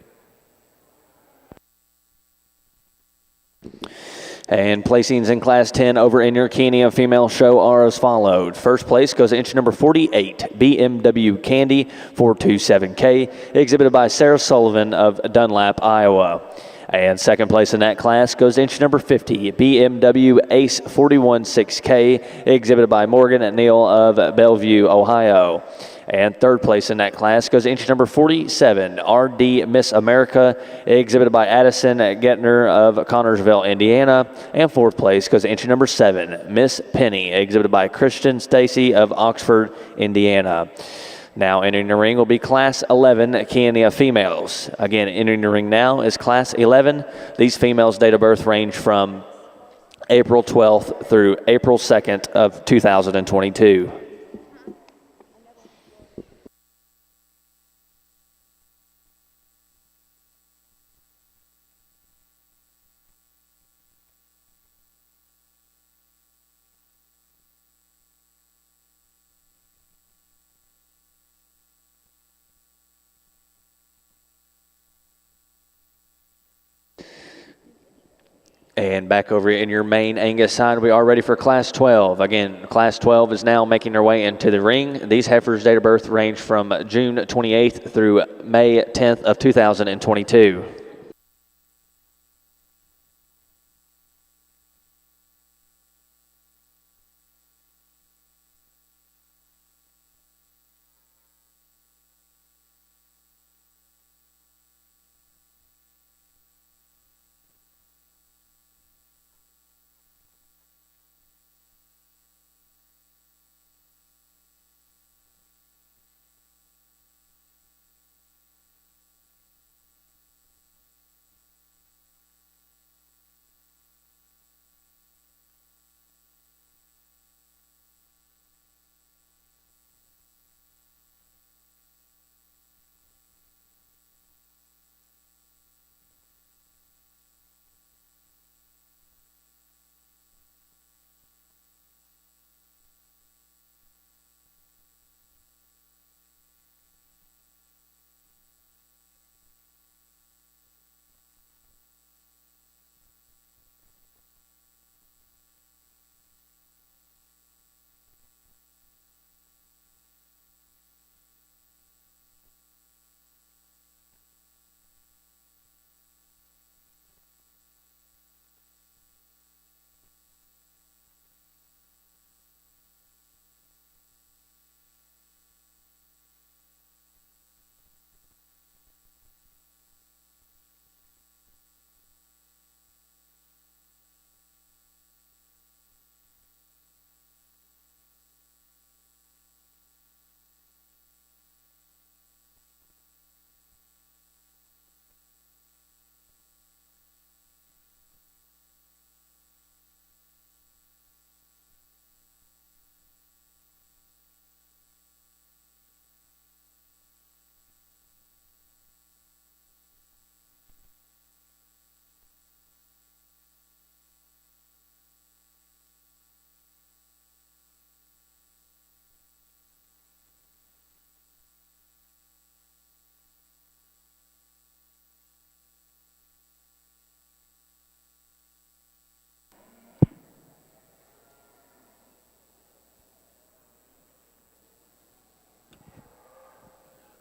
And placings in Class 10 over in your Chianina female show are as followed. First place goes to entry number 48, BMW Candy 427K, exhibited by Sarah Sullivan of Dunlap, Iowa. And second place in that class goes to entry number 50, BMW Ace 416K, exhibited by Morgan and Neal of Bellevue, Ohio. And third place in that class goes to entry number 47, RD Miss America, exhibited by Addison Gettner of Connorsville, Indiana. And fourth place goes to entry number 7, Miss Penny, exhibited by Christian Stacy of Oxford, Indiana. Now entering the ring will be Class 11 Chianina females. Again, entering the ring now is Class 11. These females' date of birth range from April 12th through April 2nd of 2022. And back over in your main Angus side, we are ready for Class 12. Again, Class 12 is now making their way into the ring. These heifers' date of birth range from June 28th through May 10th of 2022.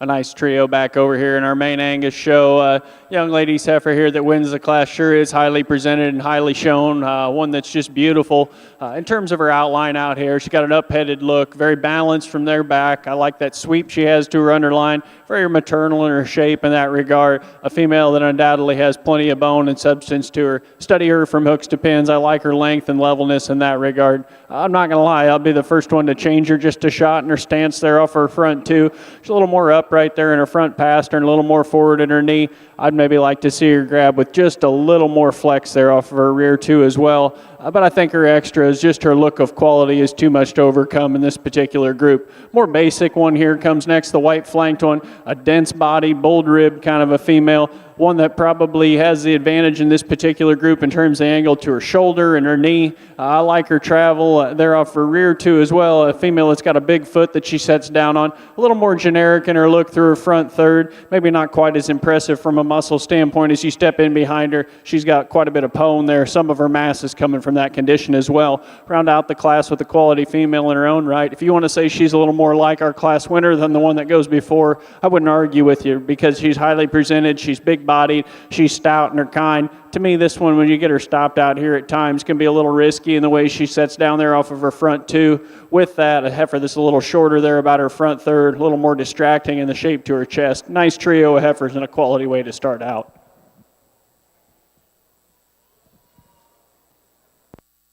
A nice trio back over here in our main Angus show. Young lady's heifer here that wins the class sure is highly presented and highly shown. One that's just beautiful. In terms of her outline out here, she's got an up-headed look, very balanced from there back. I like that sweep she has to her underline. Very maternal in her shape in that regard. A female that undoubtedly has plenty of bone and substance to her. Study her from hooks to pins. I like her length and levelness in that regard. I'm not going to lie, I'll be the first one to change her just a shot in her stance there off her front too. She's a little more up upright there in her front pastor and a little more forward in her knee. I'd maybe like to see her grab with just a little more flex there off of her rear too as well. But I think her extra is just her look of quality is too much to overcome in this particular group. More basic one here comes next, the white flanked one, a dense body, bold rib kind of a female. One that probably has the advantage in this particular group in terms of the angle to her shoulder and her knee. I like her travel there off her rear too as well. A female that's got a big foot that she sets down on. A little more generic in her look through her front third. Maybe not quite as impressive from a muscle standpoint as you step in behind her. She's got quite a bit of pone there. Some of her mass is coming from that condition as well. Round out the class with a quality female in her own right. If you want to say she's a little more like our class winner than the one that goes before, I wouldn't argue with you because she's highly presented. She's big-bodied. She's stout in her kind. To me, this one, when you get her stopped out here at times, can be a little risky in the way she sets down there off of her front two. With that, a heifer that's a little shorter there about her front third, a little more distracting in the shape to her chest. Nice trio of heifers and a quality way to start out.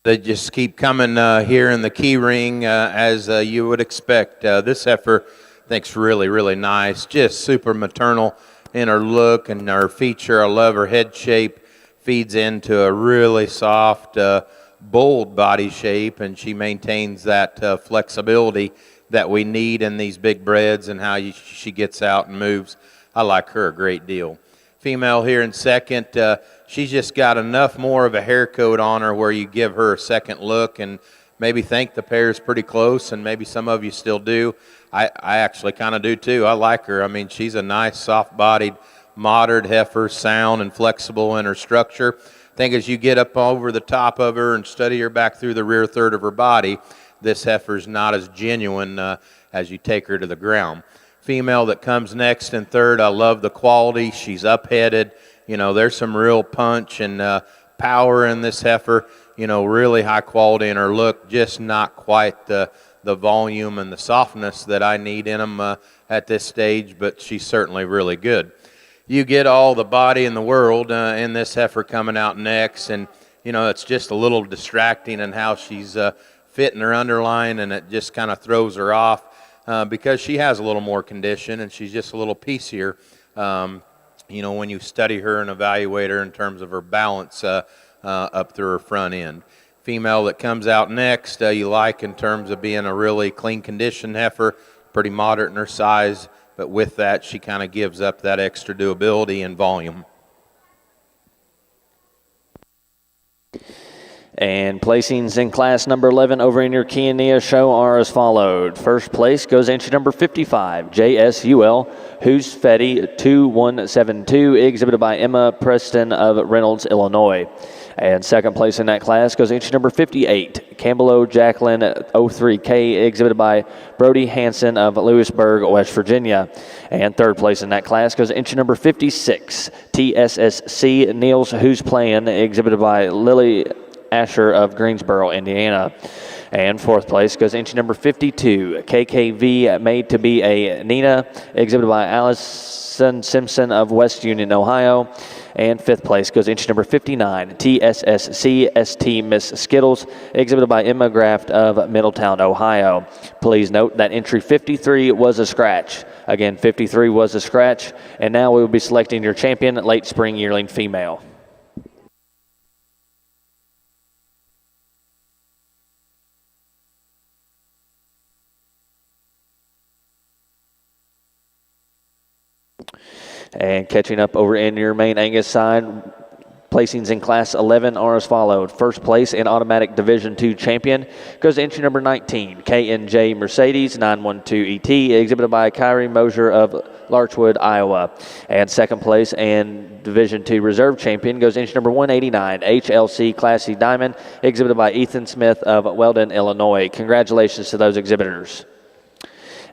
They just keep coming here in the key ring as you would expect. This heifer, I think's really, really nice. Just super maternal in her look and her feature. I love her head shape. Feeds into a really soft, bold body shape, and she maintains that flexibility that we need in these big breds and how she gets out and moves. I like her a great deal. Female here in second, she's just got enough more of a hair coat on her where you give her a second look and maybe think the pair's pretty close, and maybe some of you still do. I actually kind of do too. I like her. I mean, she's a nice, soft-bodied, modern heifer, sound and flexible in her structure. I think as you get up over the top of her and study her back through the rear third of her body, this heifer's not as genuine as you take her to the ground. Female that comes next and third, I love the quality. She's up-headed. You know, there's some real punch and power in this heifer. You know, really high quality in her look, just not quite the volume and the softness that I need in them at this stage, but she's certainly really good. You get all the body in the world in this heifer coming out next, and, you know, it's just a little distracting in how she's fitting her underline, and it just kind of throws her off because she has a little more condition, and she's just a little piecier, you know, when you study her and evaluate her in terms of her balance up through her front end. Female that comes out next, you like in terms of being a really clean condition heifer, pretty moderate in her size, but with that, she kind of gives up that extra durability and volume. And placings in class number 11 over in your Chianina show are as followed. First place goes entry number 55, JSUL Who's Fetty 2172, exhibited by Emma Preston of Reynolds, Illinois. And second place in that class goes entry number 58, Campbell Jacqueline 03K, exhibited by Brody Hansen of Lewisburg, West Virginia. And third place in that class goes entry number 56, TSSC Niels Who's Playin', exhibited by Lily Asher of Greensboro, Indiana. And fourth place goes entry number 52, KKV Made to Be a Nina, exhibited by Allison Simpson of West Union, Ohio. And fifth place goes entry number 59, TSSC ST Miss Skittles, exhibited by Emma Graft of Middletown, Ohio. Please note that entry 53 was a scratch. Again, 53 was a scratch. And now we will be selecting your champion, late spring yearling female. And catching up over in your main Angus side, placings in Class 11 are as followed. First place in Automatic Division II Champion goes to entry number 19, KNJ Mercedes 912ET, exhibited by Kyrie Mosier of Larchwood, Iowa. And second place in Division II Reserve Champion goes to entry number 189, HLC Classy Diamond, exhibited by Ethan Smith of Weldon, Illinois. Congratulations to those exhibitors.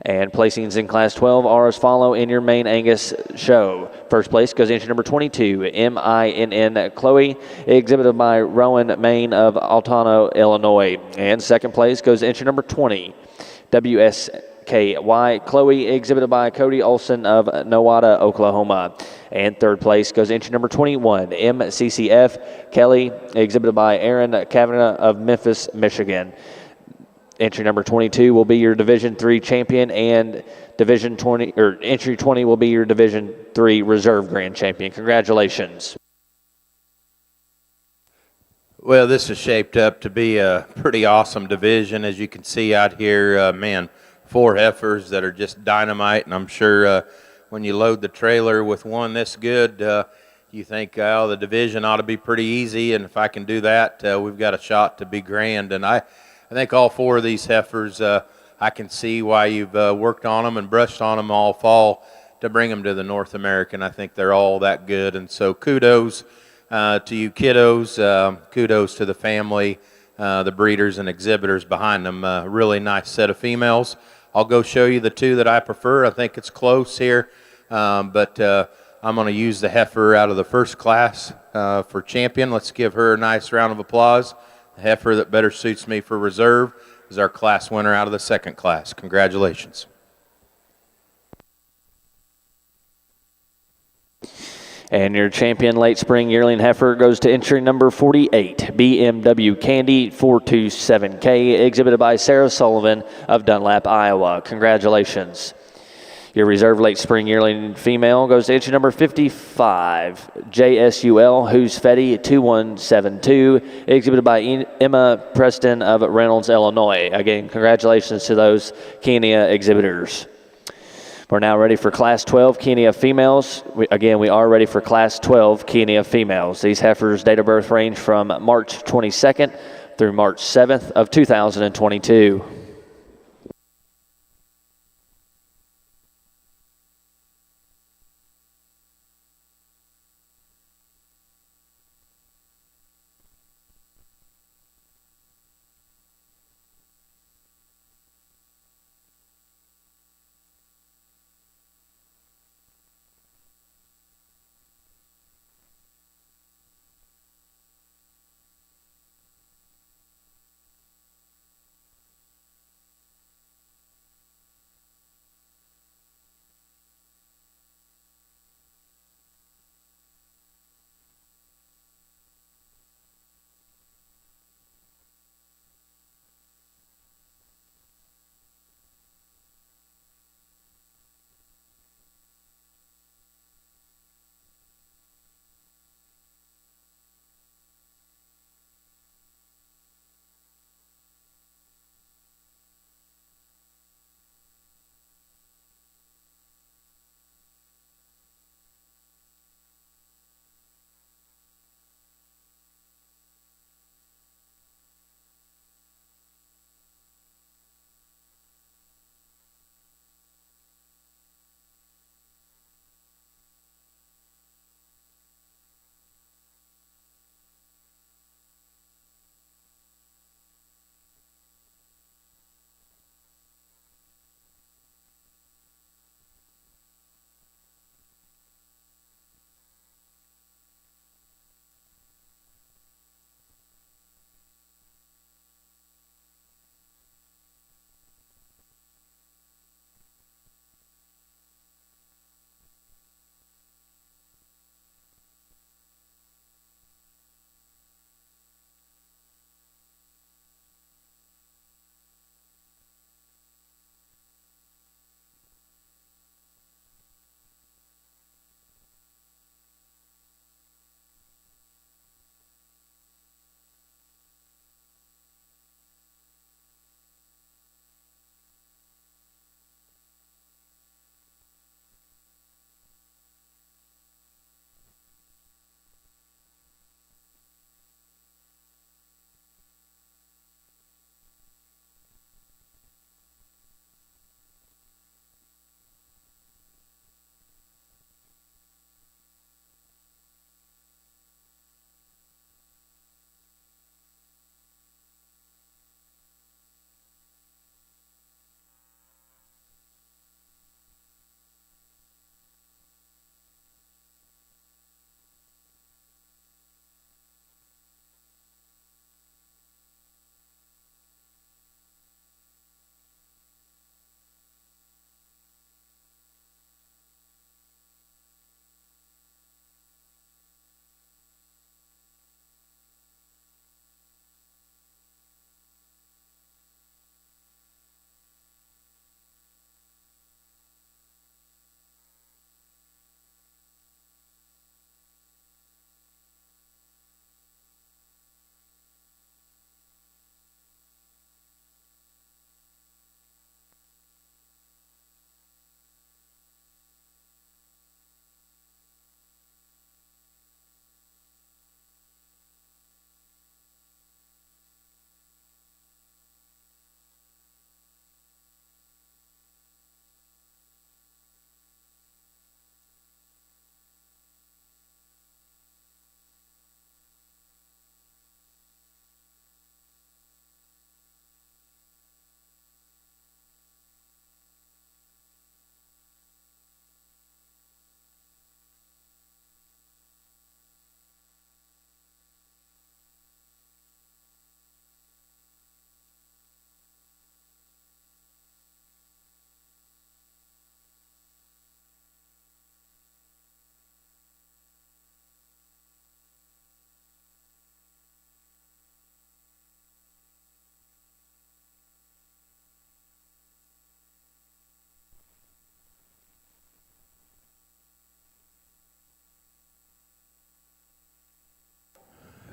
And placings in Class 12 are as follow in your main Angus show. First place goes entry number 22, MINN Chloe, exhibited by Rowan Main of Altano, Illinois. And second place goes entry number 20, WSKY Chloe, exhibited by Cody Olson of Nowata, Oklahoma. And third place goes entry number 21, MCCF Kelly, exhibited by Aaron Kavanagh of Memphis, Michigan. Entry number 22 will be your Division 3 champion, and Division 20 or entry 20 will be your Division 3 reserve grand champion. Congratulations. Well, this is shaped up to be a pretty awesome division. As you can see out here, man, 4 heifers that are just dynamite, and I'm sure when you load the trailer with one this good, you think, oh, the division ought to be pretty easy, and if I can do that, we've got a shot to be grand. And I think all 4 of these heifers, I can see why you've worked on them and brushed on them all fall to bring them to the North American. I think they're all that good, and so kudos to you kiddos, kudos to the family, the breeders and exhibitors behind them. Really nice set of females. I'll go show you the 2 that I prefer. I think it's close here, but I'm going to use the heifer out of the first class for champion. Let's give her a nice round of applause. The heifer that better suits me for reserve is our class winner out of the second class. Congratulations. And your champion late spring yearling heifer goes to entry number 48, BMW Candy 427K, exhibited by Sarah Sullivan of Dunlap, Iowa. Congratulations. Your reserve late spring yearling female goes to entry number 55, JSUL Who's Fetty 2172, exhibited by Emma Preston of Reynolds, Illinois. Again, congratulations to those Chianina exhibitors. We're now ready for Class 12 Chianina females. We are ready for Class 12 Chianina females. These heifers' date of birth range from March 22nd through March 7th of 2022.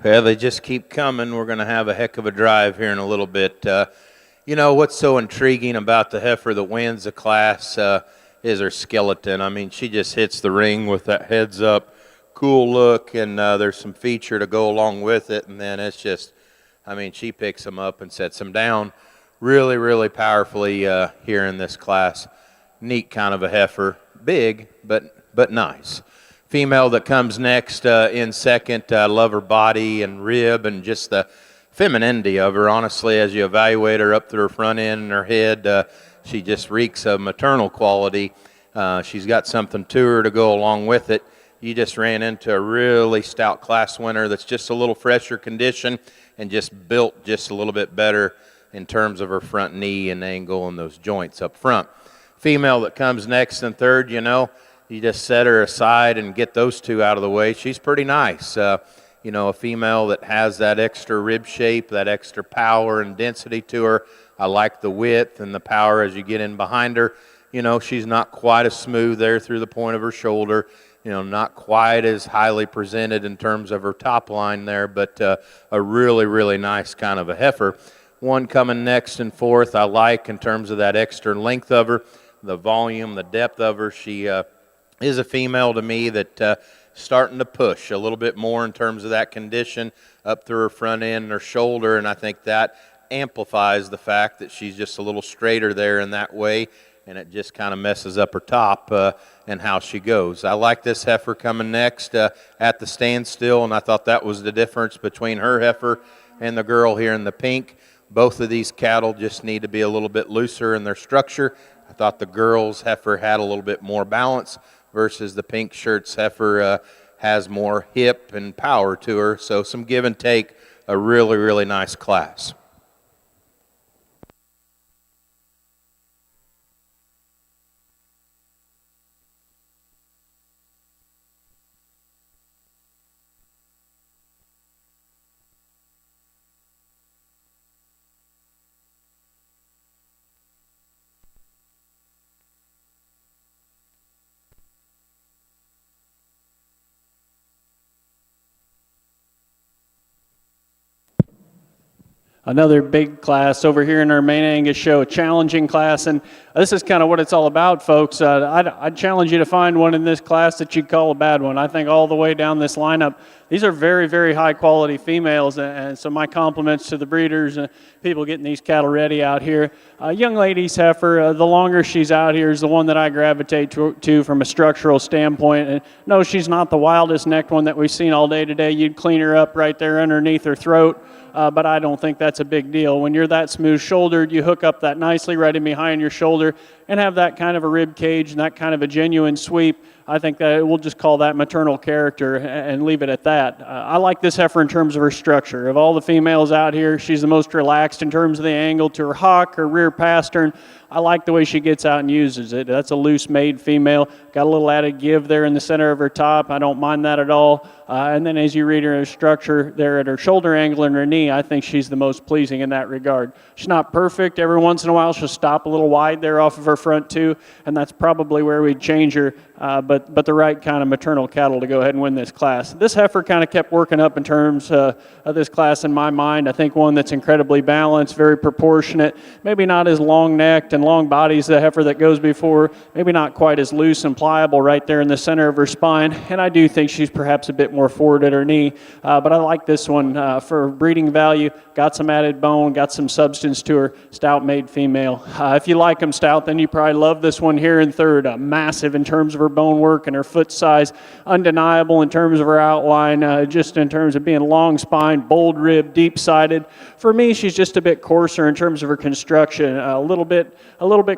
Well, they just keep coming. We're going to have a heck of a drive here in a little bit. You know, what's so intriguing about the heifer that wins the class is her skeleton. I mean, she just hits the ring with that heads up, cool look, and there's some feature to go along with it. And then it's just, I mean, she picks them up and sets them down really, really powerfully here in this class. Neat kind of a heifer. Big, but nice. Female that comes next in second, I love her body and rib and just the femininity of her. Honestly, as you evaluate her up through her front end and her head, she just reeks of maternal quality. She's got something to her to go along with it. You just ran into a really stout class winner that's just a little fresher condition and just built just a little bit better in terms of her front knee and angle and those joints up front. Female that comes next and third, you know, you just set her aside and get those two out of the way. She's pretty nice. You know, a female that has that extra rib shape, that extra power and density to her. I like the width and the power as you get in behind her. You know, she's not quite as smooth there through the point of her shoulder. You know, not quite as highly presented in terms of her top line there, but a really, really nice kind of a heifer. One coming next and fourth I like in terms of that extra length of her, the volume, the depth of her. She is a female to me that starting to push a little bit more in terms of that condition up through her front end and her shoulder, and I think that amplifies the fact that she's just a little straighter there in that way, and it just kind of messes up her top and how she goes. I like this heifer coming next at the standstill, and I thought that was the difference between her heifer and the girl here in the pink. Both of these cattle just need to be a little bit looser in their structure. I thought the girl's heifer had a little bit more balance versus the pink shirt's heifer has more hip and power to her. So some give and take, a really, really nice class. Another big class over here in our main Angus show, a challenging class, and this is kind of what it's all about, folks. I'd challenge you to find one in this class that you'd call a bad one. I think all the way down this lineup, these are very, very high quality females, and so my compliments to the breeders and people getting these cattle ready out here. Young lady's heifer, the longer she's out here is the one that I gravitate to from a structural standpoint. And no, she's not the wildest necked one that we've seen all day today. You'd clean her up right there underneath her throat. But I don't think that's a big deal. When you're that smooth-shouldered, you hook up that nicely right in behind your shoulder and have that kind of a rib cage and that kind of a genuine sweep. I think that we'll just call that maternal character and leave it at that. I like this heifer in terms of her structure. Of all the females out here, she's the most relaxed in terms of the angle to her hock, her rear pastern. I like the way she gets out and uses it. That's a loose-made female. Got a little added give there in the center of her top. I don't mind that at all. And then as you read her structure there at her shoulder angle and her knee, I think she's the most pleasing in that regard. She's not perfect. Every once in a while she'll stop a little wide there off of her front too, and that's probably where we'd change her. But the right kind of maternal cattle to go ahead and win this class. This heifer kind of kept working up in terms of this class in my mind. I think one that's incredibly balanced, very proportionate, maybe not as long-necked and long body as the heifer that goes before, maybe not quite as loose and pliable right there in the center of her spine, and I do think she's perhaps a bit more forward at her knee, but I like this one for breeding value. Got some added bone, got some substance to her, stout-made female. If you like them stout, then you probably love this one here in third. Massive in terms of her bone work and her foot size, undeniable in terms of her outline, just in terms of being long spine, bold rib, deep-sided. For me, she's just a bit coarser in terms of her construction, a little bit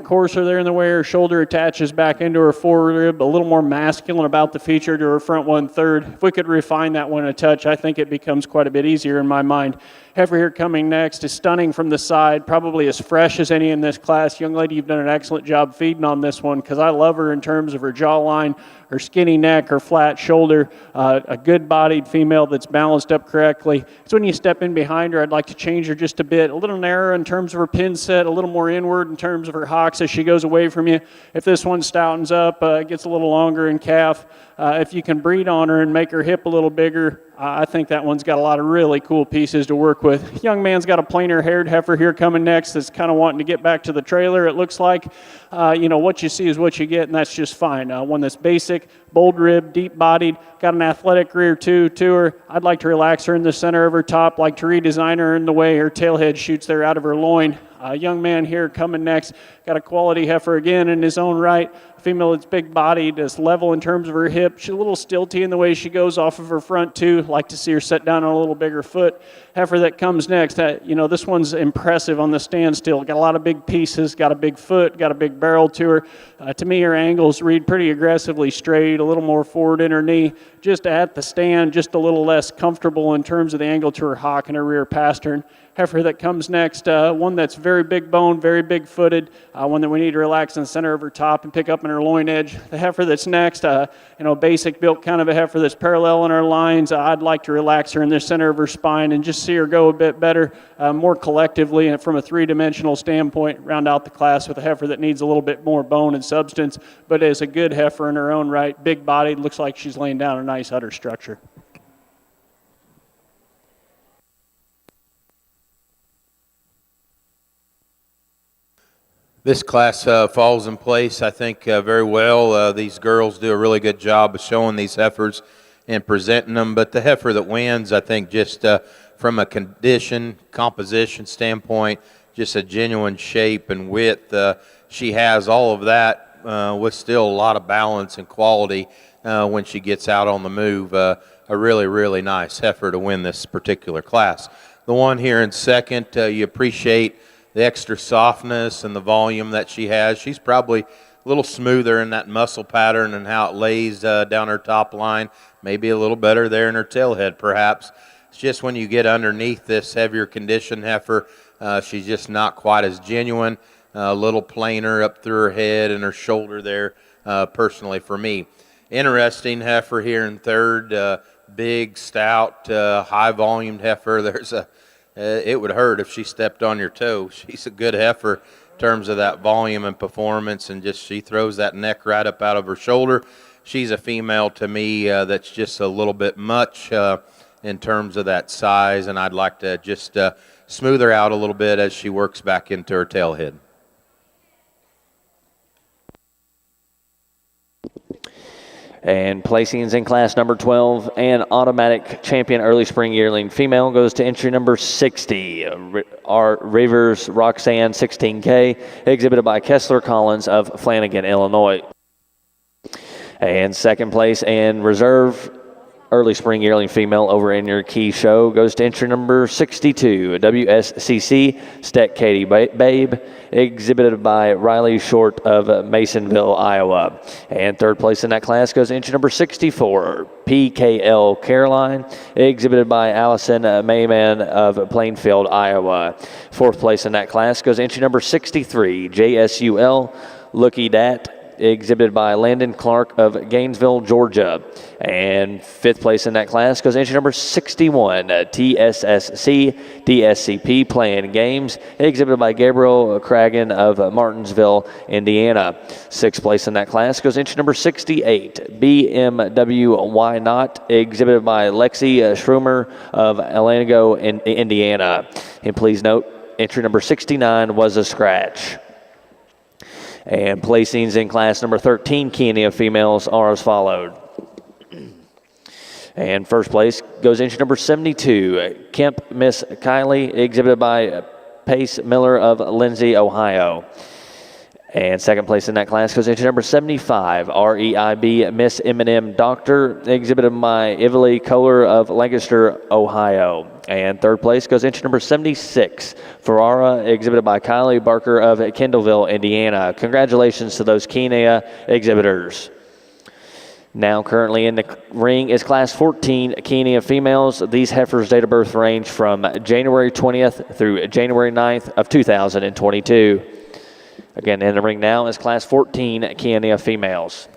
coarser there in the way her shoulder attaches back into her forearm, a little more masculine about the feature to her front 1/3. If we could refine that one a touch, I think it becomes quite a bit easier in my mind. Heifer here coming next is stunning from the side, probably as fresh as any in this class. Young lady, you've done an excellent job feeding on this one because I love her in terms of her jawline, her skinny neck, her flat shoulder, a good-bodied female that's balanced up correctly. So when you step in behind her, I'd like to change her just a bit, a little narrower in terms of her pin set, a little more inward in terms of her hocks as she goes away from you. If this one stoutens up, gets a little longer in calf, if you can breed on her and make her hip a little bigger, I think that one's got a lot of really cool pieces to work with. Young man's got a plainer haired heifer here coming next that's kind of wanting to get back to the trailer, it looks like. What you see is what you get, and that's just fine. One that's basic, bold rib, deep bodied, got an athletic rear to her. I'd like to relax her in the center of her top, like to redesign her in the way her tail head shoots there out of her loin. Young man here coming next, got a quality heifer again in his own right. Female that's big bodied, is level in terms of her hip. She's a little stilty in the way she goes off of her front too. Like to see her set down on a little bigger foot. Heifer that comes next, this one's impressive on the standstill. Got a lot of big pieces, got a big foot, got a big barrel to her. To me, her angles read pretty aggressively straight, a little more forward in her knee. Just at the stand, just a little less comfortable in terms of the angle to her hock and her rear pastern. Heifer that comes next, one that's very big boned, very big footed, one that we need to relax in the center of her top and pick up in her loin edge. The heifer that's next, basic built kind of a heifer that's parallel in her lines. I'd like to relax her in the center of her spine and just see her go a bit better, more collectively and from a three-dimensional standpoint, round out the class with a heifer that needs a little bit more bone and substance, but is a good heifer in her own right, big bodied, looks like she's laying down a nice udder structure. This class falls in place, I think, very well. These girls do a really good job of showing these heifers and presenting them. But the heifer that wins, I think, just from a condition, composition standpoint, just a genuine shape and width. She has all of that with still a lot of balance and quality when she gets out on the move. A really, really nice heifer to win this particular class. The one here in second, you appreciate the extra softness and the volume that she has. She's probably a little smoother in that muscle pattern and how it lays down her top line. Maybe a little better there in her tail head, perhaps. It's just when you get underneath this heavier condition heifer, she's just not quite as genuine. A little plainer up through her head and her shoulder there, personally for me. Interesting heifer here in third. Big, stout, high-volumed heifer. It would hurt if she stepped on your toe. She's a good heifer in terms of that volume and performance, and just she throws that neck right up out of her shoulder. She's a female to me that's just a little bit much in terms of that size, and I'd like to just smooth her out a little bit as she works back into her tail head. And placings in class number 12, and automatic champion early spring yearling female goes to entry number 60. Our Reavers Roxanne 16K, exhibited by Kessler Collins of Flanagan, Illinois. And second place and reserve early spring yearling female over in your key show goes to entry number 62, WSCC Steck Katie Babe, exhibited by Riley Short of Masonville, Iowa. And third place in that class goes to entry number 64, PKL Caroline, exhibited by Allison Mayman of Plainfield, Iowa. Fourth place in that class goes to entry number 63, JSUL Looky Dat, exhibited by Landon Clark of Gainesville, Georgia. And fifth place in that class goes entry number 61, TSSC DSCP Playing Games, exhibited by Gabriel Cragen of Martinsville, Indiana. Sixth place in that class goes entry number 68, BMW Why Not, exhibited by Lexi Schrumer of Elango, Indiana. And please note, entry number 69 was a scratch. And placings in class number 13, Chianina females, are as followed. And first place goes entry number 72, Kemp Miss Kylie, exhibited by Pace Miller of Lindsay, Ohio. And second place in that class goes entry number 75, REIB Miss M&M Doctor, exhibited by Ively Kohler of Lancaster, Ohio. And third place goes entry number 76, Ferrara, exhibited by Kylie Barker of Kendallville, Indiana. Congratulations to those Chianina exhibitors. Now currently in the ring is class 14 Chianina females. These heifers' date of birth range from January 20th through January 9th of 2022. Again, in the ring now is class 14 Chianina females.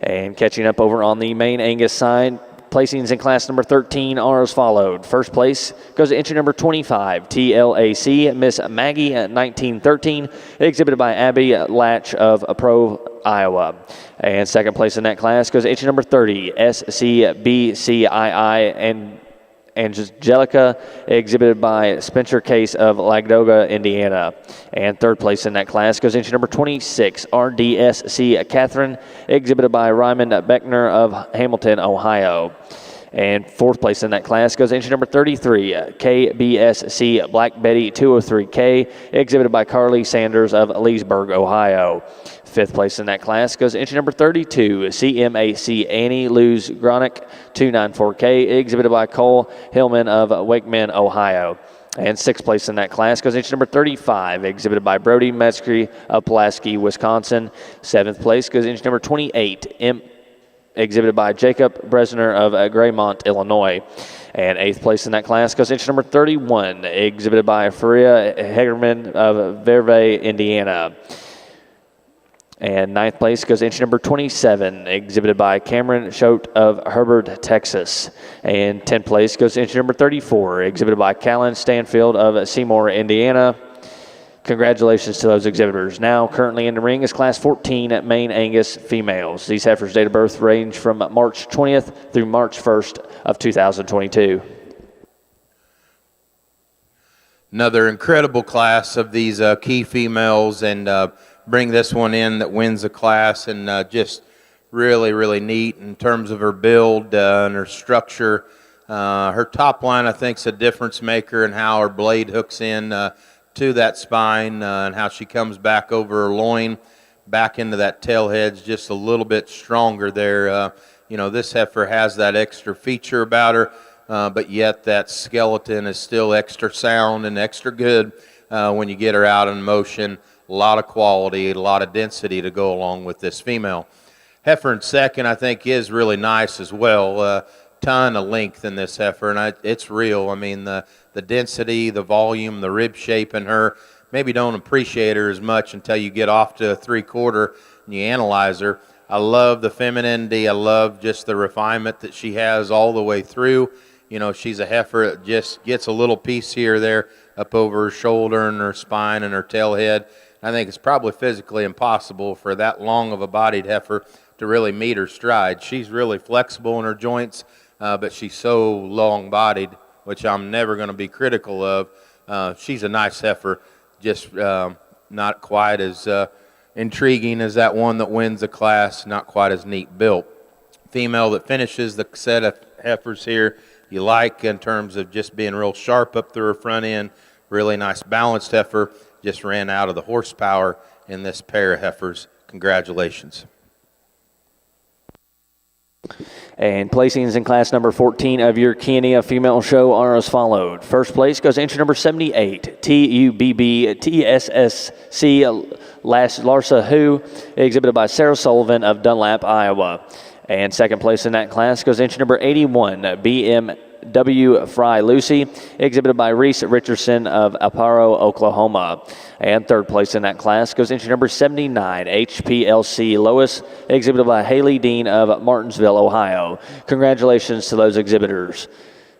And catching up over on the main Angus side, placings in class number 13 are as followed. First place goes to entry number 25, TLAC Miss Maggie 1913, exhibited by Abby Latch of Pro Iowa. And second place in that class goes entry number 30, SCBCII and Angelica, exhibited by Spencer Case of Ladoga, Indiana. And third place in that class goes entry number 26, RDSC Catherine, exhibited by Ryman Beckner of Hamilton, Ohio. And fourth place in that class goes entry number 33, KBSC Black Betty 203K, exhibited by Carly Sanders of Leesburg, Ohio. Fifth place in that class goes entry number 32, CMAC Annie Luz Gronick 294K, exhibited by Cole Hillman of Wakeman, Ohio. And sixth place in that class goes entry number 35, exhibited by Brody Metzger of Pulaski, Wisconsin. Seventh place goes entry number 28, exhibited by Jacob Bresner of Graymont, Illinois. And eighth place in that class goes entry number 31, exhibited by Faria Hegerman of Verve, Indiana. And ninth place goes entry number 27, exhibited by Cameron Schote of Herbert, Texas. And 10th place goes entry number 34, exhibited by Callan Stanfield of Seymour, Indiana. Congratulations to those exhibitors. Now, currently in the ring is Class 14 at Maine Angus females. These heifers' date of birth range from March 20th through March 1st of 2022. Another incredible class of these key females, and bring this one in that wins the class, and just really, really neat in terms of her build and her structure. Her top line, I think, is a difference maker in how her blade hooks in to that spine and how she comes back over her loin, back into that tail head's just a little bit stronger there. This heifer has that extra feature about her, but yet that skeleton is still extra sound and extra good when you get her out in motion. A lot of quality, a lot of density to go along with this female. Heifer in second, I think, is really nice as well. Ton of length in this heifer, and it's real. I mean, the density, the volume, the rib shape in her, maybe don't appreciate her as much until you get off to a 3/4 and you analyze her. I love the femininity. I love just the refinement that she has all the way through. She's a heifer that just gets a little piece here or there up over her shoulder and her spine and her tail head. I think it's probably physically impossible for that long of a bodied heifer to really meet her stride. She's really flexible in her joints, but she's so long-bodied, which I'm never going to be critical of. She's a nice heifer, just not quite as intriguing as that one that wins the class, not quite as neat built. Female that finishes the set of heifers here you like in terms of just being real sharp up through her front end, really nice balanced heifer. Just ran out of the horsepower in this pair of heifers. Congratulations. And placings in class number 14 of your Chianina female show are as followed. First place goes entry number 78, TUBB TSSC Larsa Hu, exhibited by Sarah Sullivan of Dunlap, Iowa. And second place in that class goes entry number 81, BMW Fry Lucy, exhibited by Reese Richardson of Aparo, Oklahoma. And third place in that class goes entry number 79, HPLC Lois, exhibited by Haley Dean of Martinsville, Ohio. Congratulations to those exhibitors.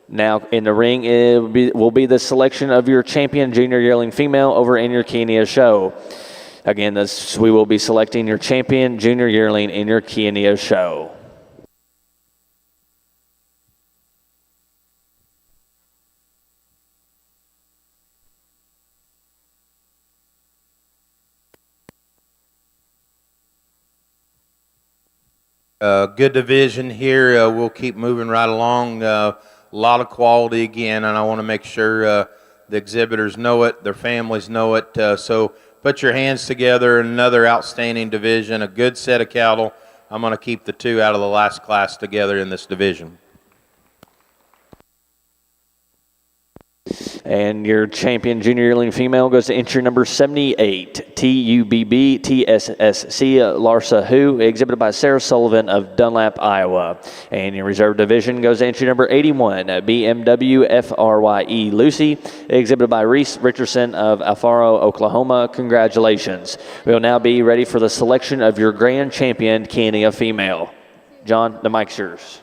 Now in the ring will be the selection of your champion junior yearling female over in your Chianina show. Again, we will be selecting your champion junior yearling in your Chianina show. Good division here. We'll keep moving right along. A lot of quality again, and I want to make sure the exhibitors know it, their families know it. So put your hands together. Another outstanding division, a good set of cattle. I'm going to keep the two out of the last class together in this division. And your champion junior yearling female goes to entry number 78, TUBB TSSC Larsa Hu, exhibited by Sarah Sullivan of Dunlap, Iowa. And your reserve division goes to entry number 81, BMW FRYE Lucy, exhibited by Reese Richardson of Alfaro, Oklahoma. Congratulations. We will now be ready for the selection of your grand champion Chianina female. John, the mic's yours.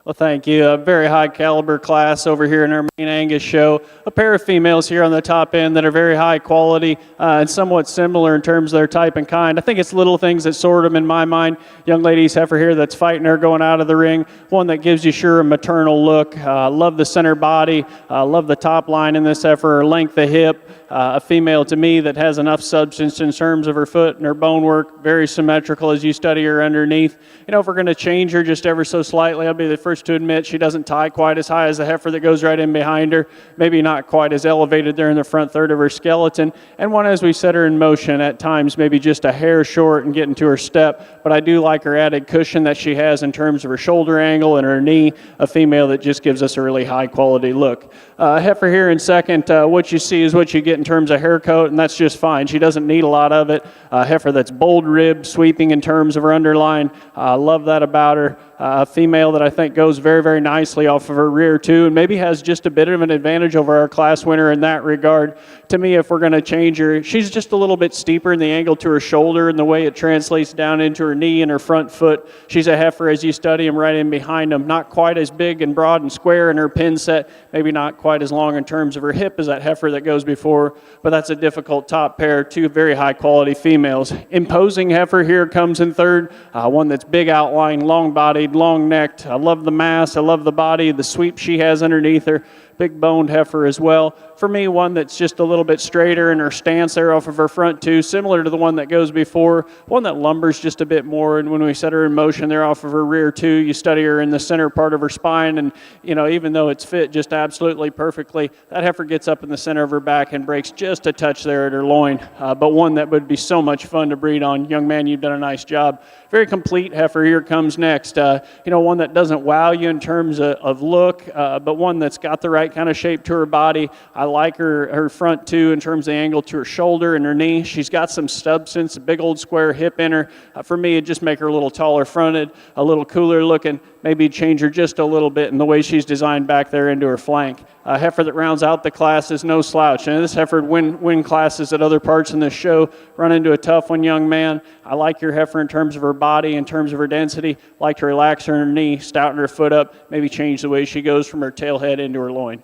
Well, thank you. A very high caliber class over here in our main Angus show. A pair of females here on the top end that are very high quality and somewhat similar in terms of their type and kind. I think it's little things that sort them in my mind. Young lady's heifer here that's fighting her going out of the ring. One that gives you sure a maternal look. Love the center body. Love the top line in this heifer, her length of hip. A female to me that has enough substance in terms of her foot and her bone work, very symmetrical as you study her underneath. You know, if we're going to change her just ever so slightly, I'll be the first to admit she doesn't tie quite as high as the heifer that goes right in behind her, maybe not quite as elevated there in the front third of her skeleton, and one as we set her in motion at times maybe just a hair short and getting to her step, but I do like her added cushion that she has in terms of her shoulder angle and her knee, a female that just gives us a really high quality look. Heifer here in second, what you see is what you get in terms of hair coat, and that's just fine. She doesn't need a lot of it. Heifer that's bold ribbed, sweeping in terms of her underline. Love that about her. A female that I think goes very, very nicely off of her rear too, and maybe has just a bit of an advantage over our class winner in that regard. To me, if we're going to change her, she's just a little bit steeper in the angle to her shoulder and the way it translates down into her knee and her front foot. She's a heifer as you study them right in behind them, not quite as big and broad and square in her pin set, maybe not quite as long in terms of her hip as that heifer that goes before, but that's a difficult top pair, two very high quality females. Imposing heifer here comes in third, one that's big outline, long bodied, long necked. I love the mass, I love the body, the sweep she has underneath her. Big boned heifer as well. For me, one that's just a little bit straighter in her stance there off of her front too, similar to the one that goes before, one that lumbers just a bit more, and when we set her in motion there off of her rear too, you study her in the center part of her spine, and you know, even though it's fit just absolutely perfectly, that heifer gets up in the center of her back and breaks just a touch there at her loin, but one that would be so much fun to breed on. Young man, you've done a nice job. Very complete heifer here comes next. You know, one that doesn't wow you in terms of look, but one that's got the right kind of shape to her body. I like her front too in terms of the angle to her shoulder and her knee. She's got some substance, a big old square hip in her. For me, it'd just make her a little taller fronted, a little cooler looking, maybe change her just a little bit in the way she's designed back there into her flank. A heifer that rounds out the class is no slouch. And this heifer would win classes at other parts in this show, run into a tough one, young man. I like your heifer in terms of her body, in terms of her density. Like to relax her knee, stouten her foot up, maybe change the way she goes from her tail head into her loin.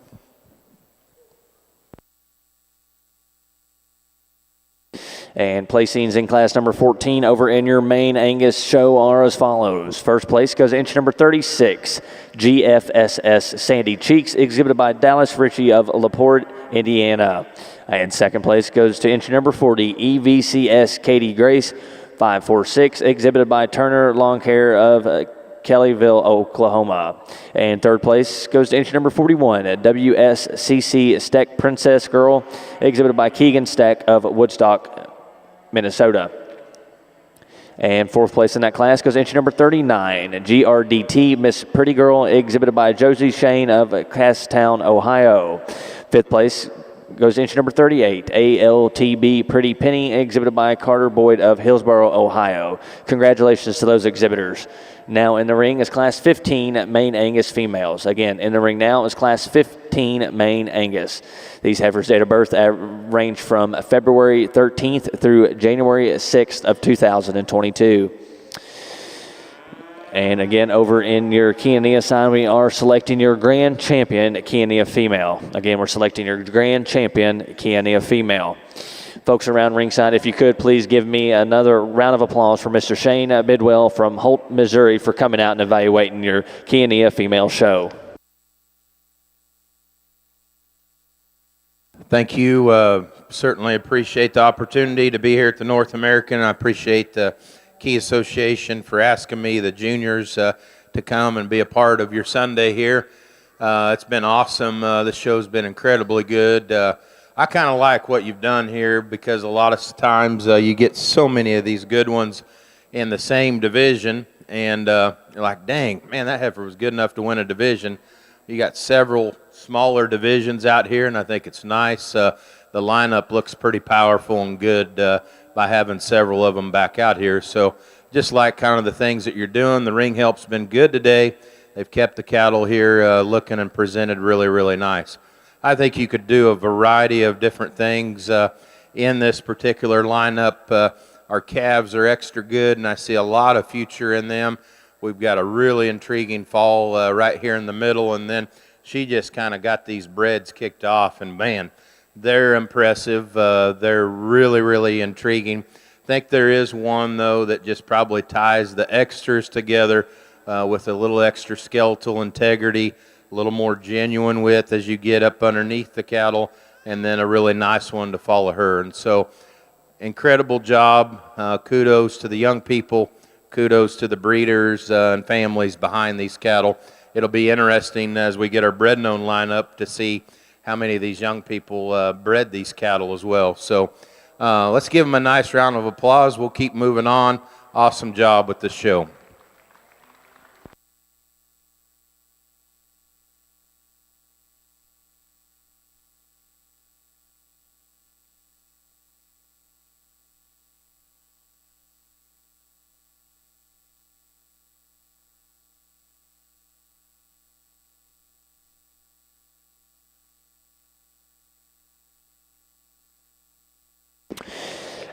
And placings in class number 14 over in your main Angus show are as follows. First place goes to inch number 36, GFSS Sandy Cheeks, exhibited by Dallas Ritchie of LaPorte, Indiana. And second place goes to inch number 40, EVCS Katie Grace, 546, exhibited by Turner Longhair of Kellyville, Oklahoma. And third place goes to inch number 41, WSCC Steck Princess Girl, exhibited by Keegan Steck of Woodstock, Minnesota. And fourth place in that class goes inch number 39, GRDT Miss Pretty Girl, exhibited by Josie Shane of Casstown, Ohio. Fifth place goes inch number 38, ALTB Pretty Penny, exhibited by Carter Boyd of Hillsboro, Ohio. Congratulations to those exhibitors. Now in the ring is class 15 main Angus females. Again, in the ring now is class 15 main Angus. These heifers' date of birth range from February 13th through January 6th of 2022. And again, over in your Chianina side, we are selecting your grand champion, Chianina female. Again, we're selecting your grand champion, Chianina female. Folks around ringside, if you could, please give me another round of applause for Mr. Shane Bidwell from Holt, Missouri, for coming out and evaluating your Chianina female show. Thank you. Certainly appreciate the opportunity to be here at the North American. I appreciate the Key Association for asking me, the juniors, to come and be a part of your Sunday here. It's been awesome. This show's been incredibly good. I kind of like what you've done here because a lot of times you get so many of these good ones in the same division, and you're like, dang, man, that heifer was good enough to win a division. You got several smaller divisions out here, and I think it's nice. The lineup looks pretty powerful and good by having several of them back out here. So just like kind of the things that you're doing, the ring help's been good today. They've kept the cattle here looking and presented really, really nice. I think you could do a variety of different things in this particular lineup. Our calves are extra good, and I see a lot of future in them. We've got a really intriguing fall right here in the middle, and then she just kind of got these breds kicked off, and man, they're impressive. They're really, really intriguing. I think there is one, though, that just probably ties the extras together with a little extra skeletal integrity, a little more genuine width as you get up underneath the cattle, and then a really nice one to follow her. And so, incredible job. Kudos to the young people. Kudos to the breeders and families behind these cattle. It'll be interesting as we get our bred and owned lineup to see how many of these young people bred these cattle as well. So let's give them a nice round of applause. We'll keep moving on. Awesome job with this show.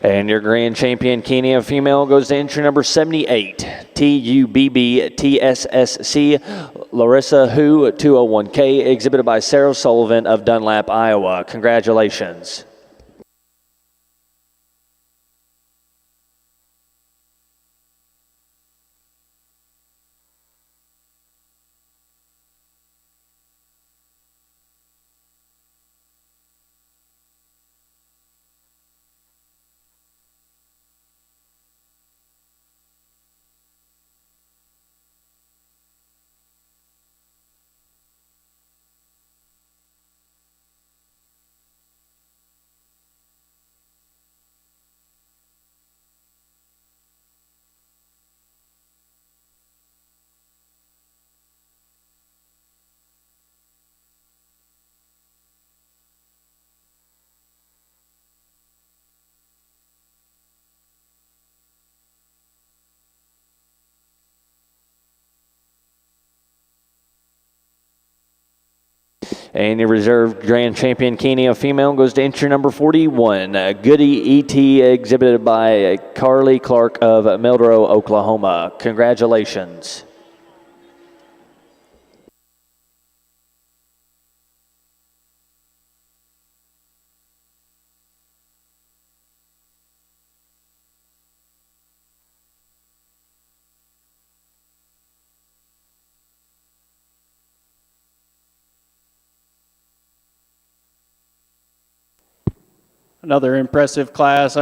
And your grand champion Chianina female goes to entry number 78, TUBB-TSSC, Larissa Hu, 201K, exhibited by Sarah Sullivan of Dunlap, Iowa. Congratulations. And your reserve grand champion Chianina female goes to entry number 41, Goody ET, exhibited by Carly Clark of Mildrow, Oklahoma. Congratulations. Another impressive class.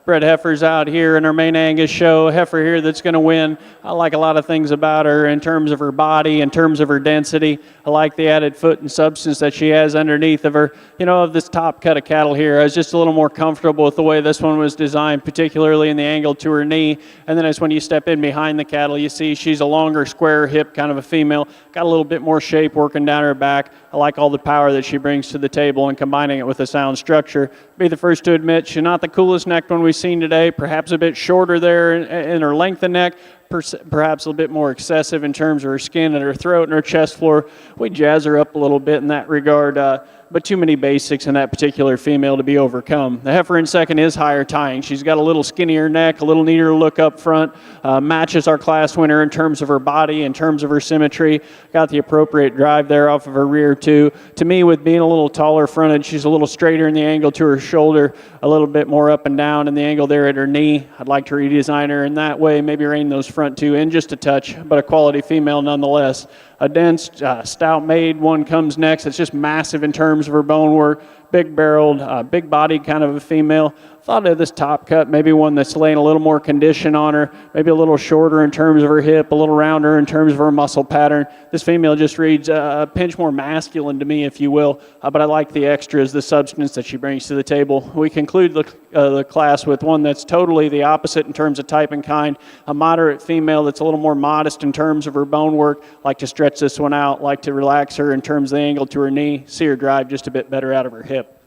Bred Heifer's out here in our main Angus show. Heifer here that's going to win. I like a lot of things about her in terms of her body, in terms of her density. I like the added foot and substance that she has underneath of her. You know, of this top cut of cattle here, I was just a little more comfortable with the way this one was designed, particularly in the angle to her knee. And then as when you step in behind the cattle, you see she's a longer, square hip kind of a female. Got a little bit more shape working down her back. I like all the power that she brings to the table and combining it with a sound structure. Be the first to admit she's not the coolest necked one we've seen today. Perhaps a bit shorter there in her length of neck. Perhaps a little bit more excessive in terms of her skin and her throat and her chest floor. We jazz her up a little bit in that regard, but too many basics in that particular female to be overcome. The heifer in second is higher tying. She's got a little skinnier neck, a little neater look up front, matches our class winner in terms of her body, in terms of her symmetry. Got the appropriate drive there off of her rear too. To me, with being a little taller fronted, she's a little straighter in the angle to her shoulder, a little bit more up and down in the angle there at her knee. I'd like to redesign her in that way, maybe rein those front two in just a touch, but a quality female nonetheless. A dense, stout made one comes next. It's just massive in terms of her bone work. Big barreled, big bodied kind of a female. Thought of this top cut, maybe one that's laying a little more condition on her, maybe a little shorter in terms of her hip, a little rounder in terms of her muscle pattern. This female just reads a pinch more masculine to me, if you will, but I like the extras, the substance that she brings to the table. We conclude the class with one that's totally the opposite in terms of type and kind, a moderate female that's a little more modest in terms of her bone work. Like to stretch this one out, like to relax her in terms of the angle to her knee, see her drive just a bit better out of her hip.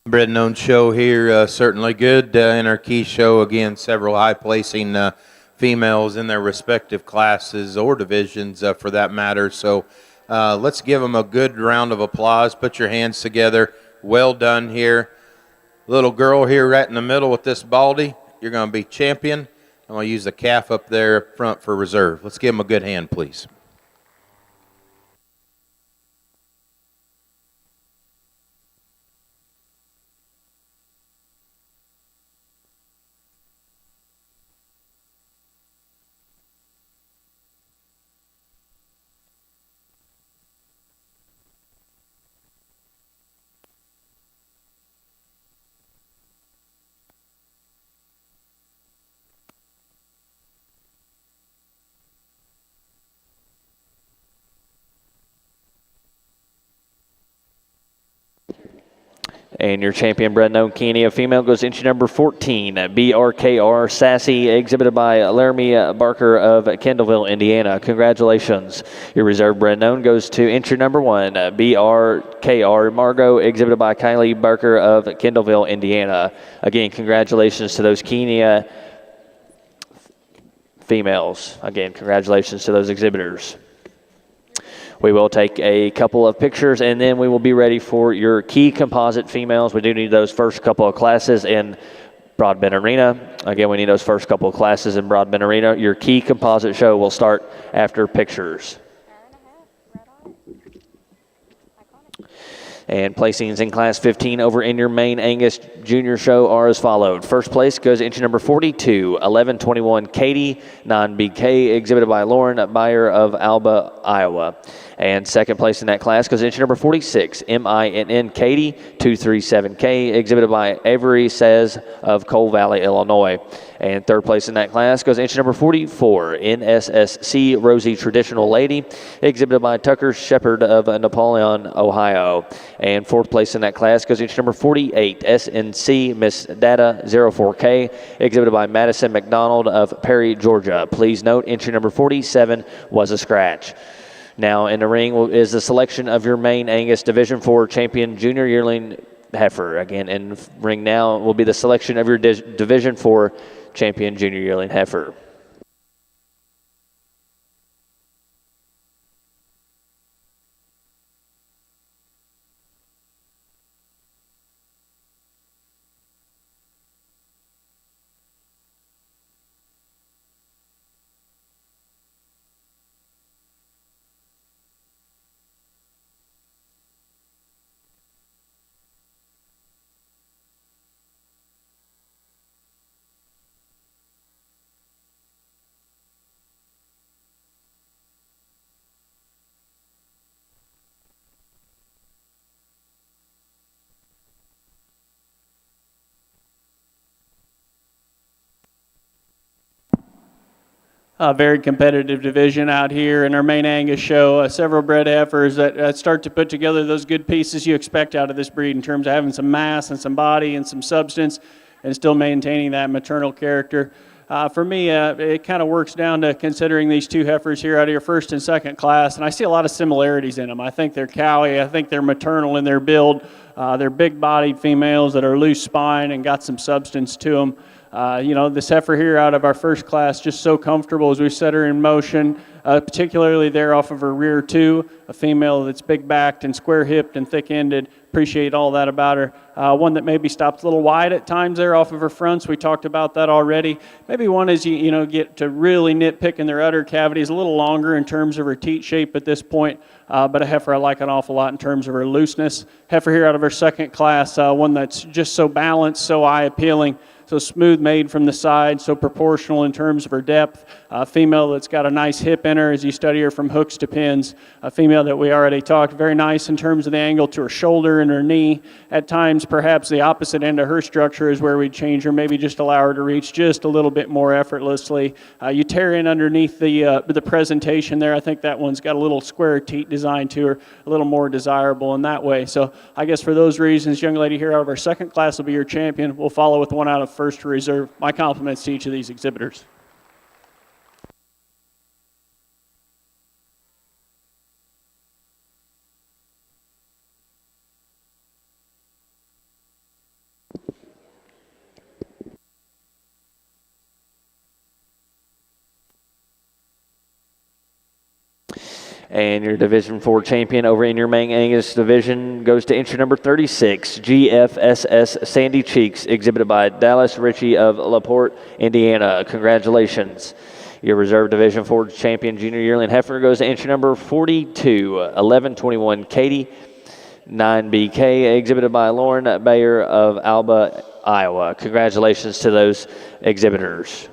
Bred and owned show here, certainly good. In our key show, again, several high-placing females in their respective classes or divisions for that matter. So let's give them a good round of applause. Put your hands together. Well done here. Little girl here right in the middle with this baldy, you're going to be champion. I'm going to use the calf up there up front for reserve. Let's give him a good hand, please. And your champion bred known Chianina female goes entry number 14, BRKR Sassy, exhibited by Laramie Barker of Kendallville, Indiana. Congratulations. Your reserve bred known goes to entry number 1, BRKR Margot, exhibited by Kylie Barker of Kendallville, Indiana. Again, congratulations to those Chianina females. Again, congratulations to those exhibitors. We will take a couple of pictures, and then we will be ready for your Chi-Composite females. We do need those first couple of classes in Broadbent Arena. Again, we need those first couple of classes in Broadbent Arena. Your Chi-Composite show will start after pictures. And placings in Class 15 over in your main Angus Junior show are as followed. First place goes entry number 42, 1121 Katie, non-BK, exhibited by Lauren Byer of Alba, Iowa. And second place in that class goes entry number 46, MINN Katie, 237K, exhibited by Avery Says of Coal Valley, Illinois. And third place in that class goes entry number 44, NSSC Rosie Traditional Lady, exhibited by Tucker Shepard of Napoleon, Ohio. And fourth place in that class goes entry number 48, SNC Miss Data 04K, exhibited by Madison McDonald of Perry, Georgia. Please note entry number 47 was a scratch. Now in the ring is the selection of your main Angus Division 4 champion junior yearling heifer. Again, in ring now will be the selection of your Division 4 champion junior yearling heifer. A very competitive division out here in our main Angus show. Several bred heifers that start to put together those good pieces you expect out of this breed in terms of having some mass and some body and some substance and still maintaining that maternal character. For me, it kind of works down to considering these two heifers here out of your first and second class, and I see a lot of similarities in them. I think they're cowy. I think they're maternal in their build. They're big-bodied females that are loose spine and got some substance to them. This heifer here out of our first class, just so comfortable as we set her in motion, particularly there off of her rear too, a female that's big-backed and square-hipped and thick-ended. Appreciate all that about her. One that maybe stops a little wide at times there off of her fronts. We talked about that already. Maybe one as you get to really nitpick in their udder cavities, a little longer in terms of her teat shape at this point, but a heifer I like an awful lot in terms of her looseness. Heifer here out of her second class, one that's just so balanced, so eye-appealing. So smooth made from the side, so proportional in terms of her depth. A female that's got a nice hip in her as you study her from hooks to pins. A female that we already talked, very nice in terms of the angle to her shoulder and her knee. At times, perhaps the opposite end of her structure is where we'd change her, maybe just allow her to reach just a little bit more effortlessly. You tear in underneath the presentation there. I think that one's got a little square teat design to her, a little more desirable in that way. So I guess for those reasons, young lady here out of our second class will be your champion. We'll follow with one out of first to reserve. My compliments to each of these exhibitors. And your Division 4 champion over in your main Angus division goes to entry number 36, GFSS Sandy Cheeks, exhibited by Dallas Ritchie of LaPorte, Indiana. Congratulations. Your reserve Division 4 champion junior yearling heifer goes to entry number 42, 1121 Katie, 9BK, exhibited by Lauren Bayer of Alba, Iowa. Congratulations to those exhibitors.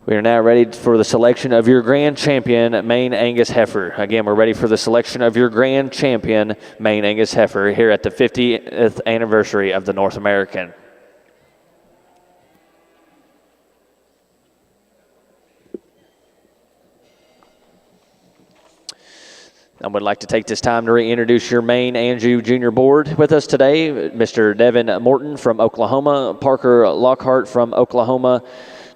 We are now ready for the selection of your grand champion, Maine Angus heifer. Again, we're ready for the selection of your grand champion, Maine Angus heifer, here at the 50th anniversary of the North American. I would like to take this time to reintroduce your Maine Anjou Junior Board with us today. Mr. Devin Morton from Oklahoma, Parker Lockhart from Oklahoma,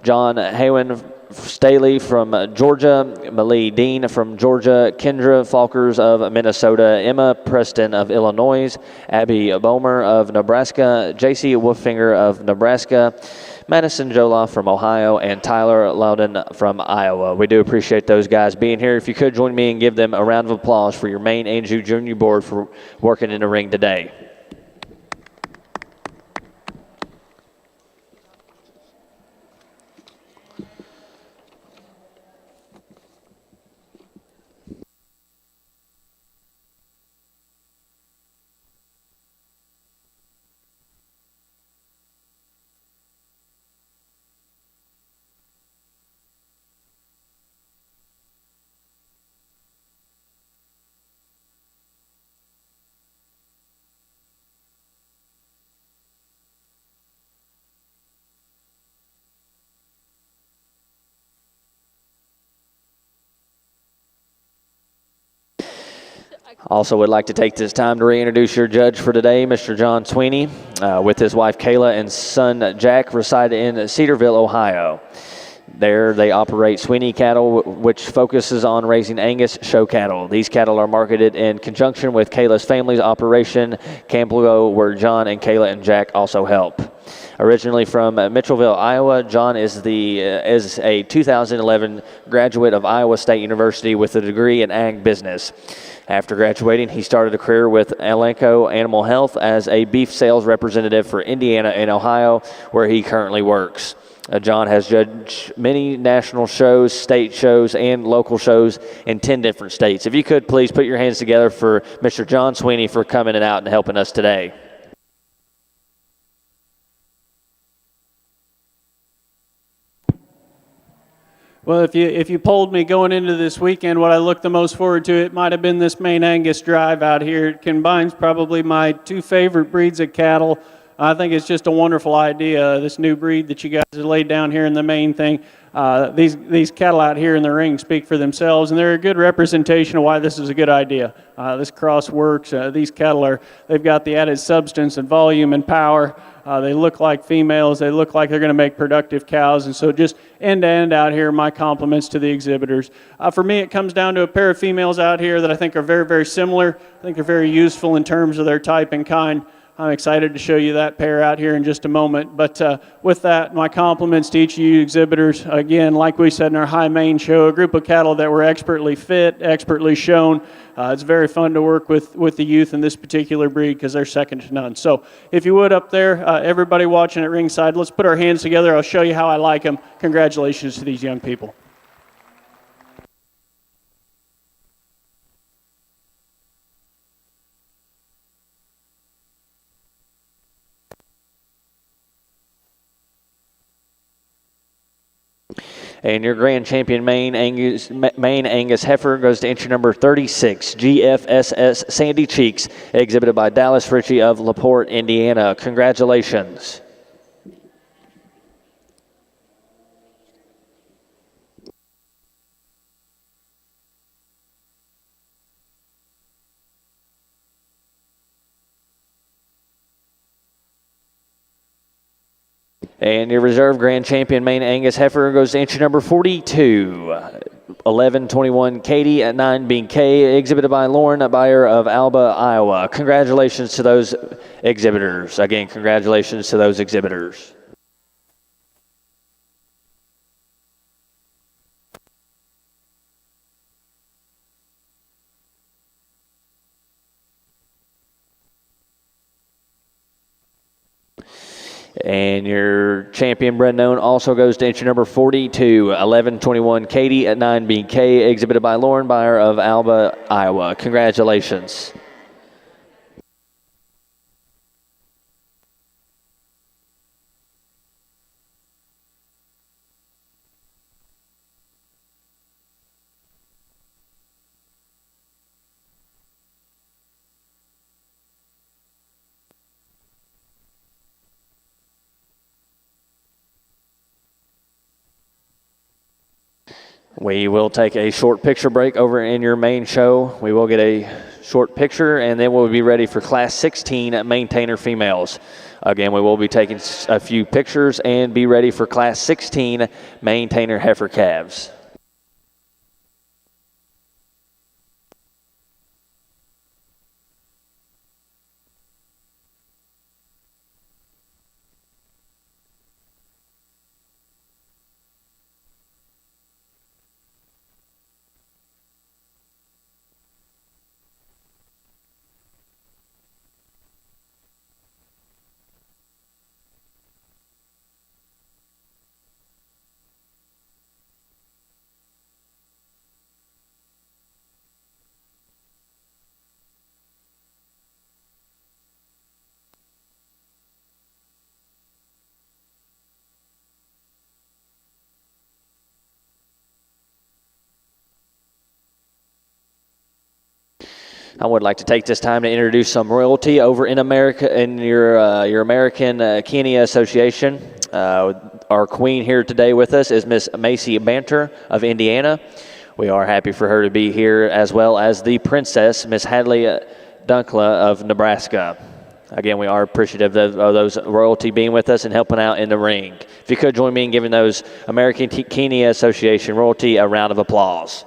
John Haywen Staley from Georgia, Malie Dean from Georgia, Kendra Falkers of Minnesota, Emma Preston of Illinois, Abby Bomer of Nebraska, J.C. Wolfinger of Nebraska, Madison Joloff from Ohio, and Tyler Loudon from Iowa. We do appreciate those guys being here. If you could join me and give them a round of applause for your Maine Anjou Junior Board for working in the ring today. Also would like to take this time to reintroduce your judge for today, Mr. John Sweeney, with his wife Kayla and son Jack, reside in Cedarville, Ohio. There they operate Sweeney Cattle, which focuses on raising Angus show cattle. These cattle are marketed in conjunction with Kayla's family's operation, Campbell, where John and Kayla and Jack also help. Originally from Mitchellville, Iowa, John is a 2011 graduate of Iowa State University with a degree in ag business. After graduating, he started a career with Elanco Animal Health as a beef sales representative for Indiana and Ohio, where he currently works. John has judged many national shows, state shows, and local shows in 10 different states. If you could, please put your hands together for Mr. John Sweeney for coming out and helping us today. Well, if you polled me going into this weekend, what I look the most forward to, it might have been this Maine Angus drive out here. It combines probably my two favorite breeds of cattle. I think it's just a wonderful idea, this new breed that you guys have laid down here in the main thing. These cattle out here in the ring speak for themselves, and they're a good representation of why this is a good idea. This cross works. These cattle they've got the added substance and volume and power. They look like females. They look like they're going to make productive cows. And so just end to end out here, my compliments to the exhibitors. For me, it comes down to a pair of females out here that I think are very, very similar. I think they're very useful in terms of their type and kind. I'm excited to show you that pair out here in just a moment. But with that, my compliments to each of you exhibitors. Again, like we said in our High Main show, a group of cattle that were expertly fit, expertly shown. It's very fun to work with the youth in this particular breed because they're second to none. So if you would up there, everybody watching at ringside, let's put our hands together. I'll show you how I like them. Congratulations to these young people. And your grand champion, Maine Angus heifer, goes to entry number 36, GFSS Sandy Cheeks, exhibited by Dallas Ritchie of LaPorte, Indiana. Congratulations. And your reserve grand champion, Maine Angus heifer, goes to entry number 42, 1121 Katie at 9BK, exhibited by Lauren Bayer of Alba, Iowa. Congratulations to those exhibitors. Again, congratulations to those exhibitors. And your champion bred known also goes to entry number 42, 1121 Katie at 9BK, exhibited by Lauren Byer of Alba, Iowa. Congratulations. We will take a short picture break over in your main show. We will get a short picture, and then we'll be ready for Class 16 maintainer females. Again, we will be taking a few pictures and be ready for Class 16 maintainer heifer calves. I would like to take this time to introduce some royalty over in America, in your American Chianina Association. Our queen here today with us is Miss Macy Banter of Indiana. We are happy for her to be here, as well as the princess, Miss Hadley Dunkla of Nebraska. Again, we are appreciative of those royalty being with us and helping out in the ring. If you could join me in giving those American Chianina Association royalty a round of applause.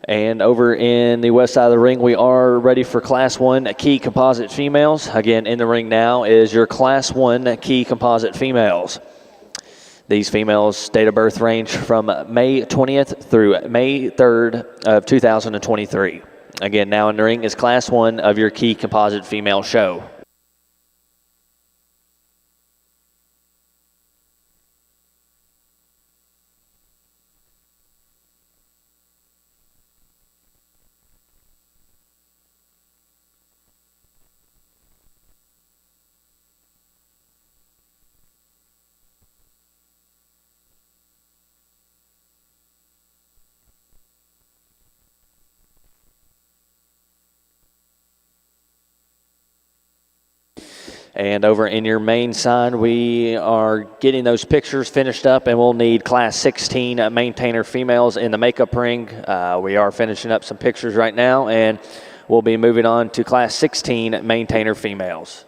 And over in the west side of the ring, we are ready for Class 1 Key Composite females. Again, in the ring now is your Class 1 Key Composite females. These females' date of birth range from May 20th through May 3rd of 2023. Again, now in the ring is Class 1 of your Key Composite female show. And over in your main side, we are getting those pictures finished up, and we'll need Class 16 maintainer females in the makeup ring. We are finishing up some pictures right now, and we'll be moving on to Class 16 maintainer females.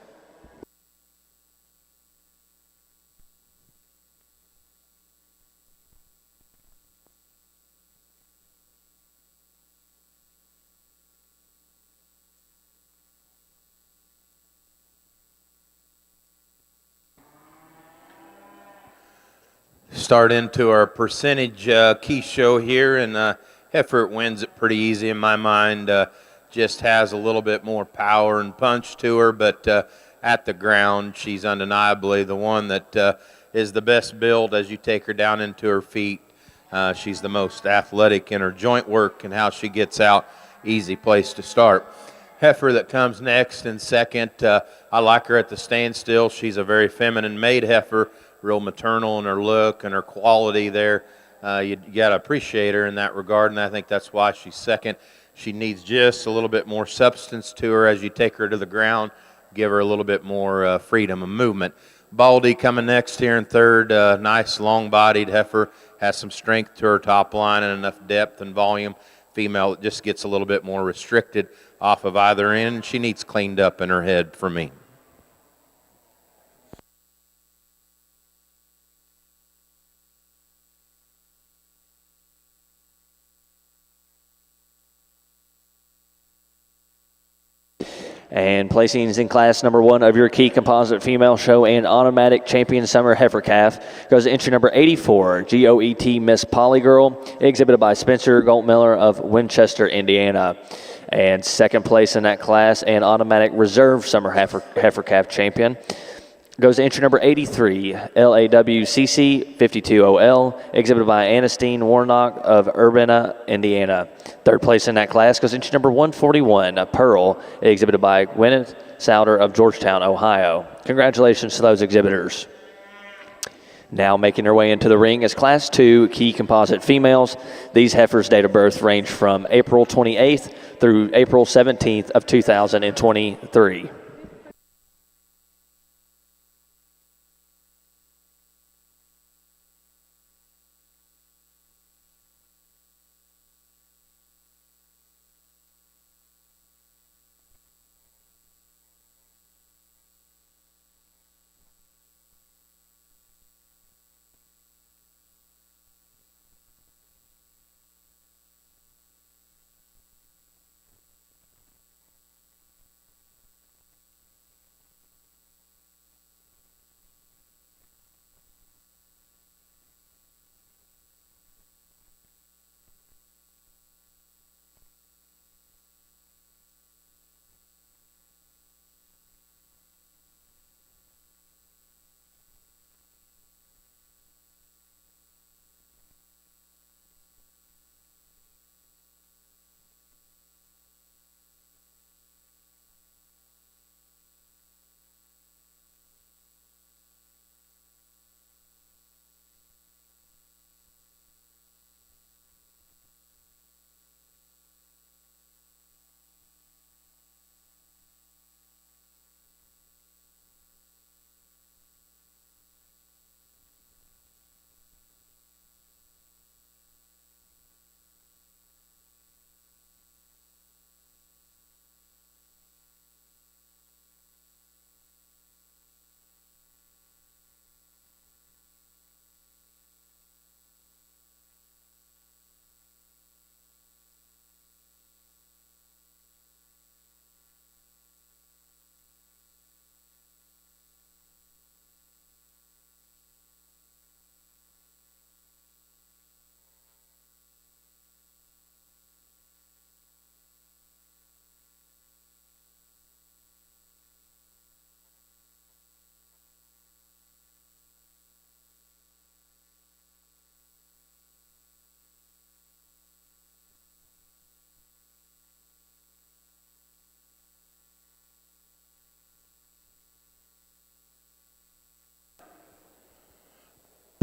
Start into our percentage key show here, and Heifer wins it pretty easy in my mind. Just has a little bit more power and punch to her, but at the ground, she's undeniably the one that is the best build as you take her down into her feet. She's the most athletic in her joint work and how she gets out. Easy place to start. Heifer that comes next in second, I like her at the standstill. She's a very feminine made heifer, real maternal in her look and her quality there. You got to appreciate her in that regard, and I think that's why she's second. She needs just a little bit more substance to her as you take her to the ground, give her a little bit more freedom of movement. Baldy coming next here in third, nice long-bodied heifer, has some strength to her top line and enough depth and volume. Female that just gets a little bit more restricted off of either end. She needs cleaned up in her head for me. And placings in class number 1 of your Key Composite female show and automatic champion summer heifer calf goes to entry number 84, GOET Miss Polly Girl, exhibited by Spencer Goldmiller of Winchester, Indiana. And second place in that class and automatic reserve summer heifer calf champion goes to entry number 83, LAWCC 52OL, exhibited by Anastine Warnock of Urbana, Indiana. Third place in that class goes entry number 141, Pearl, exhibited by Gwyneth Souder of Georgetown, Ohio. Congratulations to those exhibitors. Now making their way into the ring is Class 2 Key Composite females. These heifers' date of birth range from April 28th through April 17th of 2023.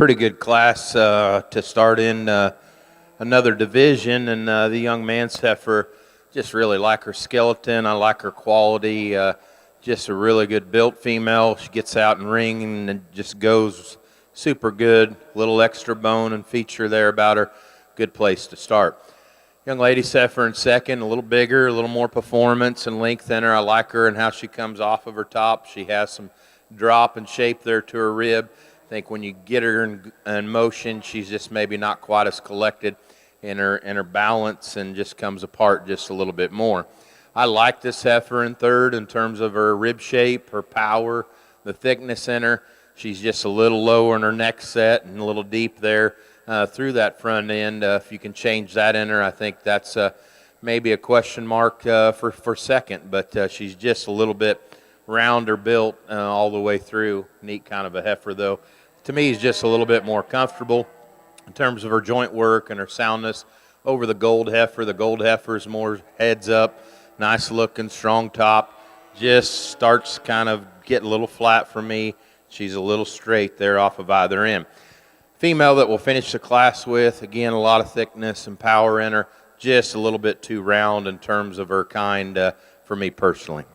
pretty good class to start in another division, and the young man's heifer, just really like her skeleton. I like her quality. Just a really good built female. She gets out and ring and just goes super good. Little extra bone and feature there about her. Good place to start. Young lady's heifer in second, a little bigger, a little more performance and length in her. I like her and how she comes off of her top. She has some drop and shape there to her rib. I think when you get her in motion, she's just maybe not quite as collected in her balance and just comes apart just a little bit more. I like this heifer in third in terms of her rib shape, her power, the thickness in her. She's just a little lower in her neck set and a little deep there through that front end. If you can change that in her, I think that's maybe a question mark for second, but she's just a little bit rounder built all the way through. Neat kind of a heifer, though. To me, he's just a little bit more comfortable in terms of her joint work and her soundness over the gold heifer. The gold heifer is more heads up, nice looking, strong top. Just starts kind of getting a little flat for me. She's a little straight there off of either end. Female that we'll finish the class with, again, a lot of thickness and power in her. Just a little bit too round in terms of her kind for me personally.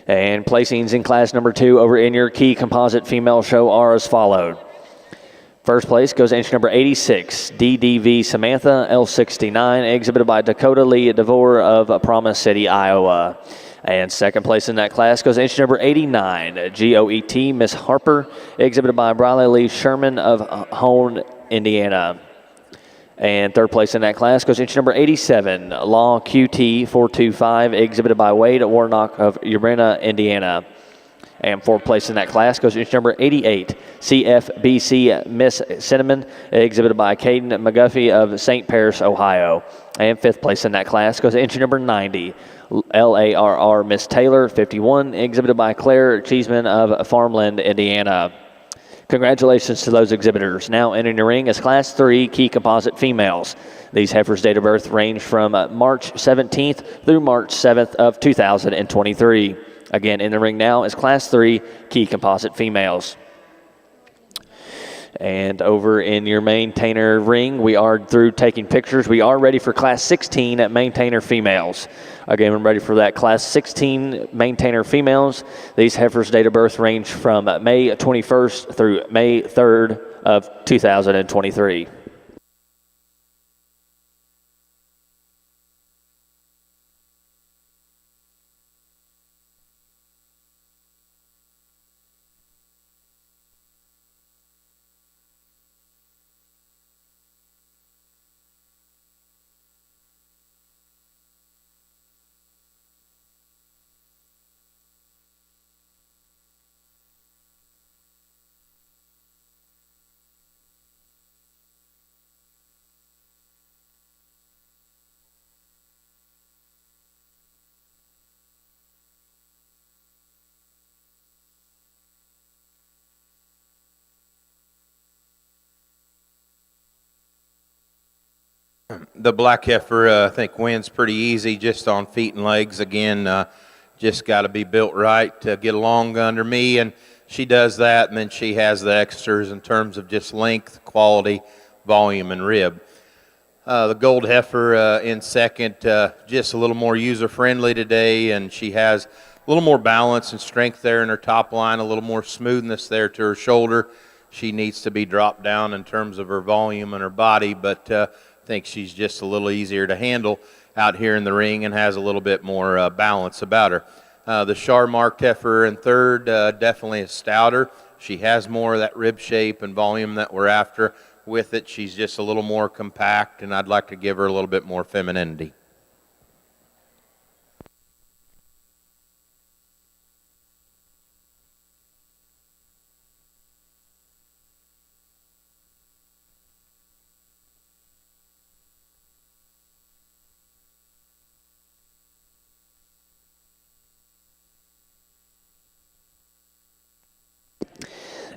And placings in class number 2 over in your Chi-Composite female show are as followed. First place goes inch number 86, DDV Samantha, L69, exhibited by Dakota Lee DeVore of Promise City, Iowa. And second place in that class goes inch number 89, GOET Miss Harper, exhibited by Briley Lee Sherman of Hone, Indiana. And third place in that class goes inch number 87, Law QT 425, exhibited by Wade Warnock of Urbana, Indiana. And fourth place in that class goes inch number 88, CFBC Miss Cinnamon, exhibited by Caden McGuffey of St. Paris, Ohio. And fifth place in that class goes inch number 90, LARR Miss Taylor 51, exhibited by Claire Cheeseman of Farmland, Indiana. Congratulations to those exhibitors. Now entering the ring is Class 3 Chi-Composite females. These heifers' date of birth range from March 17th through March 7th of 2023. Again, in the ring now is Class 3 Chi-Composite females. And over in your maintainer ring, we are through taking pictures. We are ready for Class 16 at maintainer females. Again, we're ready for that Class 16 maintainer females. These heifers' date of birth range from May 21st through May 3rd of 2023. The black heifer, I think, wins pretty easy just on feet and legs. Again, just got to be built right to get along under me, and she does that, and then she has the extras in terms of just length, quality, volume, and rib. The gold heifer in second, just a little more user-friendly today, and she has a little more balance and strength there in her top line, a little more smoothness there to her shoulder. She needs to be dropped down in terms of her volume and her body, but I think she's just a little easier to handle out here in the ring and has a little bit more balance about her. The Char-marked heifer in third, definitely a stouter. She has more of that rib shape and volume that we're after. With it, she's just a little more compact, and I'd like to give her a little bit more femininity.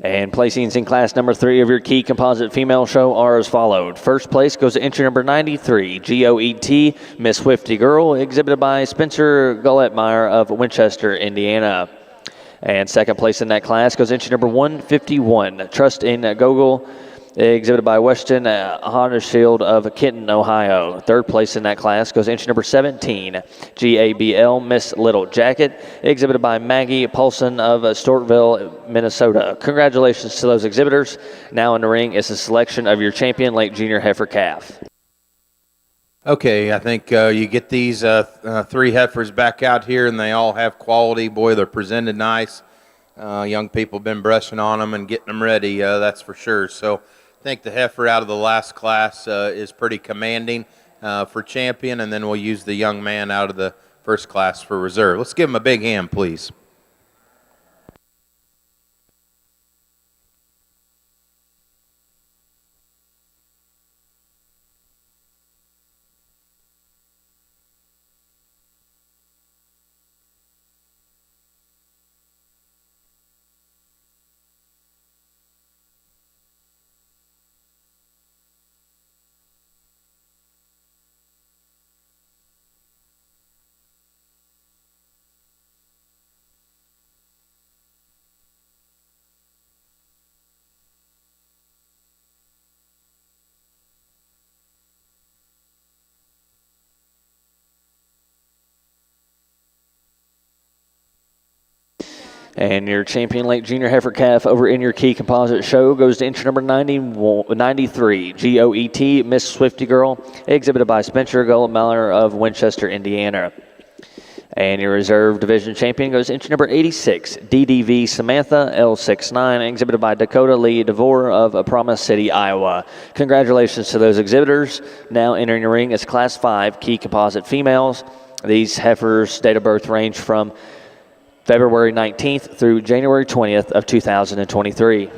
And placings in class number 3 of your Chi-Composite female show are as followed. First place goes to entry number 93, GOET, Miss Swifty Girl, exhibited by Spencer Gullettmeyer of Winchester, Indiana. And second place in that class goes entry number 151, Trust in Gogol, exhibited by Weston Hoddershield of Kenton, Ohio. Third place in that class goes entry number 17, GABL, Miss Little Jacket, exhibited by Maggie Paulson of Stortville, Minnesota. Congratulations to those exhibitors. Now in the ring is the selection of your champion late junior heifer calf. Okay, I think you get these 3 heifers back out here, and they all have quality. Boy, they're presented nice. Young people been brushing on them and getting them ready, that's for sure. So I think the heifer out of the last class is pretty commanding for champion, and then we'll use the young man out of the first class for reserve. Let's give him a big hand, please. And your champion late junior heifer calf over in your Chi-Composite show goes to entry number 93, GOET, Miss Swifty Girl, exhibited by Spencer Gullettmeyer of Winchester, Indiana. And your reserve division champion goes to entry number 86, DDV Samantha, L69, exhibited by Dakota Lee DeVore of Promise City, Iowa. Congratulations to those exhibitors. Now entering the ring is Class 5 Chi-Composite females. These heifers' date of birth range from February 19th through January 20th of 2023.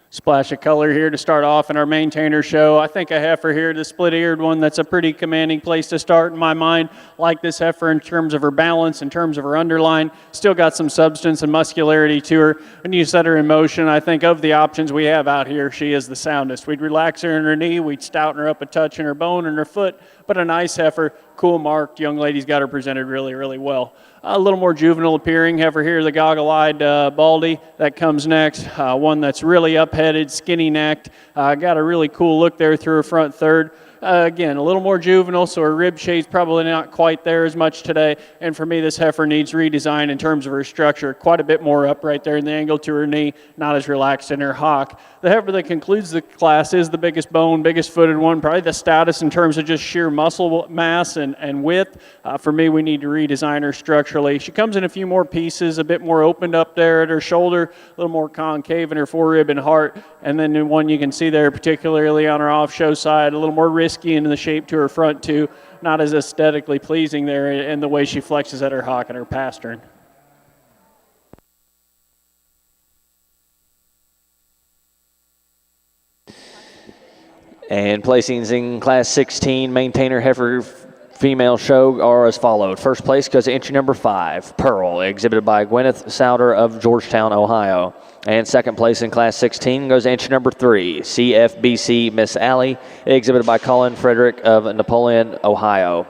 Splash of color here to start off in our maintainer show. I think a heifer here, the split-eared one, that's a pretty commanding place to start in my mind. Like this heifer in terms of her balance, in terms of her underline. Still got some substance and muscularity to her. When you set her in motion, I think of the options we have out here, she is the soundest. We'd relax her in her knee, we'd stouten her up a touch in her bone and her foot, but a nice heifer, cool marked. Young lady's got her presented really, really well. A little more juvenile appearing heifer here, the goggle-eyed Baldy. That comes next. One that's really up-headed, skinny-necked. Got a really cool look there through her front third. Again, a little more juvenile, so her rib shape's probably not quite there as much today. And for me, this heifer needs redesign in terms of her structure. Quite a bit more up right there in the angle to her knee, not as relaxed in her hock. The heifer that concludes the class is the biggest bone, biggest footed one, probably the stoutest in terms of just sheer muscle mass and width. For me, we need to redesign her structurally. She comes in a few more pieces, a bit more opened up there at her shoulder, a little more concave in her forerib and heart. And then the one you can see there, particularly on her off-show side, a little more risky in the shape to her front too, not as aesthetically pleasing there in the way she flexes at her hock and her pastern. And placings in Class 16 maintainer heifer female show are as followed. First place goes to entry number 5, Pearl, exhibited by Gwyneth Souter of Georgetown, Ohio. And second place in Class 16 goes to entry number 3, CFBC Miss Alley, exhibited by Colin Frederick of Napoleon, Ohio.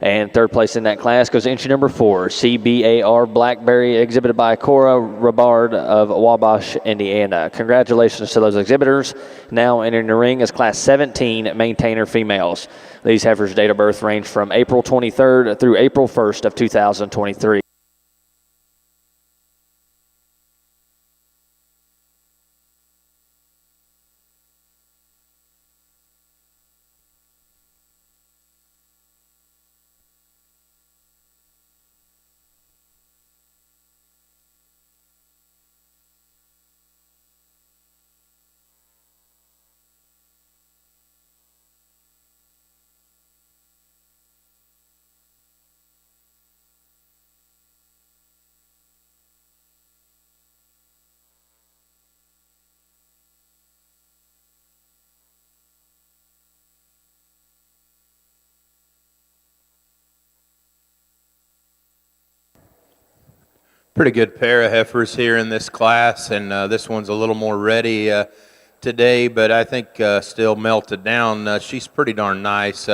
And third place in that class goes to entry number 4, CBAR Blackberry, exhibited by Cora Rabard of Wabash, Indiana. Congratulations to those exhibitors. Now entering the ring is Class 17 maintainer females. These heifers' date of birth range from April 23rd through April 1st of 2023. Pretty good pair of heifers here in this class, and this one's a little more ready today, but I think still melted down. She's pretty darn nice,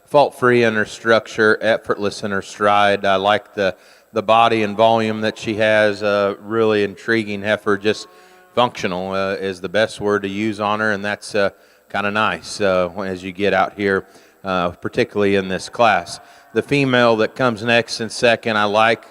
fault-free in her structure, effortless in her stride. I like the body and volume that she has. Really intriguing heifer, just functional is the best word to use on her, and that's kind of nice as you get out here, particularly in this class. The female that comes next and second, I like.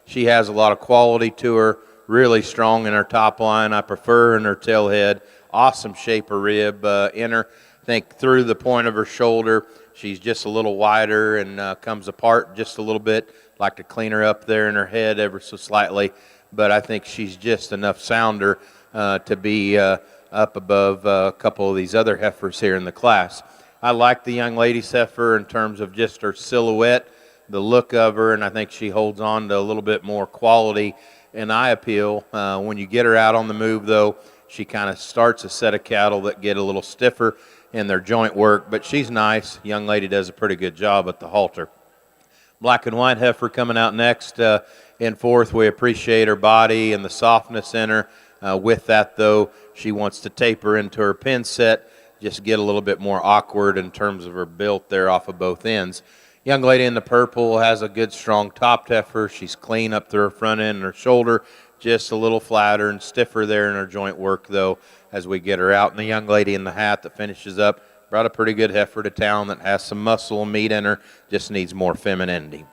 She has a lot of quality to her, really strong in her top line. I prefer her in her tail head. Awesome shape of rib in her. I think through the point of her shoulder, she's just a little wider and comes apart just a little bit. Like to clean her up there in her head ever so slightly, but I think she's just enough sounder to be up above a couple of these other heifers here in the class. I like the young lady's heifer in terms of just her silhouette, the look of her, and I think she holds on to a little bit more quality and eye appeal. When you get her out on the move, though, she kind of starts a set of cattle that get a little stiffer in their joint work, but she's nice. Young lady does a pretty good job at the halter. Black and white heifer coming out next in fourth. We appreciate her body and the softness in her. With that, though, she wants to taper into her pin set, just get a little bit more awkward in terms of her built there off of both ends. Young lady in the purple has a good, strong top heifer. She's clean up through her front end and her shoulder, just a little flatter and stiffer there in her joint work, though, as we get her out. And the young lady in the hat that finishes up brought a pretty good heifer to town that has some muscle and meat in her, just needs more femininity.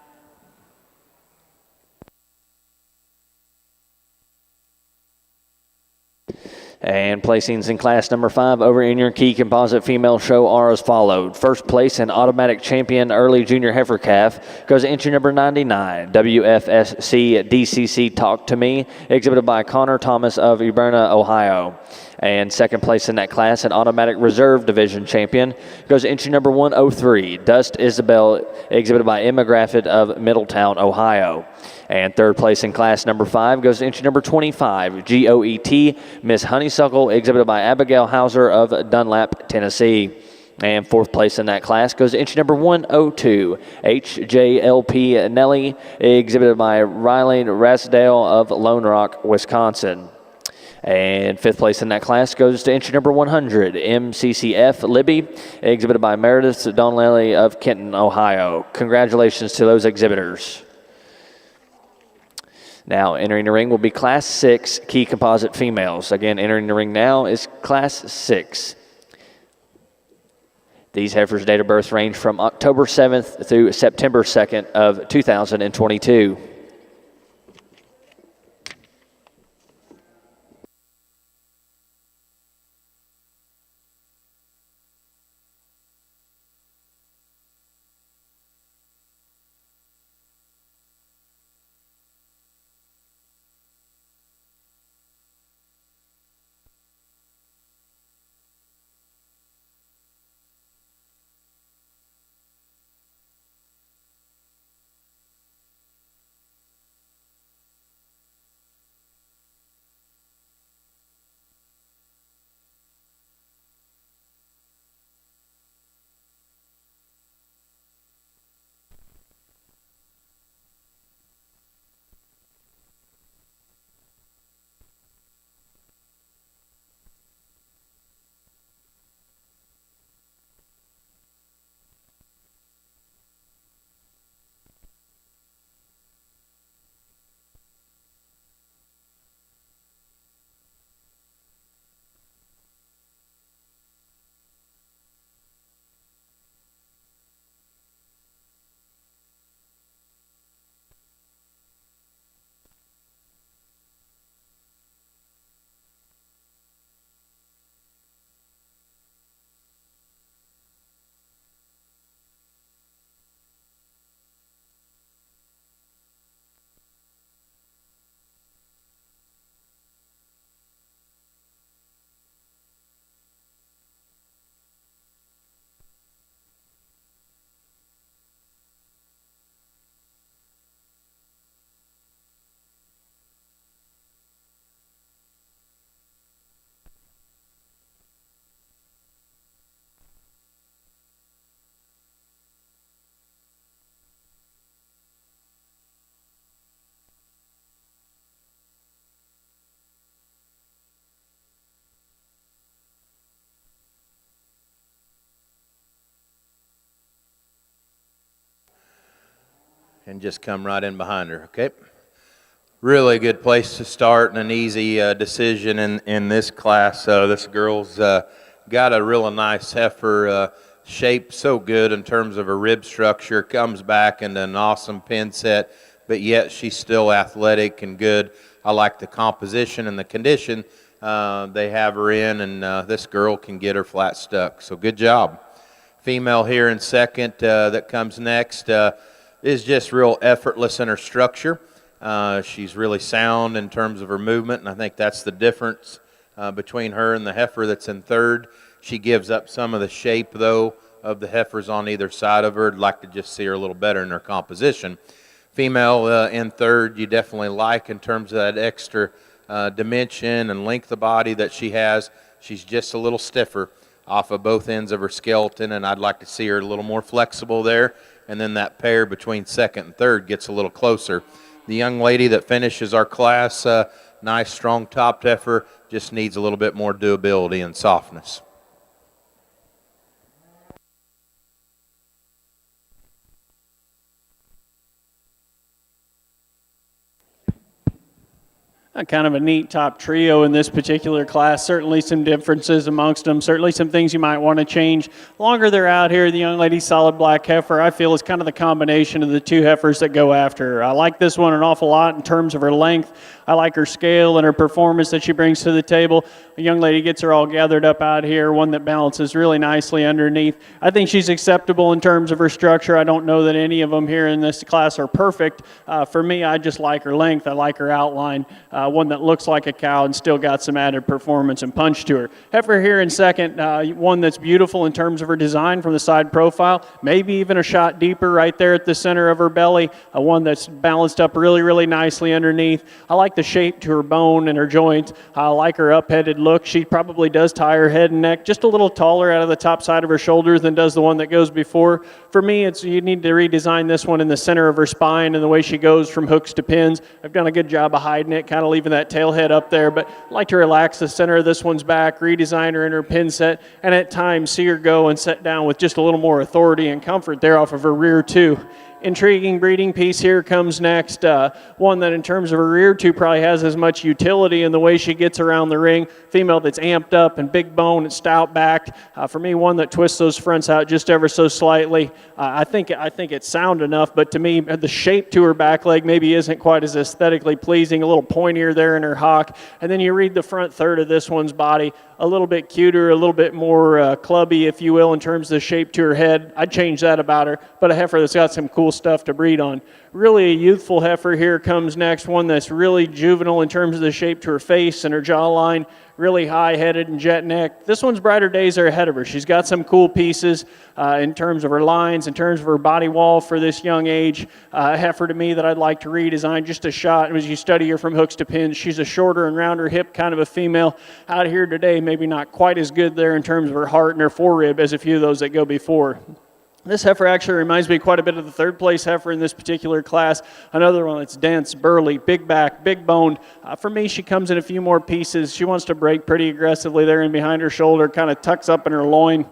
And placings in class number 5 over in your Chi-Composite female show are as followed. First place in automatic champion early junior heifer calf goes to entry number 99, WFSC DCC Talk to Me, exhibited by Connor Thomas of Urbana, Ohio. And second place in that class, an automatic reserve division champion, goes to entry number 103, Dust Isabel, exhibited by Emma Graffett of Middletown, Ohio. And third place in class number 5 goes to entry number 25, GOET, Miss Honeysuckle, exhibited by Abigail Hauser of Dunlap, Tennessee. And fourth place in that class goes to entry number 102, HJLP Nelly, exhibited by Riley Rasdale of Lone Rock, Wisconsin. And fifth place in that class goes to entry number 100, MCCF Libby, exhibited by Meredith Donnelly of Kenton, Ohio. Congratulations to those exhibitors. Now entering the ring will be Class 6 Chi-Composite females. Again, entering the ring now is Class 6. These heifers' date of birth range from October 7th through September 2nd of 2022. and just come right in behind her, okay? Really good place to start and an easy decision in this class. This girl's got a real nice heifer, shape so good in terms of her rib structure, comes back into an awesome pin set, but yet she's still athletic and good. I like the composition and the condition they have her in, and this girl can get her flat stuck, so good job. Female here in second that comes next is just real effortless in her structure. She's really sound in terms of her movement, and I think that's the difference between her and the heifer that's in third. She gives up some of the shape, though, of the heifers on either side of her. I'd like to just see her a little better in her composition. Female in third, you definitely like in terms of that extra dimension and length of body that she has. She's just a little stiffer off of both ends of her skeleton, and I'd like to see her a little more flexible there, and then that pair between second and third gets a little closer. The young lady that finishes our class, nice strong top heifer, just needs a little bit more doability and softness. Kind of a neat top trio in this particular class. Certainly some differences amongst them. Certainly some things you might want to change. The longer they're out here, the young lady's solid black heifer, I feel, is kind of the combination of the two heifers that go after her. I like this one an awful lot in terms of her length. I like her scale and her performance that she brings to the table. The young lady gets her all gathered up out here, one that balances really nicely underneath. I think she's acceptable in terms of her structure. I don't know that any of them here in this class are perfect. For me, I just like her length. I like her outline. One that looks like a cow and still got some added performance and punch to her. Heifer here in second, one that's beautiful in terms of her design from the side profile, maybe even a shot deeper right there at the center of her belly, one that's balanced up really, really nicely underneath. I like the shape to her bone and her joint. I like her up-headed look. She probably does tie her head and neck just a little taller out of the top side of her shoulders than does the one that goes before. For me, you need to redesign this one in the center of her spine and the way she goes from hooks to pins. I've done a good job of hiding it, kind of leaving that tail head up there, but I like to relax the center of this one's back, redesign her in her pin set, and at times see her go and set down with just a little more authority and comfort there off of her rear too. Intriguing breeding piece here comes next. One that in terms of her rear too probably has as much utility in the way she gets around the ring. Female that's amped up and big bone and stout backed. For me, one that twists those fronts out just ever so slightly. I think it's sound enough, but to me, the shape to her back leg maybe isn't quite as aesthetically pleasing. A little pointier there in her hock. And then you read the front third of this one's body. A little bit cuter, a little bit more clubby, if you will, in terms of the shape to her head. I'd change that about her, but a heifer that's got some cool stuff to breed on. Really a youthful heifer here comes next, one that's really juvenile in terms of the shape to her face and her jawline, really high-headed and jet neck. This one's brighter days are ahead of her. She's got some cool pieces in terms of her lines, in terms of her body wall for this young age. A heifer to me that I'd like to redesign just a shot. As you study her from hooks to pins, she's a shorter and rounder hip kind of a female. Out here today, maybe not quite as good there in terms of her heart and her forerib as a few of those that go before. This heifer actually reminds me quite a bit of the third place heifer in this particular class. Another one that's dense, burly, big back, big boned. For me, she comes in a few more pieces. She wants to break pretty aggressively there and behind her shoulder, kind of tucks up in her loin.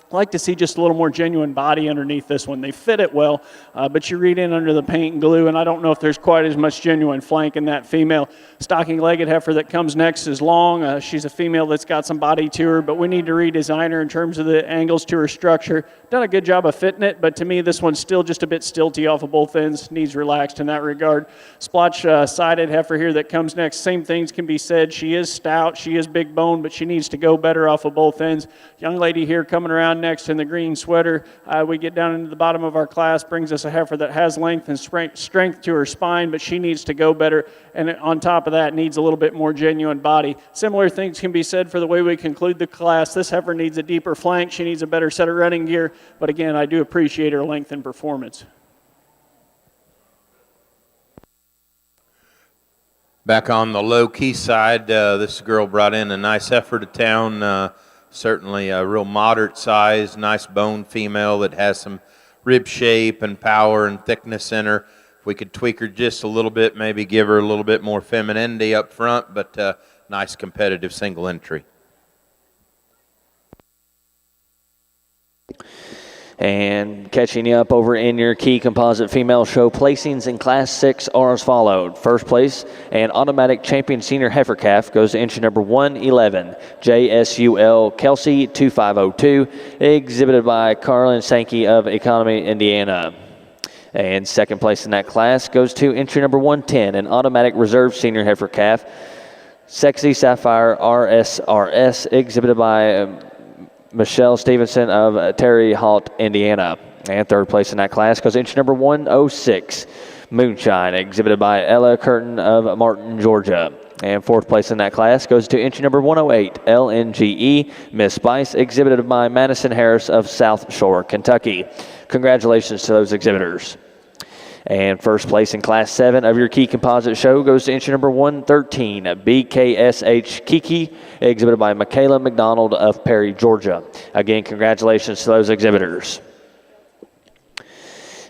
I like to see just a little more genuine body underneath this one. They fit it well, but you read in under the paint and glue, and I don't know if there's quite as much genuine flank in that female. Stocking-legged heifer that comes next is long. She's a female that's got some body to her, but we need to redesign her in terms of the angles to her structure. Done a good job of fitting it, but to me, this one's still just a bit stilty off of both ends. Needs relaxed in that regard. Splotch-sided heifer here that comes next. Same things can be said. She is stout. She is big bone, but she needs to go better off of both ends. Young lady here coming around next in the green sweater. We get down into the bottom of our class, brings us a heifer that has length and strength to her spine, but she needs to go better, and on top of that needs a little bit more genuine body. Similar things can be said for the way we conclude the class. This heifer needs a deeper flank. She needs a better set of running gear, but again, I do appreciate her length and performance. Back on the low-key side, this girl brought in a nice heifer to town. Certainly a real moderate size, nice bone female that has some rib shape and power and thickness in her. If we could tweak her just a little bit, maybe give her a little bit more femininity up front, but nice competitive single entry. And catching you up over in your Chi-Composite female show, placings in Class 6 are as followed. First place, an automatic champion senior heifer calf goes to entry number 111, JSUL Kelsey 2502, exhibited by Carlin Sankey of Economy, Indiana. And second place in that class goes to entry number 110, an automatic reserve senior heifer calf, Sexy Sapphire RSRS, exhibited by Michelle Stevenson of Terre Haute, Indiana. And third place in that class goes entry number 106, Moonshine, exhibited by Ella Curtin of Martin, Georgia. And fourth place in that class goes to entry number 108, LNGE, Miss Spice, exhibited by Madison Harris of South Shore, Kentucky. Congratulations to those exhibitors. And first place in Class 7 of your Chi-Composite show goes to entry number 113, BKSH Kiki, exhibited by Michaela McDonald of Perry, Georgia. Again, congratulations to those exhibitors.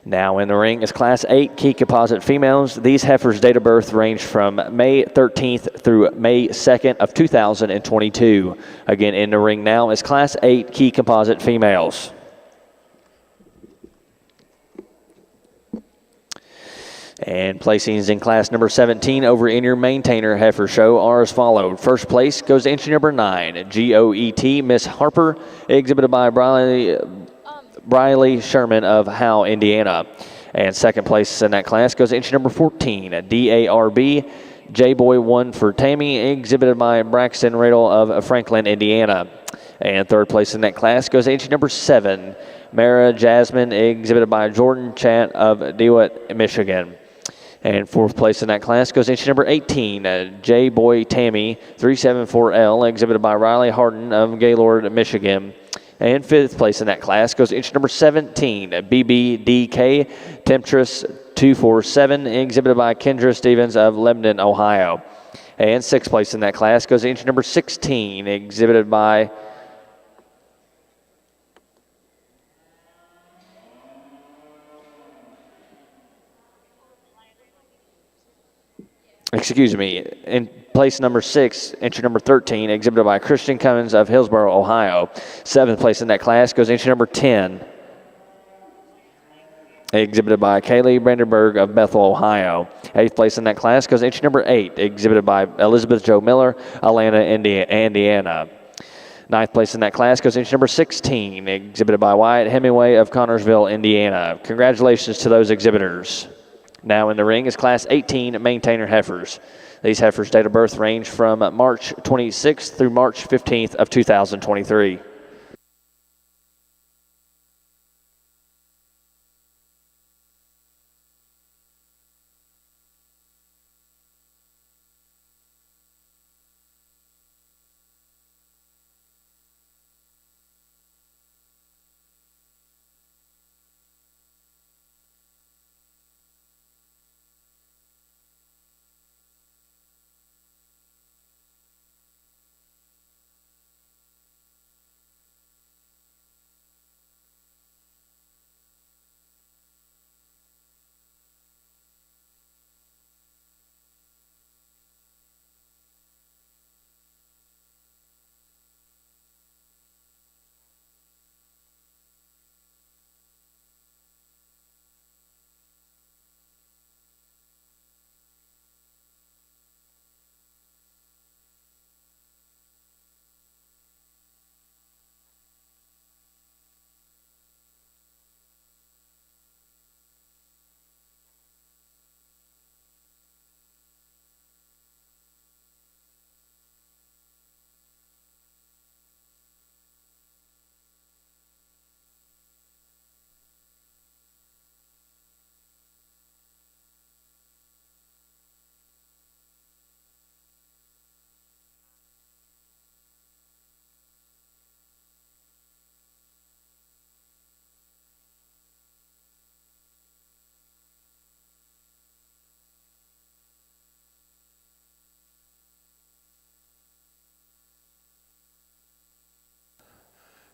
Now in the ring is Class 8 Chi-Composite females. These heifers' date of birth range from May 13th through May 2nd of 2022. Again, in the ring now is Class 8 Chi-Composite females. And placings in class number 17 over in your maintainer heifer show are as followed. First place goes to entry number 9, GOET Miss Harper, exhibited by Briley Sherman of Howe, Indiana. And second place in that class goes to entry number 14, DARB J-Boy 1 for Tammy, exhibited by Braxton Riddle of Franklin, Indiana. And third place in that class goes to entry number 7, Mara Jasmine, exhibited by Jordan Chant of DeWitt, Michigan. And fourth place in that class goes entry number 18, J-Boy Tammy 374L, exhibited by Riley Harden of Gaylord, Michigan. And fifth place in that class goes entry number 17, BBDK Temptress 247, exhibited by Kendra Stevens of Lebanon, Ohio. And sixth place in that class goes entry number 16, exhibited by in place number 6, entry number 13, exhibited by Christian Cummins of Hillsboro, Ohio. Seventh place in that class goes entry number 10, exhibited by Kaylee Brandenburg of Bethel, Ohio. Eighth place in that class goes entry number 8, exhibited by Elizabeth Jo Miller, Atlanta, Indiana. Ninth place in that class goes entry number 16, exhibited by Wyatt Hemingway of Connorsville, Indiana. Congratulations to those exhibitors. Now in the ring is Class 18 maintainer heifers. These heifers' date of birth range from March 26th through March 15th of 2023.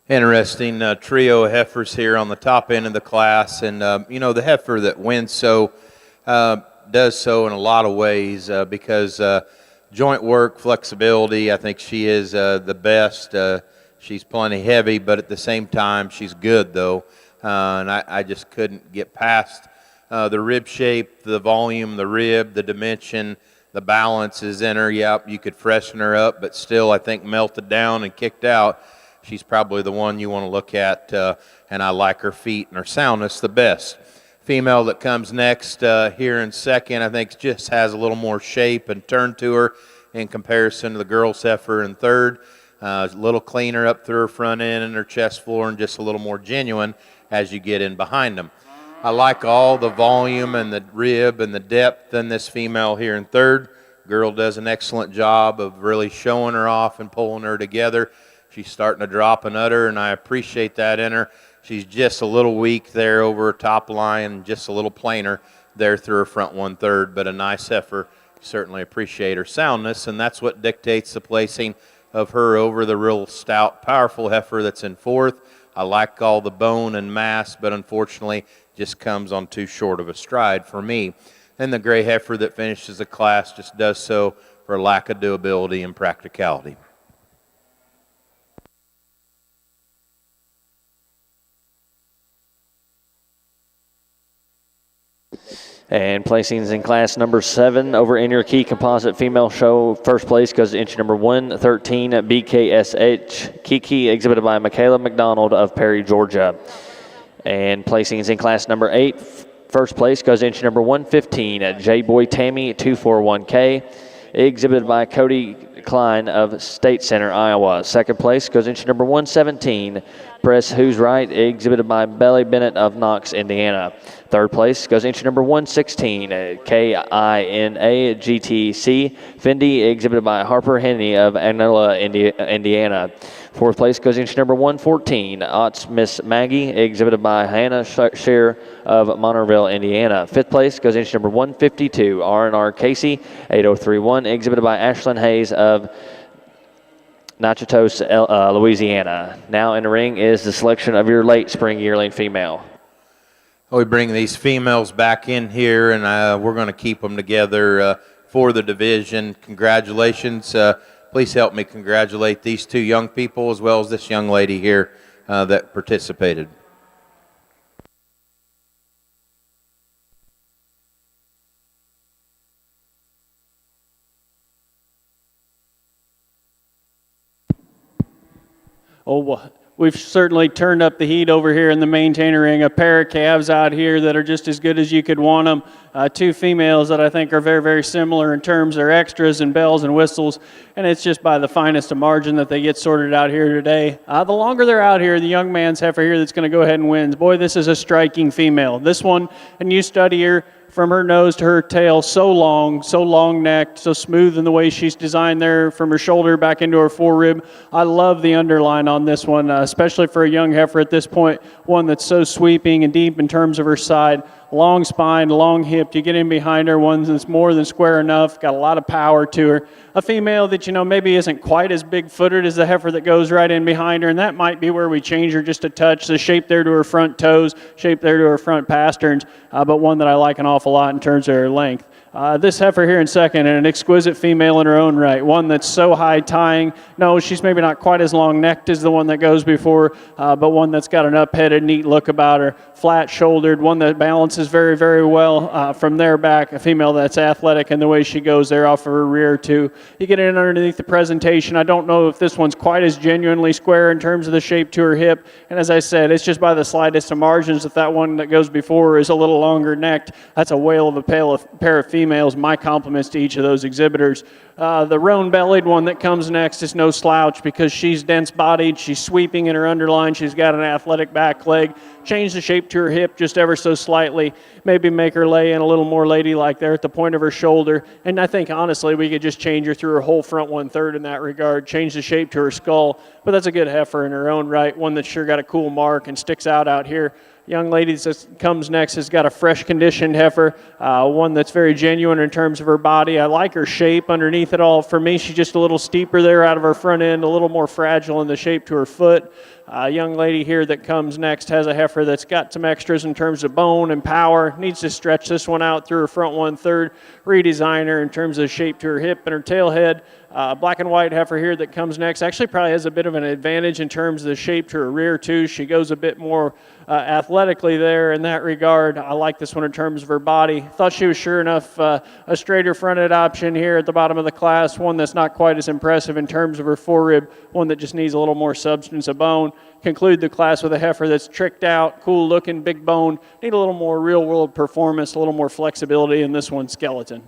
Interesting trio of heifers here on the top end of the class. And, the heifer that wins does so in a lot of ways because joint work, flexibility, I think she is the best. She's plenty heavy, but at the same time, she's good, though. and I just couldn't get past the rib shape, the volume, the rib, the dimension, the balance is in her. Yep, you could freshen her up, but still I think melted down and kicked out. She's probably the one you want to look at, and I like her feet and her soundness the best. Female that comes next here in second, I think just has a little more shape and turn to her in comparison to the girl's heifer in third. A little cleaner up through her front end and her chest floor, and just a little more genuine as you get in behind them. I like all the volume and the rib and the depth in this female here in third. Girl does an excellent job of really showing her off and pulling her together. She's starting to drop and udder, and I appreciate that in her. She's just a little weak there over her top line, just a little plainer there through her front 1/3, but a nice heifer. Certainly appreciate her soundness, and that's what dictates the placing of her over the real stout, powerful heifer that's in fourth. I like all the bone and mass, but unfortunately just comes on too short of a stride for me. And the gray heifer that finishes the class just does so for lack of doability and practicality. And placings in class number 7 over in your Chi-Composite female show. First place goes to entry number 113 BKSH Kiki, exhibited by Michaela McDonald of Perry, Georgia. And placings in class number 8. First place goes to entry number 115 J-Boy Tammy 241K, exhibited by Cody Klein of State Center, Iowa. Second place goes entry number 117 Press Who's Right, exhibited by Belly Bennett of Knox, Indiana. Third place goes entry number 116 KINA GTC Fendi, exhibited by Harper Henney of Anilla, Indiana. Fourth place goes entry number 114 Otts Miss Maggie, exhibited by Hannah Scheer of Monterville, Indiana. Fifth place goes entry number 152 R&R Casey 8031, exhibited by Ashlyn Hayes of Natchitoches, Louisiana. Now in the ring is the selection of your late spring yearling female. We bring these females back in here, and we're going to keep them together for the division. Congratulations. Please help me congratulate these two young people as well as this young lady here that participated. Oh, well, we've certainly turned up the heat over here in the maintainer ring. A pair of calves out here that are just as good as you could want them. Two females that I think are very, very similar in terms of their extras and bells and whistles. And it's just by the finest of margin that they get sorted out here today. The longer they're out here, the young man's heifer here that's going to go ahead and wins. Boy, this is a striking female. This one, and you study her from her nose to her tail, so long-necked, so smooth in the way she's designed there from her shoulder back into her forerib. I love the underline on this one, especially for a young heifer at this point, one that's so sweeping and deep in terms of her side. Long spine, long hip. You get in behind her, one that's more than square enough, got a lot of power to her. A female that, maybe isn't quite as big-footed as the heifer that goes right in behind her, and that might be where we change her just a touch. The shape there to her front toes, shape there to her front pasterns, but one that I like an awful lot in terms of her length. This heifer here in second, and an exquisite female in her own right, one that's so high tying. No, she's maybe not quite as long-necked as the one that goes before, but one that's got an up-headed, neat look about her, flat-shouldered, one that balances very, very well from there back, a female that's athletic in the way she goes there off of her rear, too. You get in underneath the presentation. I don't know if this one's quite as genuinely square in terms of the shape to her hip, and as I said, it's just by the slightest of margins that one that goes before is a little longer-necked. That's a whale of a pair of females. My compliments to each of those exhibitors. The roan-bellied one that comes next is no slouch because she's dense-bodied, she's sweeping in her underline, she's got an athletic back leg. Change the shape to her hip just ever so slightly, maybe make her lay in a little more ladylike there at the point of her shoulder, and I think honestly we could just change her through her whole front 1/3 in that regard, change the shape to her skull, but that's a good heifer in her own right, one that's sure got a cool mark and sticks out here. Young lady that comes next has got a fresh conditioned heifer, one that's very genuine in terms of her body. I like her shape underneath it all. For me, she's just a little steeper there out of her front end, a little more fragile in the shape to her foot. Young lady here that comes next has a heifer that's got some extras in terms of bone and power. Needs to stretch this one out through her front 1/3, redesign her in terms of shape to her hip and her tail head. Black and white heifer here that comes next actually probably has a bit of an advantage in terms of the shape to her rear too. She goes a bit more athletically there in that regard. I like this one in terms of her body. Thought she was sure enough a straighter fronted option here at the bottom of the class, one that's not quite as impressive in terms of her forerib, one that just needs a little more substance of bone. Conclude the class with a heifer that's tricked out, cool looking, big bone, need a little more real world performance, a little more flexibility in this one, skeleton.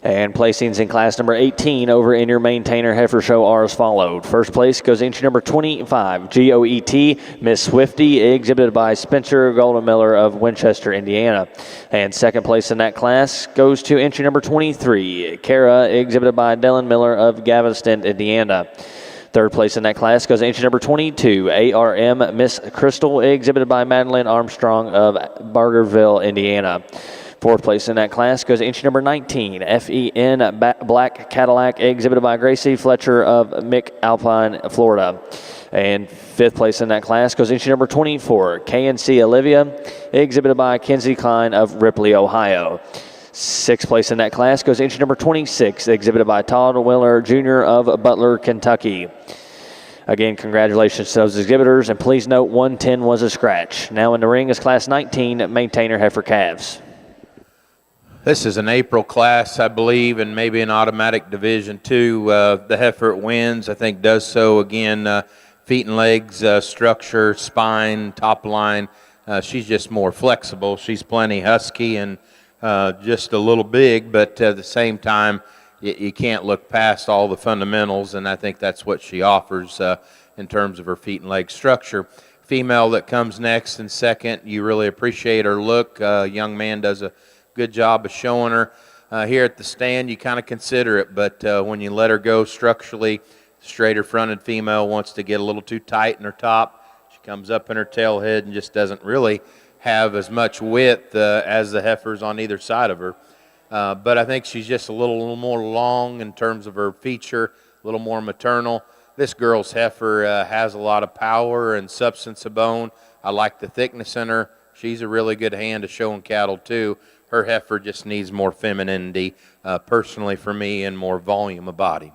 And placings in class number 18 over in your maintainer heifer show are as followed. First place goes entry number 25, GOET, Miss Swifty, exhibited by Spencer Golden Miller of Winchester, Indiana. And second place in that class goes to entry number 23, Kara, exhibited by Dylan Miller of Galveston, Indiana. Third place in that class goes entry number 22, ARM, Miss Crystal, exhibited by Madeline Armstrong of Bargerville, Indiana. Fourth place in that class goes entry number 19, FEN Black Cadillac, exhibited by Gracie Fletcher of McAlpine, Florida. And fifth place in that class goes entry number 24, KNC Olivia, exhibited by Kenzie Klein of Ripley, Ohio. Sixth place in that class goes entry number 26, exhibited by Todd Willer Jr. of Butler, Kentucky. Again, congratulations to those exhibitors, and please note 110 was a scratch. Now in the ring is class 19, maintainer heifer calves. This is an April class, I believe, and maybe an automatic division too. The heifer it wins, I think, does so again. Feet and legs, structure, spine, top line. She's just more flexible. She's plenty husky and just a little big, but at the same time, you can't look past all the fundamentals, and I think that's what she offers in terms of her feet and leg structure. Female that comes next and second, you really appreciate her look. Young man does a good job of showing her. Here at the stand, you kind of consider it, but when you let her go structurally, straighter fronted female wants to get a little too tight in her top. She comes up in her tail head and just doesn't really have as much width as the heifers on either side of her. But I think she's just a little more long in terms of her feature, a little more maternal. This girl's heifer has a lot of power and substance of bone. I like the thickness in her. She's a really good hand to showing cattle too. Her heifer just needs more femininity, personally for me, and more volume of body.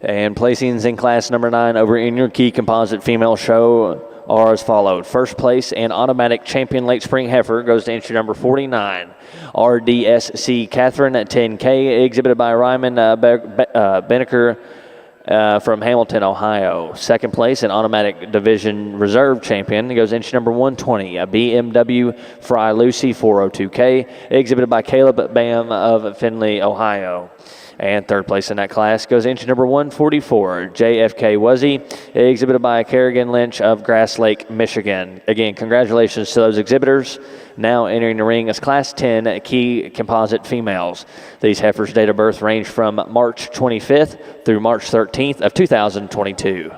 And placings in class number 9 over in your Chi-Composite female show are as followed. First place and automatic champion late spring heifer goes to entry number 49, RDSC Catherine 10K, exhibited by Ryman Beneker from Hamilton, Ohio. Second place and automatic division reserve champion goes entry number 120, a BMW Fry Lucy 402K, exhibited by Caleb Bam of Findlay, Ohio. And third place in that class goes entry number 144, JFK Wuzzy, exhibited by Kerrigan Lynch of Grass Lake, Michigan. Again, congratulations to those exhibitors. Now entering the ring is class 10 Chi-Composite females. These heifers' date of birth range from March 25th through March 13th of 2022.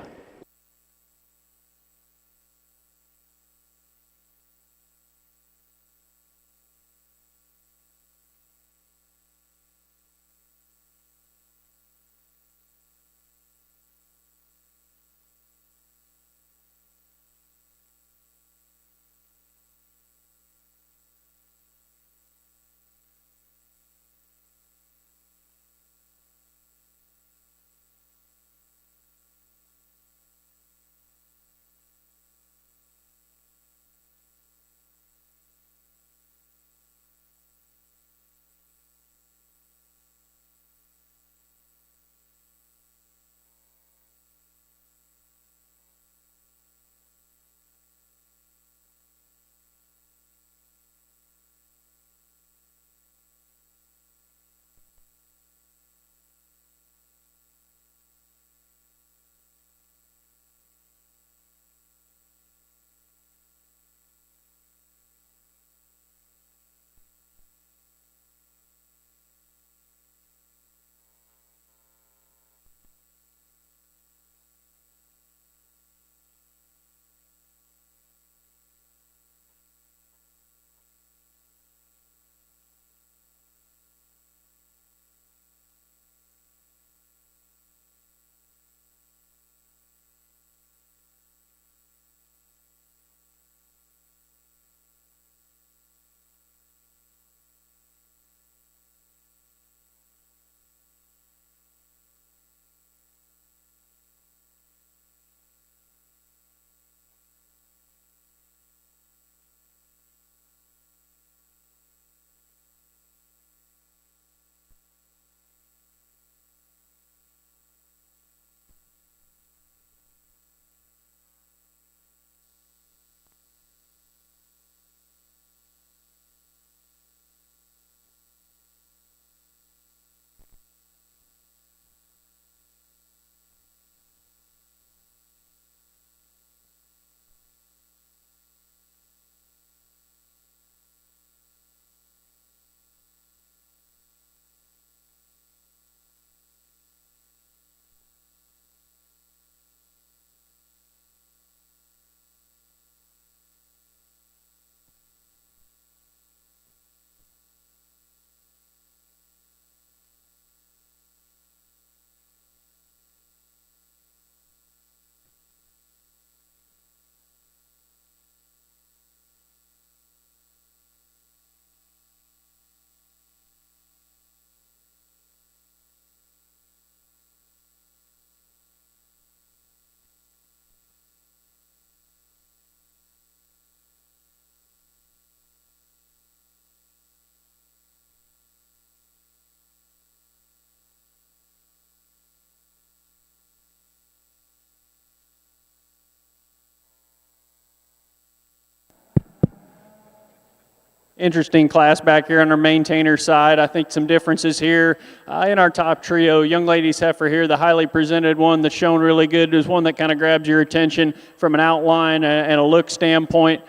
interesting class back here on our maintainer side. I think some differences here in our top trio. Young ladies heifer here, the highly presented one that's shown really good is one that kind of grabs your attention from an outline and a look standpoint.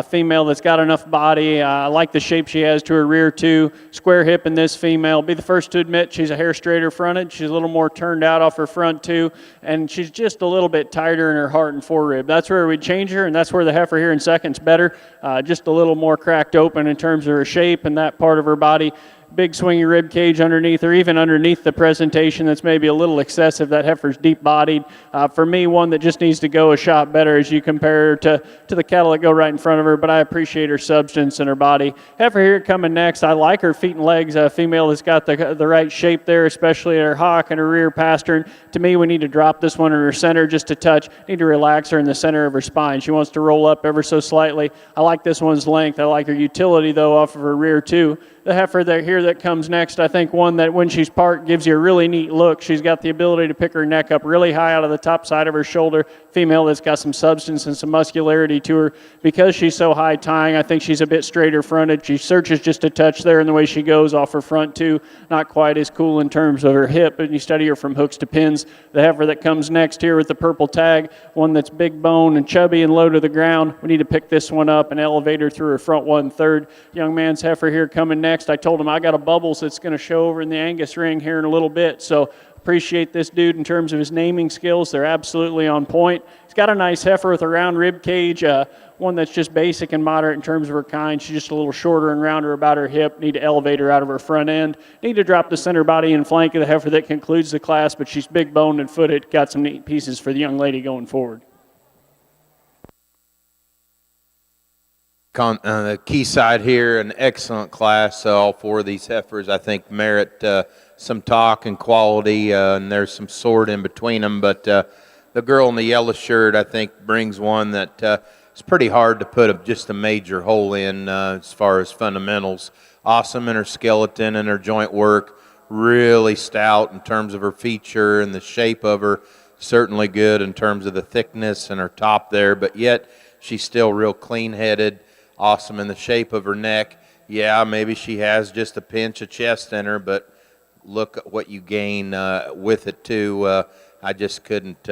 Female that's got enough body. I like the shape she has to her rear too. Square hip in this female. Be the first to admit she's a hair straighter fronted. She's a little more turned out off her front too. And she's just a little bit tighter in her heart and forerib. That's where we'd change her, and that's where the heifer here in second's better. Just a little more cracked open in terms of her shape and that part of her body. Big swingy rib cage underneath, or even underneath the presentation that's maybe a little excessive. That heifer's deep bodied. For me, one that just needs to go a shot better as you compare her to the cattle that go right in front of her, but I appreciate her substance and her body. Heifer here coming next. I like her feet and legs. A female that's got the right shape there, especially her hock and her rear pastern. To me, we need to drop this one in her center just a touch. Need to relax her in the center of her spine. She wants to roll up ever so slightly. I like this one's length. I like her utility, though, off of her rear, too. The heifer that comes next, I think one that when she's parked gives you a really neat look. She's got the ability to pick her neck up really high out of the top side of her shoulder. Female that's got some substance and some muscularity to her. Because she's so high tying, I think she's a bit straighter fronted. She searches just a touch there in the way she goes off her front too. Not quite as cool in terms of her hip, but you study her from hooks to pins. The heifer that comes next here with the purple tag, one that's big bone and chubby and low to the ground. We need to pick this one up and elevate her through her front 1/3. Young man's heifer here coming next. I told him I got a bubbles that's going to show over in the Angus ring here in a little bit. So appreciate this dude in terms of his naming skills. They're absolutely on point. He's got a nice heifer with a round rib cage, one that's just basic and moderate in terms of her kind. She's just a little shorter and rounder about her hip. Need to elevate her out of her front end. Need to drop the center body and flank of the heifer that concludes the class, but she's big boned and footed. Got some neat pieces for the young lady going forward. The key side here, an excellent class. All four of these heifers, I think, merit some talk and quality, and there's some sort in between them. But the girl in the yellow shirt, I think, brings one that it's pretty hard to put just a major hole in as far as fundamentals. Awesome in her skeleton and her joint work. Really stout in terms of her feature and the shape of her. Certainly good in terms of the thickness and her top there, but yet she's still real clean-headed. Awesome in the shape of her neck. Yeah, maybe she has just a pinch of chest in her, but look at what you gain with it too. I just couldn't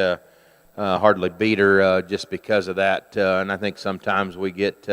hardly beat her just because of that. And I think sometimes we get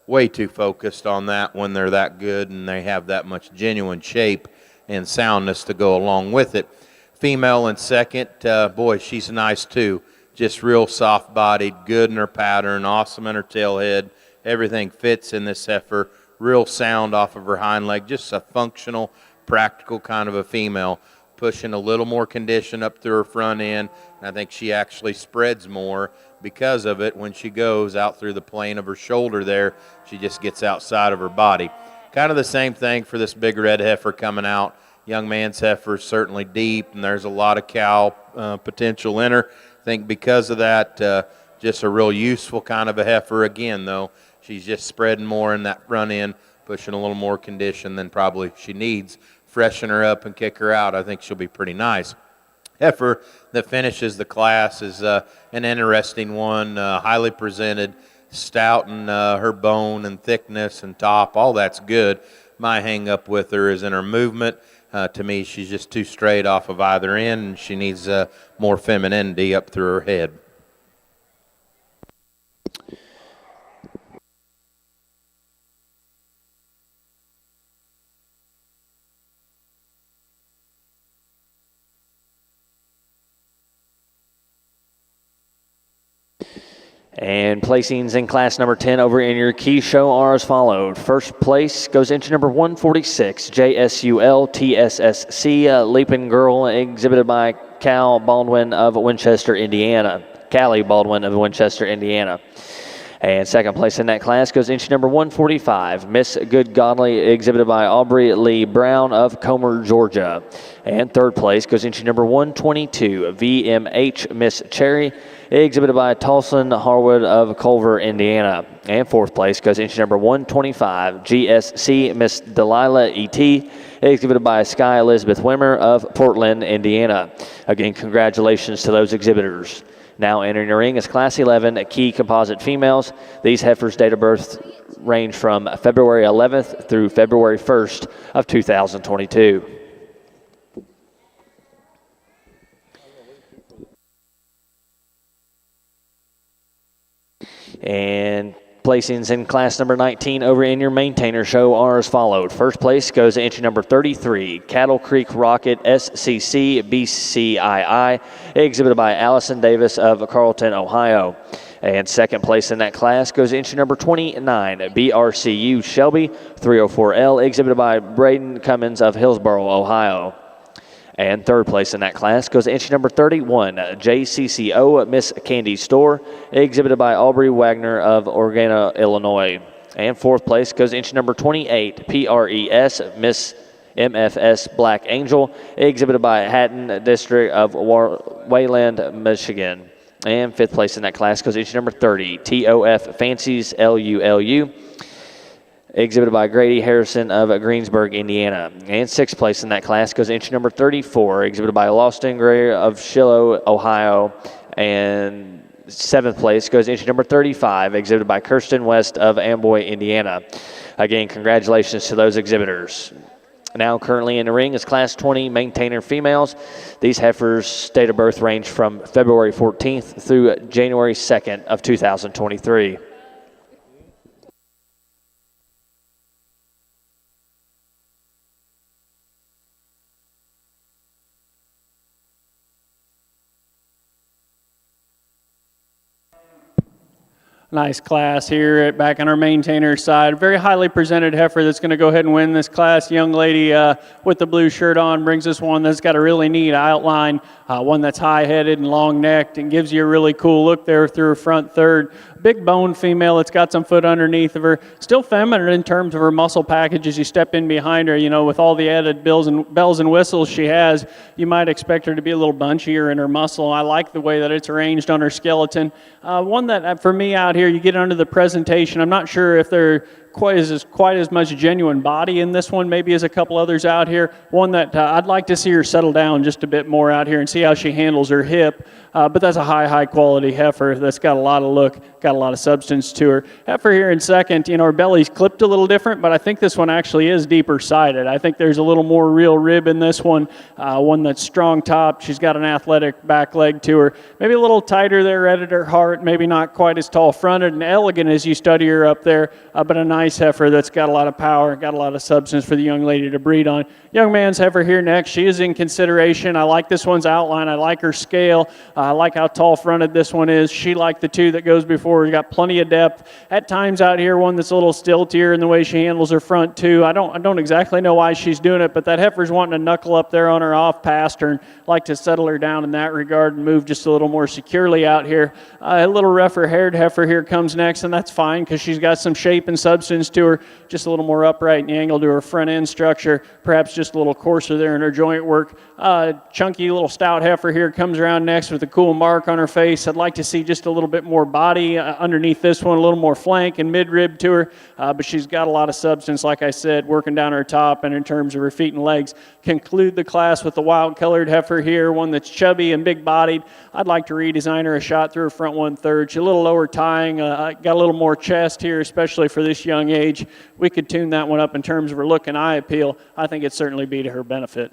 way too focused on that when they're that good and they have that much genuine shape and soundness to go along with it. Female in second, boy, she's nice too. Just real soft-bodied, good in her pattern, awesome in her tail head. Everything fits in this heifer. Real sound off of her hind leg. Just a functional, practical kind of a female. Pushing a little more condition up through her front end. And I think she actually spreads more because of it. When she goes out through the plane of her shoulder there, she just gets outside of her body. Kind of the same thing for this big red heifer coming out. Young man's heifer is certainly deep, and there's a lot of cow potential in her. I think because of that, just a real useful kind of a heifer. Again, though, she's just spreading more in that front end, pushing a little more condition than probably she needs. Freshen her up and kick her out. I think she'll be pretty nice. Heifer that finishes the class is an interesting one, highly presented, stout in her bone and thickness and top. All that's good. My hang up with her is in her movement. To me, she's just too straight off of either end, and she needs more femininity up through her head. And placings in class number 10 over in your key show are as followed. First place goes into number 146, JSUL TSSC Leaping Girl, exhibited by Callie Baldwin of Winchester, Indiana. And second place in that class goes into number 145, Miss Good Godly, exhibited by Aubrey Lee Brown of Comer, Georgia. And third place goes into number 122, VMH Miss Cherry, exhibited by Tolson Harwood of Culver, Indiana. And fourth place goes into number 125, GSC Miss Delilah E.T., exhibited by Sky Elizabeth Wimmer of Portland, Indiana. Again, congratulations to those exhibitors. Now entering the ring is Class 11 Chi-Composite females. These heifers' date of birth range from February 11th through February 1st of 2022. And placings in class number 19 over in your maintainer show are as followed. First place goes to entry number 33, Cattle Creek Rocket SCC BCII, exhibited by Allison Davis of Carlton, Ohio. And second place in that class goes to entry number 29, BRCU Shelby 304L, exhibited by Braden Cummins of Hillsboro, Ohio. And third place in that class goes to entry number 31, JCCO Miss Candy Store, exhibited by Aubrey Wagner of Organa, Illinois. And fourth place goes to entry number 28, PRES Miss MFS Black Angel, exhibited by Hatton District of Wayland, Michigan. And fifth place in that class goes to entry number 30, TOF Fancies LULU, exhibited by Grady Harrison of Greensburg, Indiana. And sixth place in that class goes entry number 34, exhibited by Lawson Gray of Shiloh, Ohio. And seventh place goes entry number 35, exhibited by Kirsten West of Amboy, Indiana. Again, congratulations to those exhibitors. Now currently in the ring is Class 20 maintainer females. These heifers' date of birth range from February 14th through January 2nd of 2023. Nice class here back on our maintainer side. Very highly presented heifer that's going to go ahead and win this class. Young lady with the blue shirt on brings us one that's got a really neat outline, one that's high-headed and long-necked and gives you a really cool look there through her front third. Big bone female that's got some foot underneath of her. Still feminine in terms of her muscle package as you step in behind her. You know, with all the added bells and whistles she has, you might expect her to be a little bunchier in her muscle. I like the way that it's arranged on her skeleton. One that, for me out here, you get under the presentation. I'm not sure if they're quite as much genuine body in this one, maybe as a couple others out here. One that I'd like to see her settle down just a bit more out here and see how she handles her hip. But that's a high quality heifer that's got a lot of look, got a lot of substance to her. Heifer here in second, you know, her belly's clipped a little different, but I think this one actually is deeper sided. I think there's a little more real rib in this one, one that's strong top. She's got an athletic back leg to her. Maybe a little tighter there right at her heart, maybe not quite as tall fronted and elegant as you study her up there, but a nice heifer that's got a lot of power, got a lot of substance for the young lady to breed on. Young man's heifer here next. She is in consideration. I like this one's outline. I like her scale. I like how tall fronted this one is. She, like the two that goes before, has got plenty of depth. At times out here, one that's a little stiltier in the way she handles her front too. I don't exactly know why she's doing it, but that heifer's wanting to knuckle up there on her off pasture and like to settle her down in that regard and move just a little more securely out here. A little rougher haired heifer here comes next, and that's fine because she's got some shape and substance to her, just a little more upright and angled to her front end structure, perhaps just a little coarser there in her joint work. Chunky little stout heifer here comes around next with a cool mark on her face. I'd like to see just a little bit more body underneath this one, a little more flank and mid-rib to her, but she's got a lot of substance, like I said, working down her top and in terms of her feet and legs. Conclude the class with the wild-colored heifer here, one that's chubby and big-bodied. I'd like to redesign her a shot through her front one-third. She's a little lower tying, got a little more chest here, especially for this young age. We could tune that one up in terms of her look and eye appeal. I think it'd certainly be to her benefit.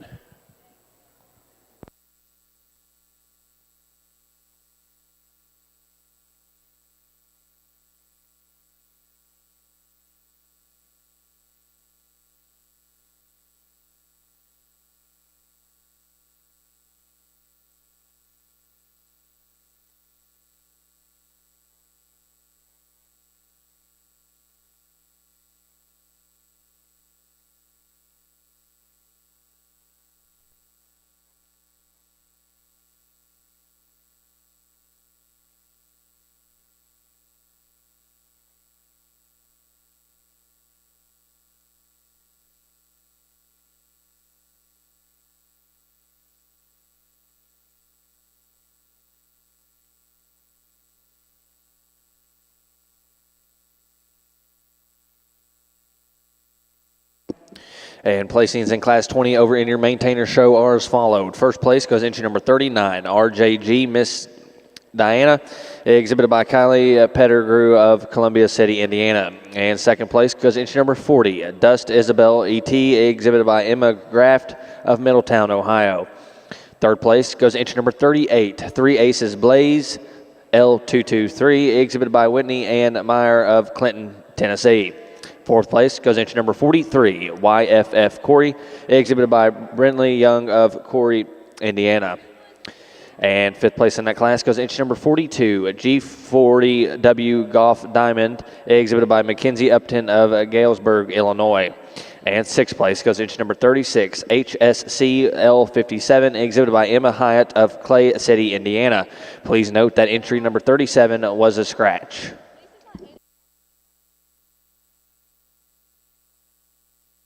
And placings in Class 20 over in your maintainer show are as followed. First place goes entry number 39, RJG Miss Diana, exhibited by Kylie Pettigrew of Columbia City, Indiana. And second place goes entry number 40, Dust Isabel E.T., exhibited by Emma Graft of Middletown, Ohio. Third place goes entry number 38, Three Aces Blaze L223, exhibited by Whitney Ann Meyer of Clinton, Tennessee. Fourth place goes entry number 43, YFF Corey, exhibited by Brindley Young of Corey, Indiana. And fifth place in that class goes entry number 42, G40W Golf Diamond, exhibited by Mackenzie Upton of Galesburg, Illinois. And sixth place goes entry number 36, HSC L57, exhibited by Emma Hyatt of Clay City, Indiana. Please note that entry number 37 was a scratch.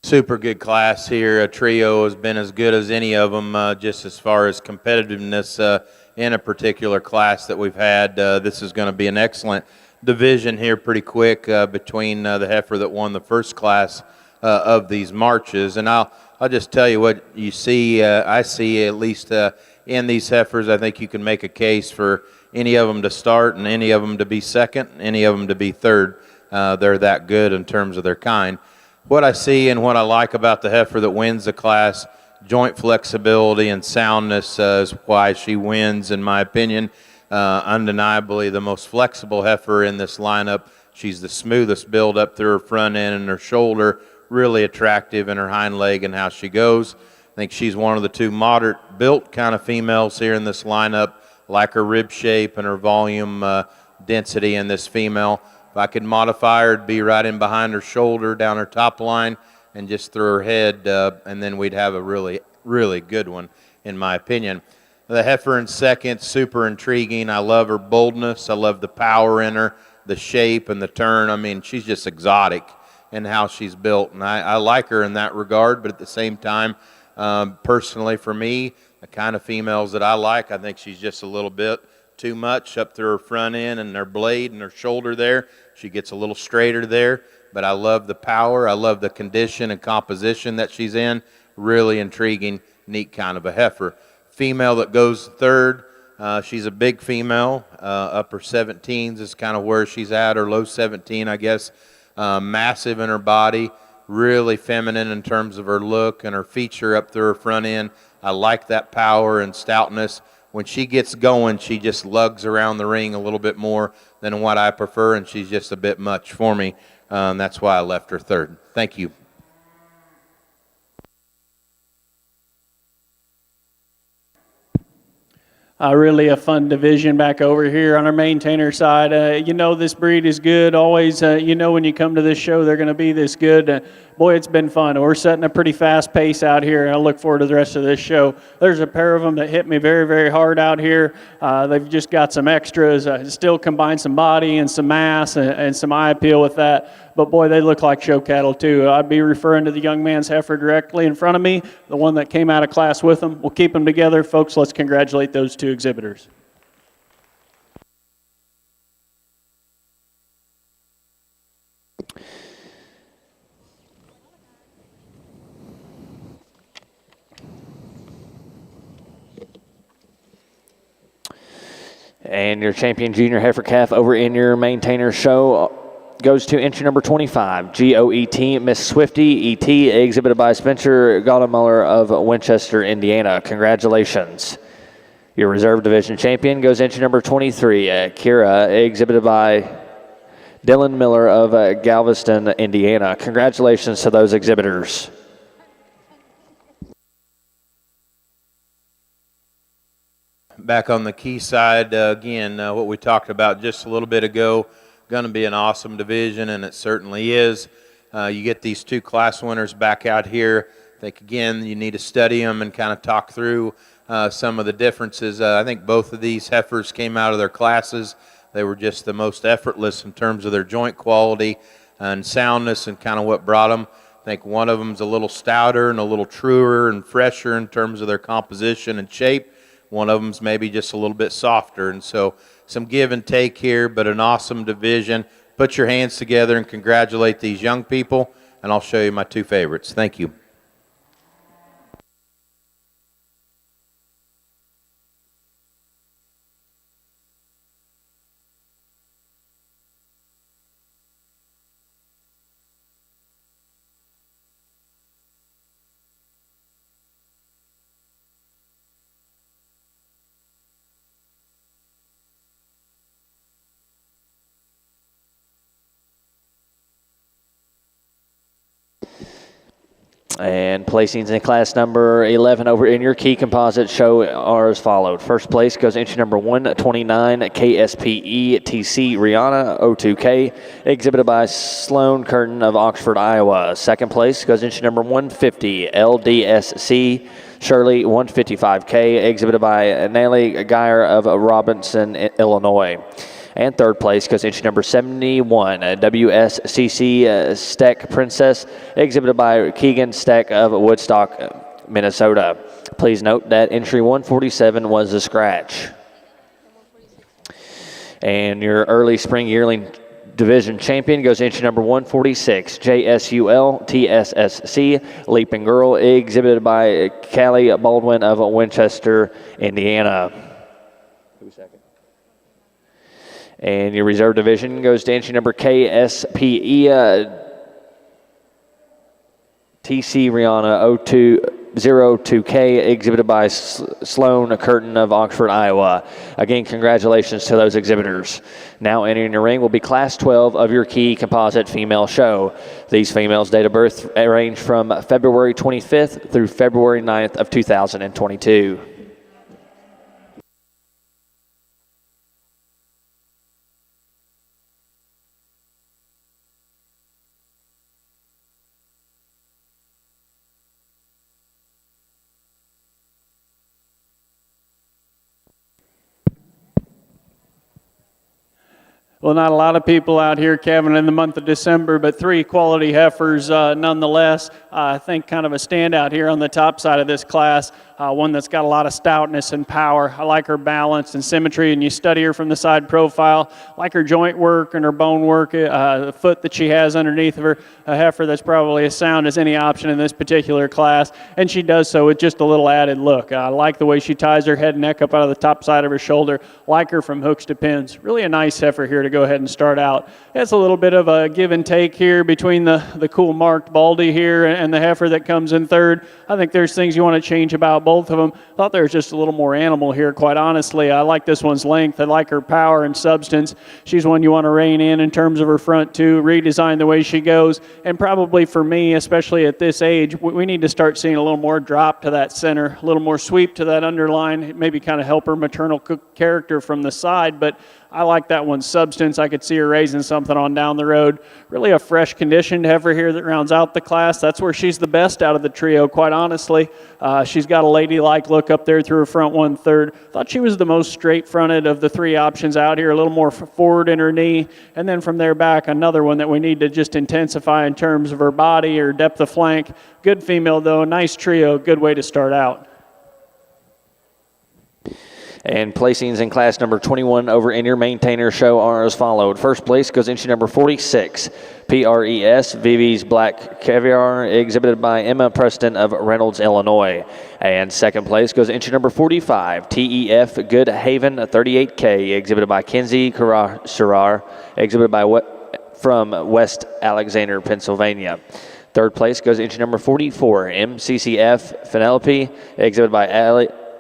Super good class here. A trio has been as good as any of them, just as far as competitiveness in a particular class that we've had. This is going to be an excellent division here pretty quick between the heifer that won the first class of these marches. And I'll just tell you what you see, I see at least in these heifers. I think you can make a case for any of them to start and any of them to be second, any of them to be third. They're that good in terms of their kind. What I see and what I like about the heifer that wins the class, joint flexibility and soundness is why she wins, in my opinion. Undeniably the most flexible heifer in this lineup. She's the smoothest build up through her front end and her shoulder, really attractive in her hind leg and how she goes. I think she's one of the two moderate built kind of females here in this lineup, like her rib shape and her volume density in this female. If I could modify her, it'd be right in behind her shoulder, down her top line, and just through her head, and then we'd have a really, really good one, in my opinion. The heifer in second, super intriguing. I love her boldness. I love the power in her, the shape and the turn. I mean, she's just exotic in how she's built, and I like her in that regard, but at the same time, personally for me, the kind of females that I like, I think she's just a little bit too much up through her front end and her blade and her shoulder there. She gets a little straighter there, but I love the power. I love the condition and composition that she's in. Really intriguing, neat kind of a heifer. Female that goes third, she's a big female. Upper 17s is kind of where she's at, or low 17, I guess. Massive in her body, really feminine in terms of her look and her feature up through her front end. I like that power and stoutness. When she gets going, she just lugs around the ring a little bit more than what I prefer, and she's just a bit much for me. That's why I left her third. Thank you. Really a fun division back over here on our maintainer side. You know this breed is good. Always, you know when you come to this show, they're going to be this good. Boy, it's been fun. We're setting a pretty fast pace out here, and I look forward to the rest of this show. There's a pair of them that hit me very, very hard out here. They've just got some extras. Still combine some body and some mass and some eye appeal with that. But boy, they look like show cattle too. I'd be referring to the young man's heifer directly in front of me, the one that came out of class with them. We'll keep them together. Folks, let's congratulate those two exhibitors. And your champion junior heifer calf over in your maintainer show goes to entry number 25, GOET Miss Swifty ET, exhibited by Spencer Gaudemuller of Winchester, Indiana. Congratulations. Your reserve division champion goes entry number 23, Kira, exhibited by Dylan Miller of Galveston, Indiana. Congratulations to those exhibitors. Back on the key side, again, what we talked about just a little bit ago, going to be an awesome division, and it certainly is. You get these two class winners back out here. I think, again, you need to study them and kind of talk through some of the differences. I think both of these heifers came out of their classes. They were just the most effortless in terms of their joint quality and soundness and kind of what brought them. I think one of them's a little stouter and a little truer and fresher in terms of their composition and shape. One of them's maybe just a little bit softer, and so some give and take here, but an awesome division. Put your hands together and congratulate these young people, and I'll show you my two favorites. Thank you. And placings in class number 11 over in your Chi-Composite show are as followed. First place goes entry number 129, KSPE TC Rihanna 02K, exhibited by Sloan Curtin of Oxford, Iowa. Second place goes entry number 150, LDSC Shirley 155K, exhibited by NAILE Geyer of Robinson, Illinois. And third place goes entry number 71, WSCC Steck Princess, exhibited by Keegan Steck of Woodstock, Minnesota. Please note that entry 147 was a scratch. And your early spring yearling division champion goes entry number 146, JSUL TSSC Leaping Girl, exhibited by Callie Baldwin of Winchester, Indiana. Who's second? And your reserve division goes to entry number KSPE TC Rihanna 02K, exhibited by Sloan Curtin of Oxford, Iowa. Again, congratulations to those exhibitors. Now entering the ring will be Class 12 of your Chi-Composite female show. These females' date of birth range from February 25th through February 9th of 2022. Well, not a lot of people out here, Kevin, in the month of December, but 3 quality heifers nonetheless. I think kind of a standout here on the top side of this class, one that's got a lot of stoutness and power. I like her balance and symmetry, and you study her from the side profile. I like her joint work and her bone work, the foot that she has underneath of her, a heifer that's probably as sound as any option in this particular class, and she does so with just a little added look. I like the way she ties her head and neck up out of the top side of her shoulder. Like her from hooks to pins. Really a nice heifer here to go ahead and start out. It's a little bit of a give and take here between the cool marked Baldy here and the heifer that comes in third. I think there's things you want to change about both of them. Thought there was just a little more animal here, quite honestly. I like this one's length. I like her power and substance. She's one you want to rein in terms of her front too, redesign the way she goes. And probably for me, especially at this age, we need to start seeing a little more drop to that center, a little more sweep to that underline, maybe kind of help her maternal character from the side. But I like that one's substance. I could see her raising something on down the road. Really a fresh conditioned heifer here that rounds out the class. That's where she's the best out of the trio, quite honestly. She's got a ladylike look up there through her front 1/3. Thought she was the most straight-fronted of the 3 options out here, a little more forward in her knee. And then from there back, another one that we need to just intensify in terms of her body or depth of flank. Good female, though. Nice trio. Good way to start out. And placings in class number 21 over in your maintainer show are as followed. First place goes entry number 46, PRES Vivi's Black Caviar, exhibited by Emma Preston of Reynolds, Illinois. And second place goes entry number 45, TEF Good Haven 38K, exhibited by Kenzie Shirar, exhibited by from West Alexander, Pennsylvania. Third place goes entry number 44, MCCF Penelope, exhibited by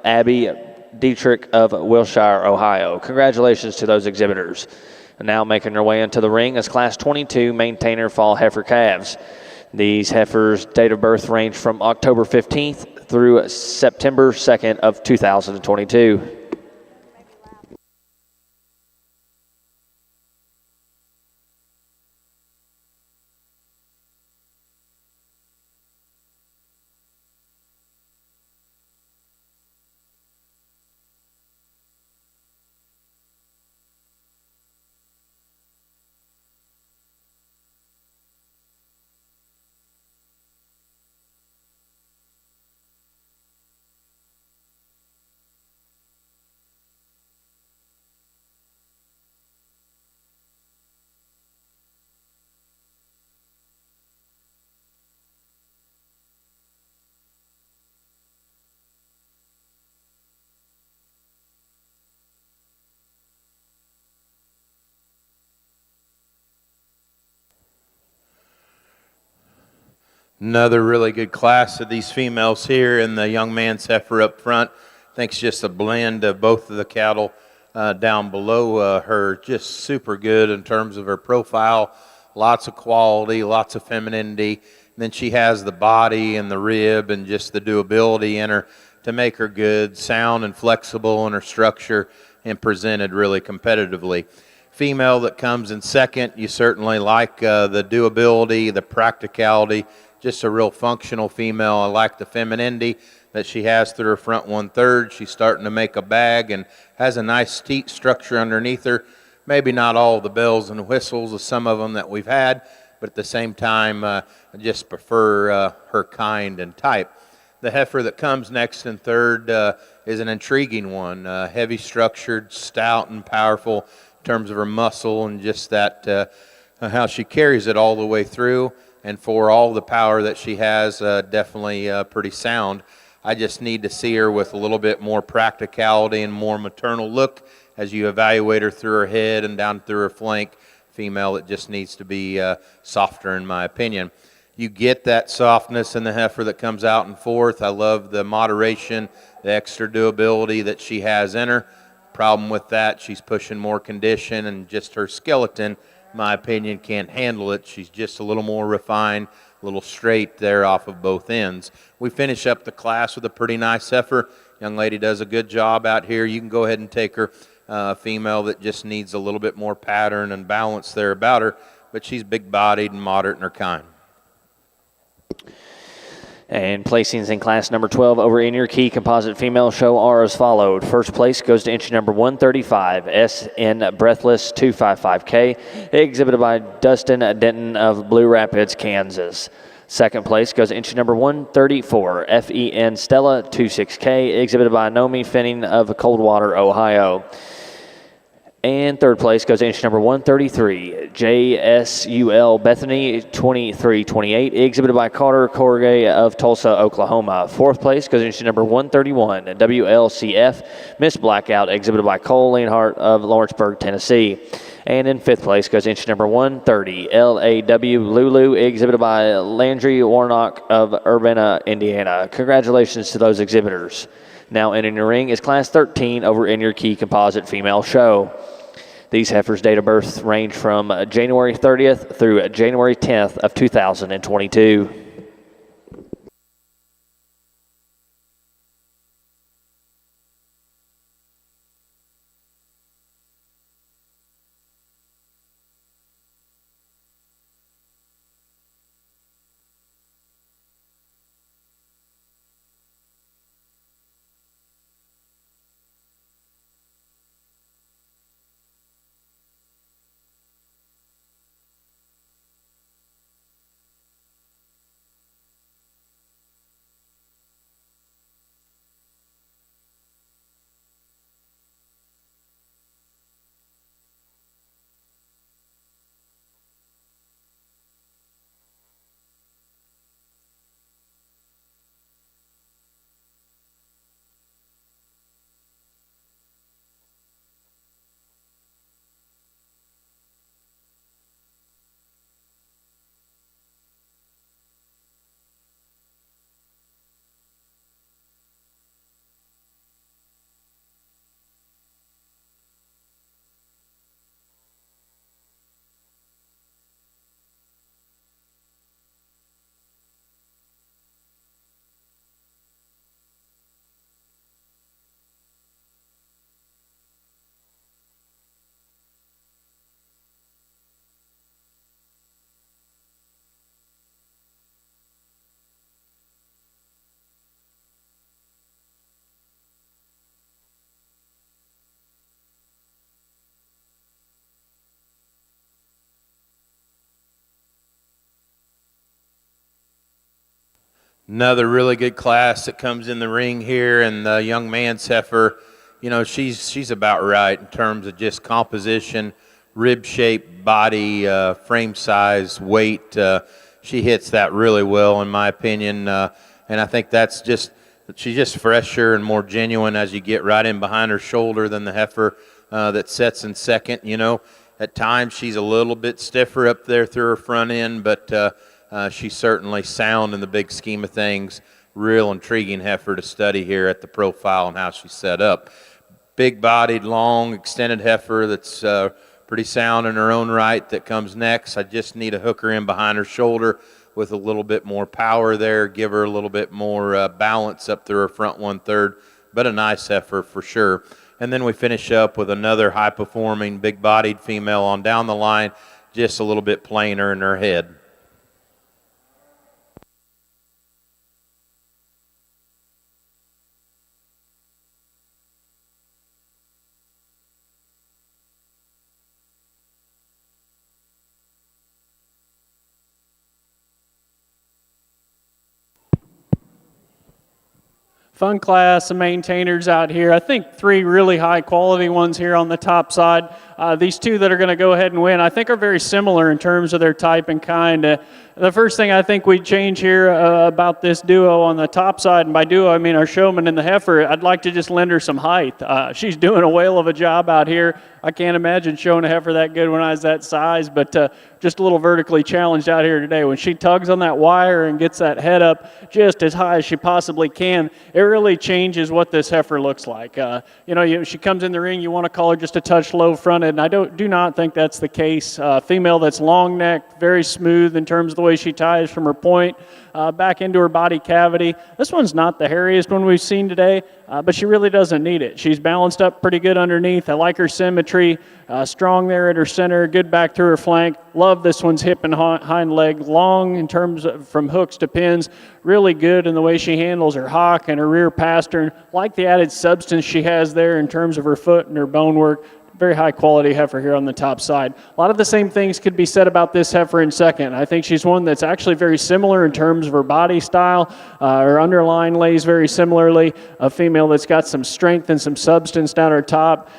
Abby Dietrich of Wilshire, Ohio. Congratulations to those exhibitors. And now making their way into the ring is Class 22 Maintainer Fall Heifer Calves. These heifers' date of birth range from October 15th through September 2nd of 2022. Another really good class of these females here, and the young man's heifer up front. I think it's just a blend of both of the cattle down below her. Just super good in terms of her profile. Lots of quality, lots of femininity, then she has the body and the rib and just the doability in her to make her good, sound and flexible in her structure, and presented really competitively. Female that comes in second, you certainly like the doability, the practicality, just a real functional female. I like the femininity that she has through her front 1/3. She's starting to make a bag and has a nice teat structure underneath her. Maybe not all the bells and whistles of some of them that we've had, but at the same time, I just prefer her kind and type. The heifer that comes next in third is an intriguing one, heavy structured, stout and powerful in terms of her muscle and just that how she carries it all the way through. And for all the power that she has, definitely pretty sound. I just need to see her with a little bit more practicality and more maternal look as you evaluate her through her head and down through her flank. Female that just needs to be softer, in my opinion. You get that softness in the heifer that comes out in fourth. I love the moderation, the extra doability that she has in her. Problem with that, she's pushing more condition, and just her skeleton, in my opinion, can't handle it. She's just a little more refined, a little straight there off of both ends. We finish up the class with a pretty nice heifer. Young lady does a good job out here. You can go ahead and take her. Female that just needs a little bit more pattern and balance there about her, but she's big-bodied and moderate in her kind. And placings in class number 12 over in your Chi-Composite female show are as followed. First place goes to entry number 135, SN Breathless 255K, exhibited by Dustin Denton of Blue Rapids, Kansas. Second place goes to entry number 134, FEN Stella 26K, exhibited by Nomi Finning of Coldwater, Ohio. And third place goes to entry number 133, JSUL Bethany 2328, exhibited by Carter Corgay of Tulsa, Oklahoma. Fourth place goes to entry number 131, WLCF Miss Blackout, exhibited by Cole Leonhardt of Lawrenceburg, Tennessee. And in fifth place goes entry number 130, LAW Lulu, exhibited by Landry Warnock of Urbana, Indiana. Congratulations to those exhibitors. Now entering the ring is class 13 over in your Chi-Composite female show. These heifers' date of birth range from January 30th through January 10th of 2022. Another really good class that comes in the ring here, and the young man's heifer, you know, she's about right in terms of just composition, rib shape, body, frame size, weight. She hits that really well, in my opinion, and I think that's just, she's just fresher and more genuine as you get right in behind her shoulder than the heifer that sets in second. You know, at times she's a little bit stiffer up there through her front end, but she's certainly sound in the big scheme of things. Real intriguing heifer to study here at the profile and how she's set up. Big-bodied, long, extended heifer that's pretty sound in her own right that comes next. I just need to hook her in behind her shoulder, with a little bit more power there, give her a little bit more balance up through her front 1/3, but a nice heifer for sure. And then we finish up with another high-performing, big-bodied female on down the line, just a little bit plainer in her head. Fun class of maintainers out here. I think 3 really high quality ones here on the top side. These 2 that are going to go ahead and win, I think, are very similar in terms of their type and kind. The first thing I think we'd change here about this duo on the top side, and by duo I mean our showman and the heifer, I'd like to just lend her some height. She's doing a whale of a job out here. I can't imagine showing a heifer that good when I was that size, but just a little vertically challenged out here today. When she tugs on that wire and gets that head up just as high as she possibly can, it really changes what this heifer looks like. She comes in the ring, you want to call her just a touch low fronted, and I do not think that's the case. Female that's long necked, very smooth in terms of the way she ties from her point back into her body cavity. This one's not the hairiest one we've seen today, but she really doesn't need it. She's balanced up pretty good underneath. I like her symmetry, strong there at her center, good back through her flank. Love this one's hip and hind leg, long in terms of from hooks to pins. Really good in the way she handles her hock and her rear pastern. Like the added substance she has there in terms of her foot and her bone work. Very high quality heifer here on the top side. A lot of the same things could be said about this heifer in second. I think she's one that's actually very similar in terms of her body style. Her underline lays very similarly. A female that's got some strength and some substance down her top.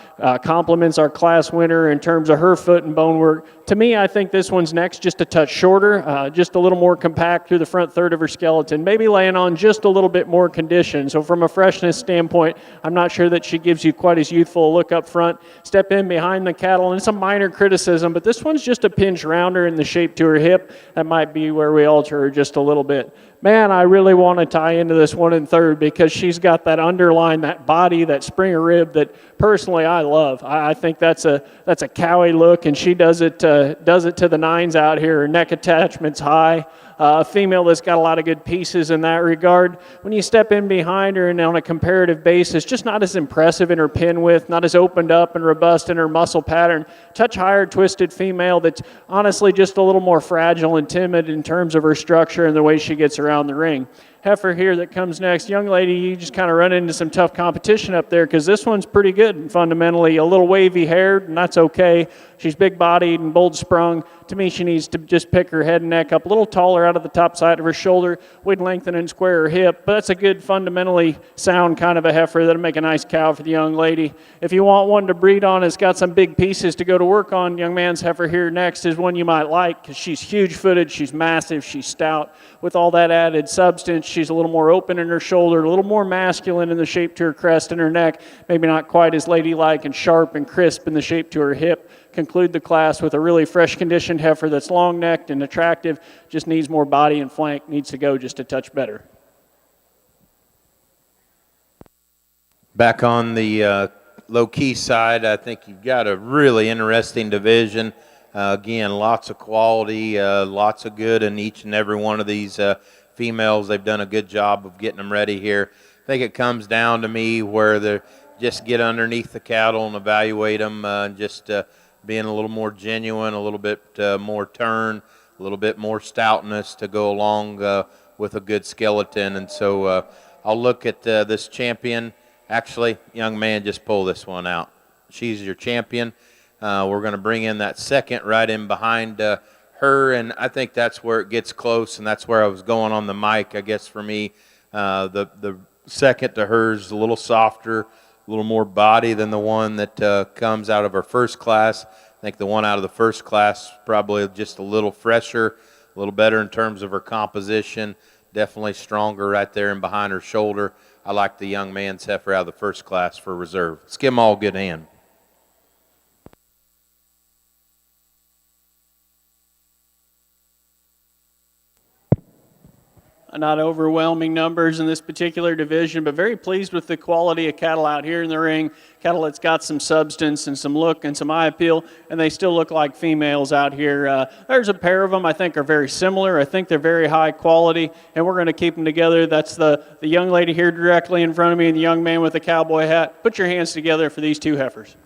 Complements our class winner in terms of her foot and bone work. To me, I think this one's next, just a touch shorter, just a little more compact through the front third of her skeleton, maybe laying on just a little bit more condition. So from a freshness standpoint, I'm not sure that she gives you quite as youthful a look up front. Step in behind the cattle, and it's a minor criticism, but this one's just a pinch rounder in the shape to her hip. That might be where we alter her just a little bit. Man, I really want to tie into this 1 1/3 because she's got that underline, that body, that springer rib that personally I love. I think that's a cowy look, and she does it to the nines out here. Her neck attachment's high. A female that's got a lot of good pieces in that regard. When you step in behind her and on a comparative basis, just not as impressive in her pin width, not as opened up and robust in her muscle pattern. Touch higher twisted female that's honestly just a little more fragile and timid in terms of her structure and the way she gets around the ring. Heifer here that comes next. Young lady, you just kind of run into some tough competition up there because this one's pretty good and fundamentally a little wavy haired, and that's okay. She's big bodied and bold sprung. To me, she needs to just pick her head and neck up a little taller out of the top side of her shoulder. We'd lengthen and square her hip, but that's a good fundamentally sound kind of a heifer that'll make a nice cow for the young lady. If you want one to breed on, it's got some big pieces to go to work on. Young man's heifer here next is one you might like because she's huge footed, she's massive, she's stout. With all that added substance, she's a little more open in her shoulder, a little more masculine in the shape to her crest and her neck, maybe not quite as ladylike and sharp and crisp in the shape to her hip. Conclude the class with a really fresh conditioned heifer that's long necked and attractive, just needs more body and flank, needs to go just a touch better. Back on the low-key side, I think you've got a really interesting division. Again, lots of quality, lots of good in each and every one of these females. They've done a good job of getting them ready here. I think it comes down to me where they just get underneath the cattle and evaluate them, and just being a little more genuine, a little bit more turn, a little bit more stoutness to go along with a good skeleton. And so I'll look at this champion. Actually, young man, just pull this one out. She's your champion. We're going to bring in that second right in behind her, and I think that's where it gets close, and that's where I was going on the mic, I guess, for me. The second to hers is a little softer, a little more body than the one that comes out of her first class. I think the one out of the first class probably just a little fresher, a little better in terms of her composition, definitely stronger right there and behind her shoulder. I like the young man's heifer out of the first class for reserve. Let's give them all a good hand. Not overwhelming numbers in this particular division, but very pleased with the quality of cattle out here in the ring. Cattle that's got some substance and some look and some eye appeal, and they still look like females out here. There's a pair of them I think are very similar. I think they're very high quality, and we're going to keep them together. That's the young lady here directly in front of me and the young man with the cowboy hat. Put your hands together for these two heifers.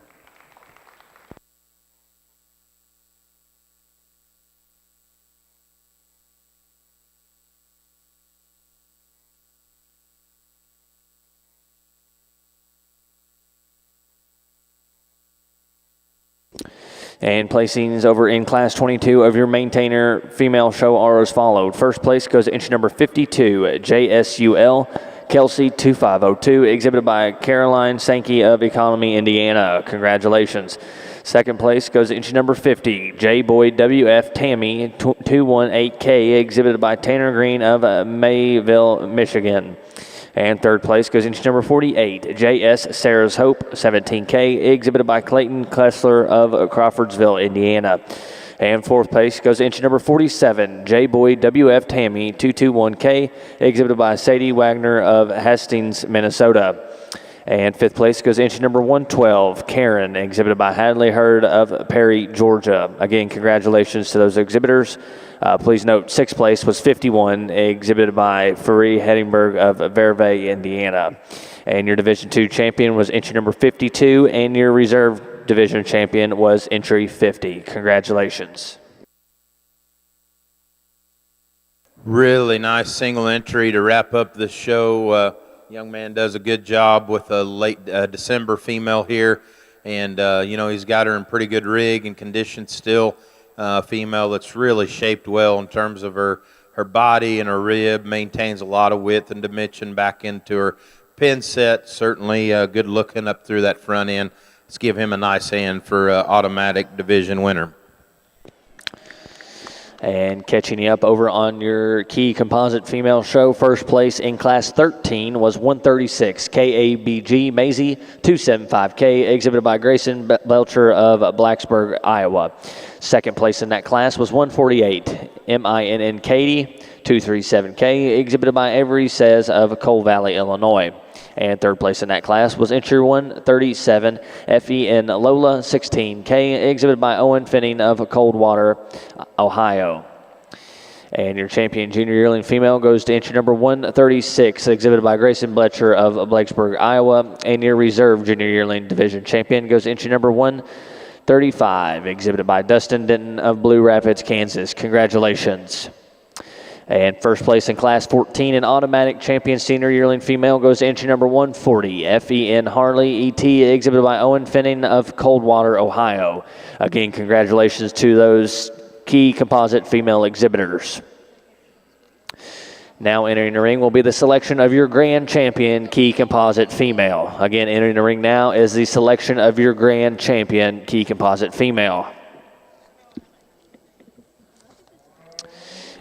And placings over in Class 22 of your maintainer female show are as followed. First place goes to entry number 52, JSUL Kelsey 2502, exhibited by Caroline Sankey of Economy, Indiana. Congratulations. Second place goes to entry number 50, J Boyd WF Tammy 218K, exhibited by Tanner Green of Mayville, Michigan. And third place goes into number 48, J.S. Sarah's Hope, 17K, exhibited by Clayton Klessler of Crawfordsville, Indiana. And fourth place goes into number 47, J. Boyd W.F. Tammy, 221K, exhibited by Sadie Wagner of Hastings, Minnesota. And fifth place goes into number 112, Karen, exhibited by Hadley Hurd of Perry, Georgia. Again, congratulations to those exhibitors. Please note, sixth place was 51, exhibited by Faree Heddingberg of Verve, Indiana. And your Division II champion was entry number 52, and your reserve division champion was entry 50. Congratulations. Really nice single entry to wrap up the show. Young man does a good job with a late December female here. And, he's got her in pretty good rig and condition still. Female that's really shaped well in terms of her body and her rib, maintains a lot of width and dimension back into her pin set. Certainly good looking up through that front end. Let's give him a nice hand for automatic division winner. And catching you up over on your Chi-Composite female show, first place in Class 13 was 136, KABG Maisie 275K, exhibited by Grayson Belcher of Blacksburg, Iowa. Second place in that class was 148, MINN Katie 237K, exhibited by Avery Says of Coal Valley, Illinois. And third place in that class was entry 137, FEN Lola 16K, exhibited by Owen Finning of Coldwater, Ohio. And your champion junior yearling female goes to entry number 136, exhibited by Grayson Bletcher of Blacksburg, Iowa. And your reserve junior yearling division champion goes to entry number 135, exhibited by Dustin Denton of Blue Rapids, Kansas. Congratulations. And first place in Class 14 in automatic champion senior yearling female goes to entry number 140, FEN Harley ET, exhibited by Owen Finning of Coldwater, Ohio. Again, congratulations to those Chi-Composite female exhibitors. Now entering the ring will be the selection of your grand champion Chi-Composite female. Again, entering the ring now is the selection of your grand champion Chi-Composite female.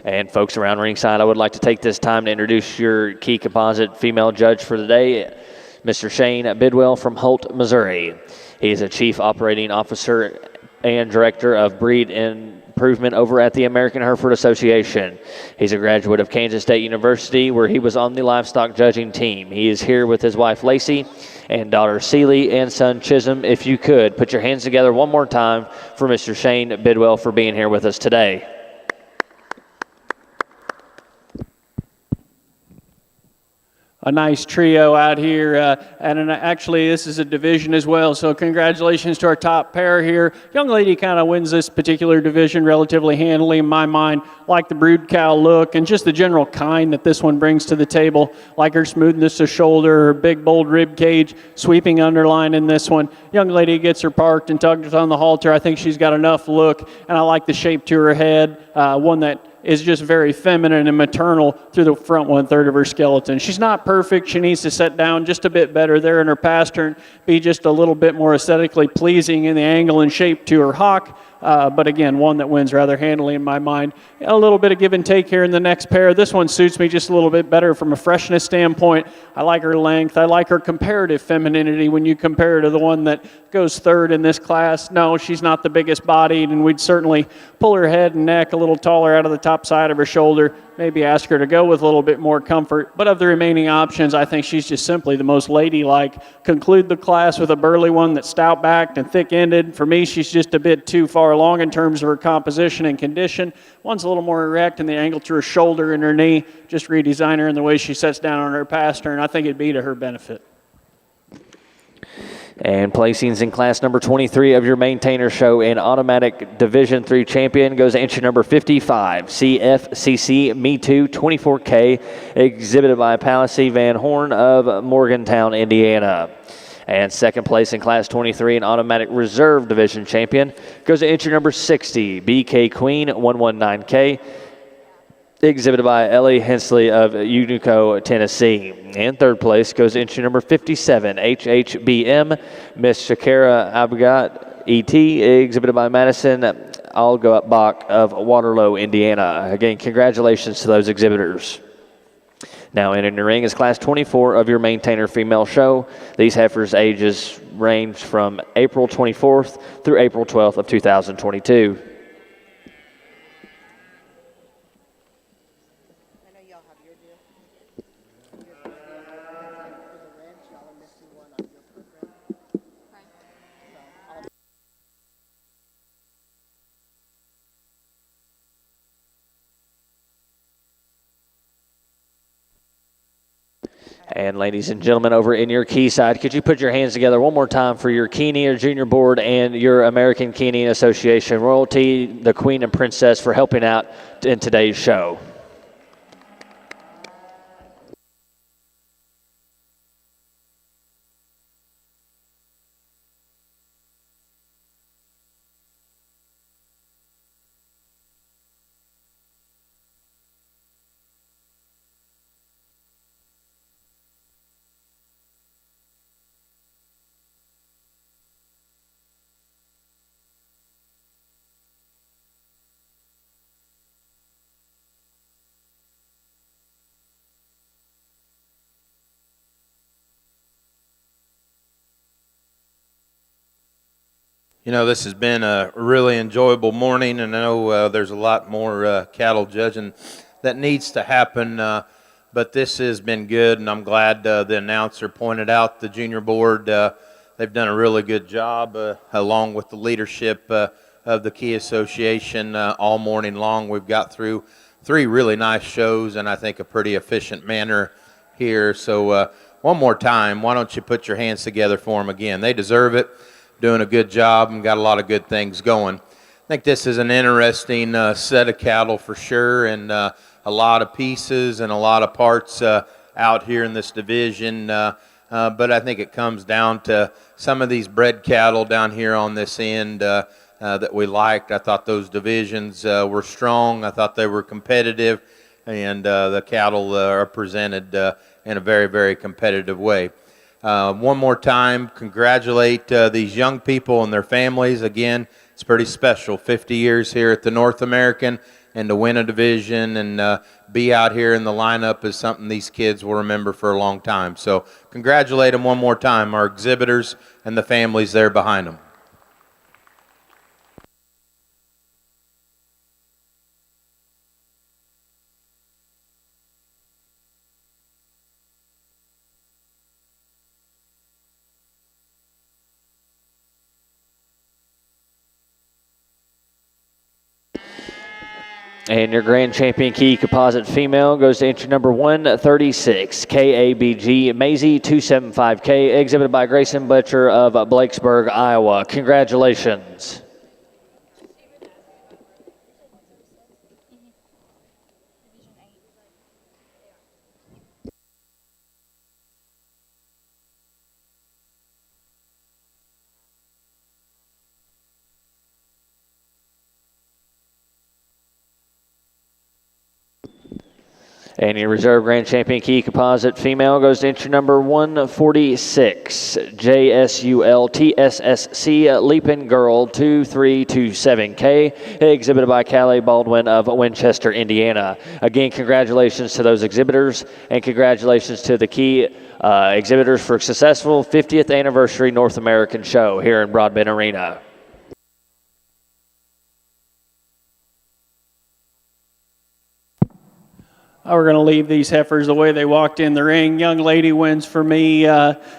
And folks around ringside, I would like to take this time to introduce your Chi-Composite female judge for the day, Mr. Shane Bidwell from Holt, Missouri. He is a Chief Operating Officer and Director of Breed Improvement over at the American Hereford Association. He's a graduate of Kansas State University, where he was on the livestock judging team. He is here with his wife, Lacey, and daughter, Seeley, and son, Chisholm. If you could, put your hands together one more time for Mr. Shane Bidwell for being here with us today. A nice trio out here, and actually this is a division as well, so congratulations to our top pair here. Young lady kind of wins this particular division relatively handily in my mind, like the brood cow look and just the general kind that this one brings to the table, like her smoothness of shoulder, her big bold rib cage, sweeping underline in this one. Young lady gets her parked and tugged on the halter. I think she's got enough look, and I like the shape to her head, one that is just very feminine and maternal through the front 1/3 of her skeleton. She's not perfect. She needs to set down just a bit better there in her pastern, be just a little bit more aesthetically pleasing in the angle and shape to her hock. But again, one that wins rather handily in my mind. A little bit of give and take here in the next pair. This one suits me just a little bit better from a freshness standpoint. I like her length. I like her comparative femininity when you compare her to the one that goes third in this class. No, she's not the biggest bodied, and we'd certainly pull her head and neck a little taller out of the top side of her shoulder. maybe ask her to go with a little bit more comfort. But of the remaining options, I think she's just simply the most ladylike. Conclude the class with a burly one that's stout-backed and thick-ended. For me, she's just a bit too far along in terms of her composition and condition. One's a little more erect, and the angle to her shoulder and her knee, just redesign her in the way she sets down on her pass turn. I think it'd be to her benefit. And placings in class number 23 of your maintainer show in automatic Division III champion goes to entry number 55, CFCC Me Too 24K, exhibited by Palissy Van Horn of Morgantown, Indiana. And second place in class 23 in automatic reserve division champion goes to entry number 60, BK Queen 119K, exhibited by Ellie Hensley of Unico, Tennessee. And third place goes to entry number 57, HHBM, Miss Shakira Abgat, ET, exhibited by Madison Algabach of Waterloo, Indiana. Again, congratulations to those exhibitors. Now entering the ring is class 24 of your maintainer female show. These heifers' ages range from April 24th through April 12th of 2022. And ladies and gentlemen, over in your key side, could you put your hands together one more time for your Chianina Junior Board and your American Chianina Association royalty, the Queen and Princess, for helping out in today's show. You know, this has been a really enjoyable morning, and I know there's a lot more cattle judging that needs to happen, but this has been good, and I'm glad the announcer pointed out the junior board. They've done a really good job, along with the leadership of the Key Association all morning long. We've got through 3 really nice shows, and I think a pretty efficient manner here. So one more time, why don't you put your hands together for them again? They deserve it. Doing a good job and got a lot of good things going. I think this is an interesting set of cattle for sure, and a lot of pieces and a lot of parts out here in this division. But I think it comes down to some of these bred cattle down here on this end that we liked. I thought those divisions were strong. I thought they were competitive, and the cattle are presented in a very, very competitive way. One more time, congratulate these young people and their families. Again, it's pretty special, 50 years here at the North American, and to win a division and be out here in the lineup is something these kids will remember for a long time. So congratulate them one more time, our exhibitors and the families there behind them. And your grand champion Chi-Composite female goes to entry number 136, KABG Maisie 275K, exhibited by Grayson Butcher of Blakesburg, Iowa. Congratulations. And your reserve grand champion Chi-Composite female goes to entry number 146, JSUL TSSC Leapin' Girl 2327K, exhibited by Callie Baldwin of Winchester, Indiana. Again, congratulations to those exhibitors, and congratulations to the Key exhibitors for a successful 50th anniversary North American show here in Broadbent Arena. We're going to leave these heifers the way they walked in the ring. Young lady wins for me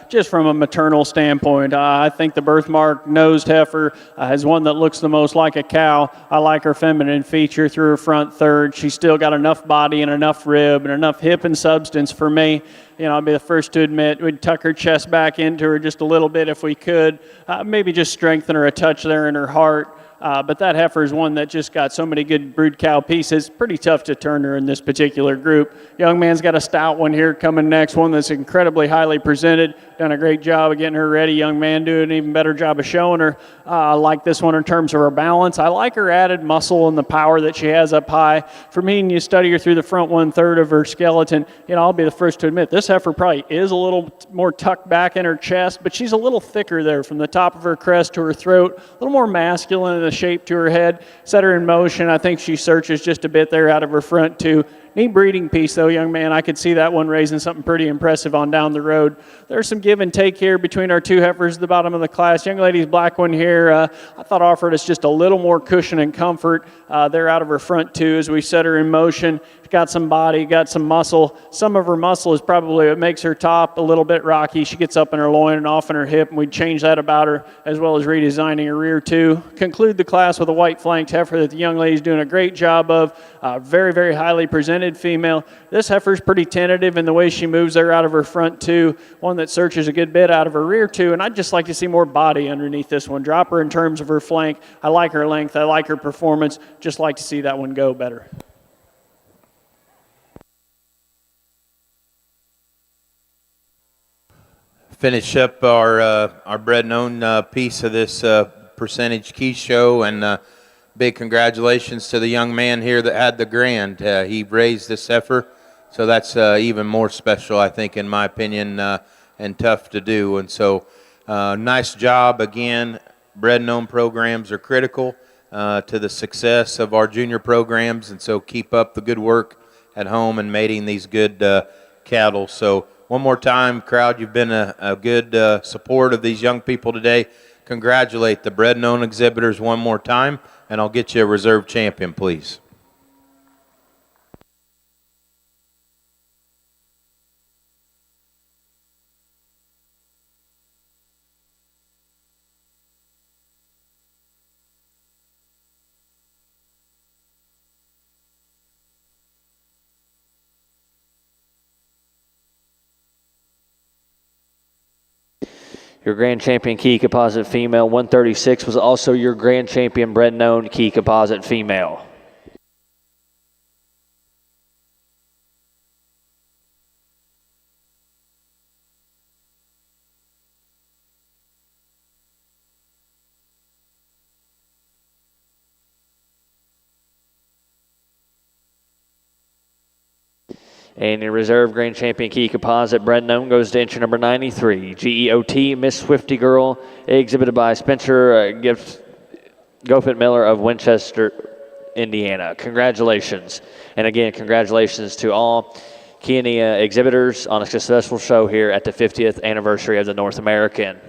just from a maternal standpoint. I think the birthmark nosed heifer is one that looks the most like a cow. I like her feminine feature through her front third. She's still got enough body and enough rib and enough hip and substance for me. You know, I'll be the first to admit we'd tuck her chest back into her just a little bit if we could. Maybe just strengthen her a touch there in her heart. But that heifer is one that just got so many good brood cow pieces. Pretty tough to turn her in this particular group. Young man's got a stout one here coming next, one that's incredibly highly presented. Done a great job of getting her ready. Young man doing an even better job of showing her. I like this one in terms of her balance. I like her added muscle and the power that she has up high. For me, when you study her through the front 1/3 of her skeleton, you know, I'll be the first to admit this heifer probably is a little more tucked back in her chest, but she's a little thicker there from the top of her crest to her throat, a little more masculine in the shape to her head. Set her in motion. I think she searches just a bit there out of her front too. Neat breeding piece, though, young man. I could see that one raising something pretty impressive on down the road. There's some give and take here between our two heifers at the bottom of the class. Young lady's black one here, I thought offered us just a little more cushion and comfort. There out of her front, too, as we set her in motion. She's got some body, got some muscle. Some of her muscle is probably what makes her top a little bit rocky. She gets up in her loin and off in her hip, and we'd change that about her, as well as redesigning her rear, too. Conclude the class with a white-flanked heifer that the young lady's doing a great job of. Very, very highly presented female. This heifer's pretty tentative in the way she moves there out of her front too. One that searches a good bit out of her rear too. And I'd just like to see more body underneath this one. Drop her in terms of her flank. I like her length. I like her performance. Just like to see that one go better. Finish up our bred and owned piece of this percentage key show, and big congratulations to the young man here that had the grand. He raised this heifer, so that's even more special, I think, in my opinion, and tough to do. And so nice job again. Bred and owned programs are critical to the success of our junior programs, and so keep up the good work at home and mating these good cattle. So one more time, crowd, you've been a good support of these young people today. Congratulate the bred and owned exhibitors one more time, and I'll get you a reserve champion, please. Your grand champion key composite female 136 was also your grand champion bred and owned key composite female. And your reserve grand champion key composite bred and owned goes to entry number 93, GEOT Miss Swifty Girl, exhibited by Spencer Goffett Miller of Winchester, Indiana. Congratulations. And again, congratulations to all Chianina exhibitors on a successful show here at the 50th anniversary of the North American.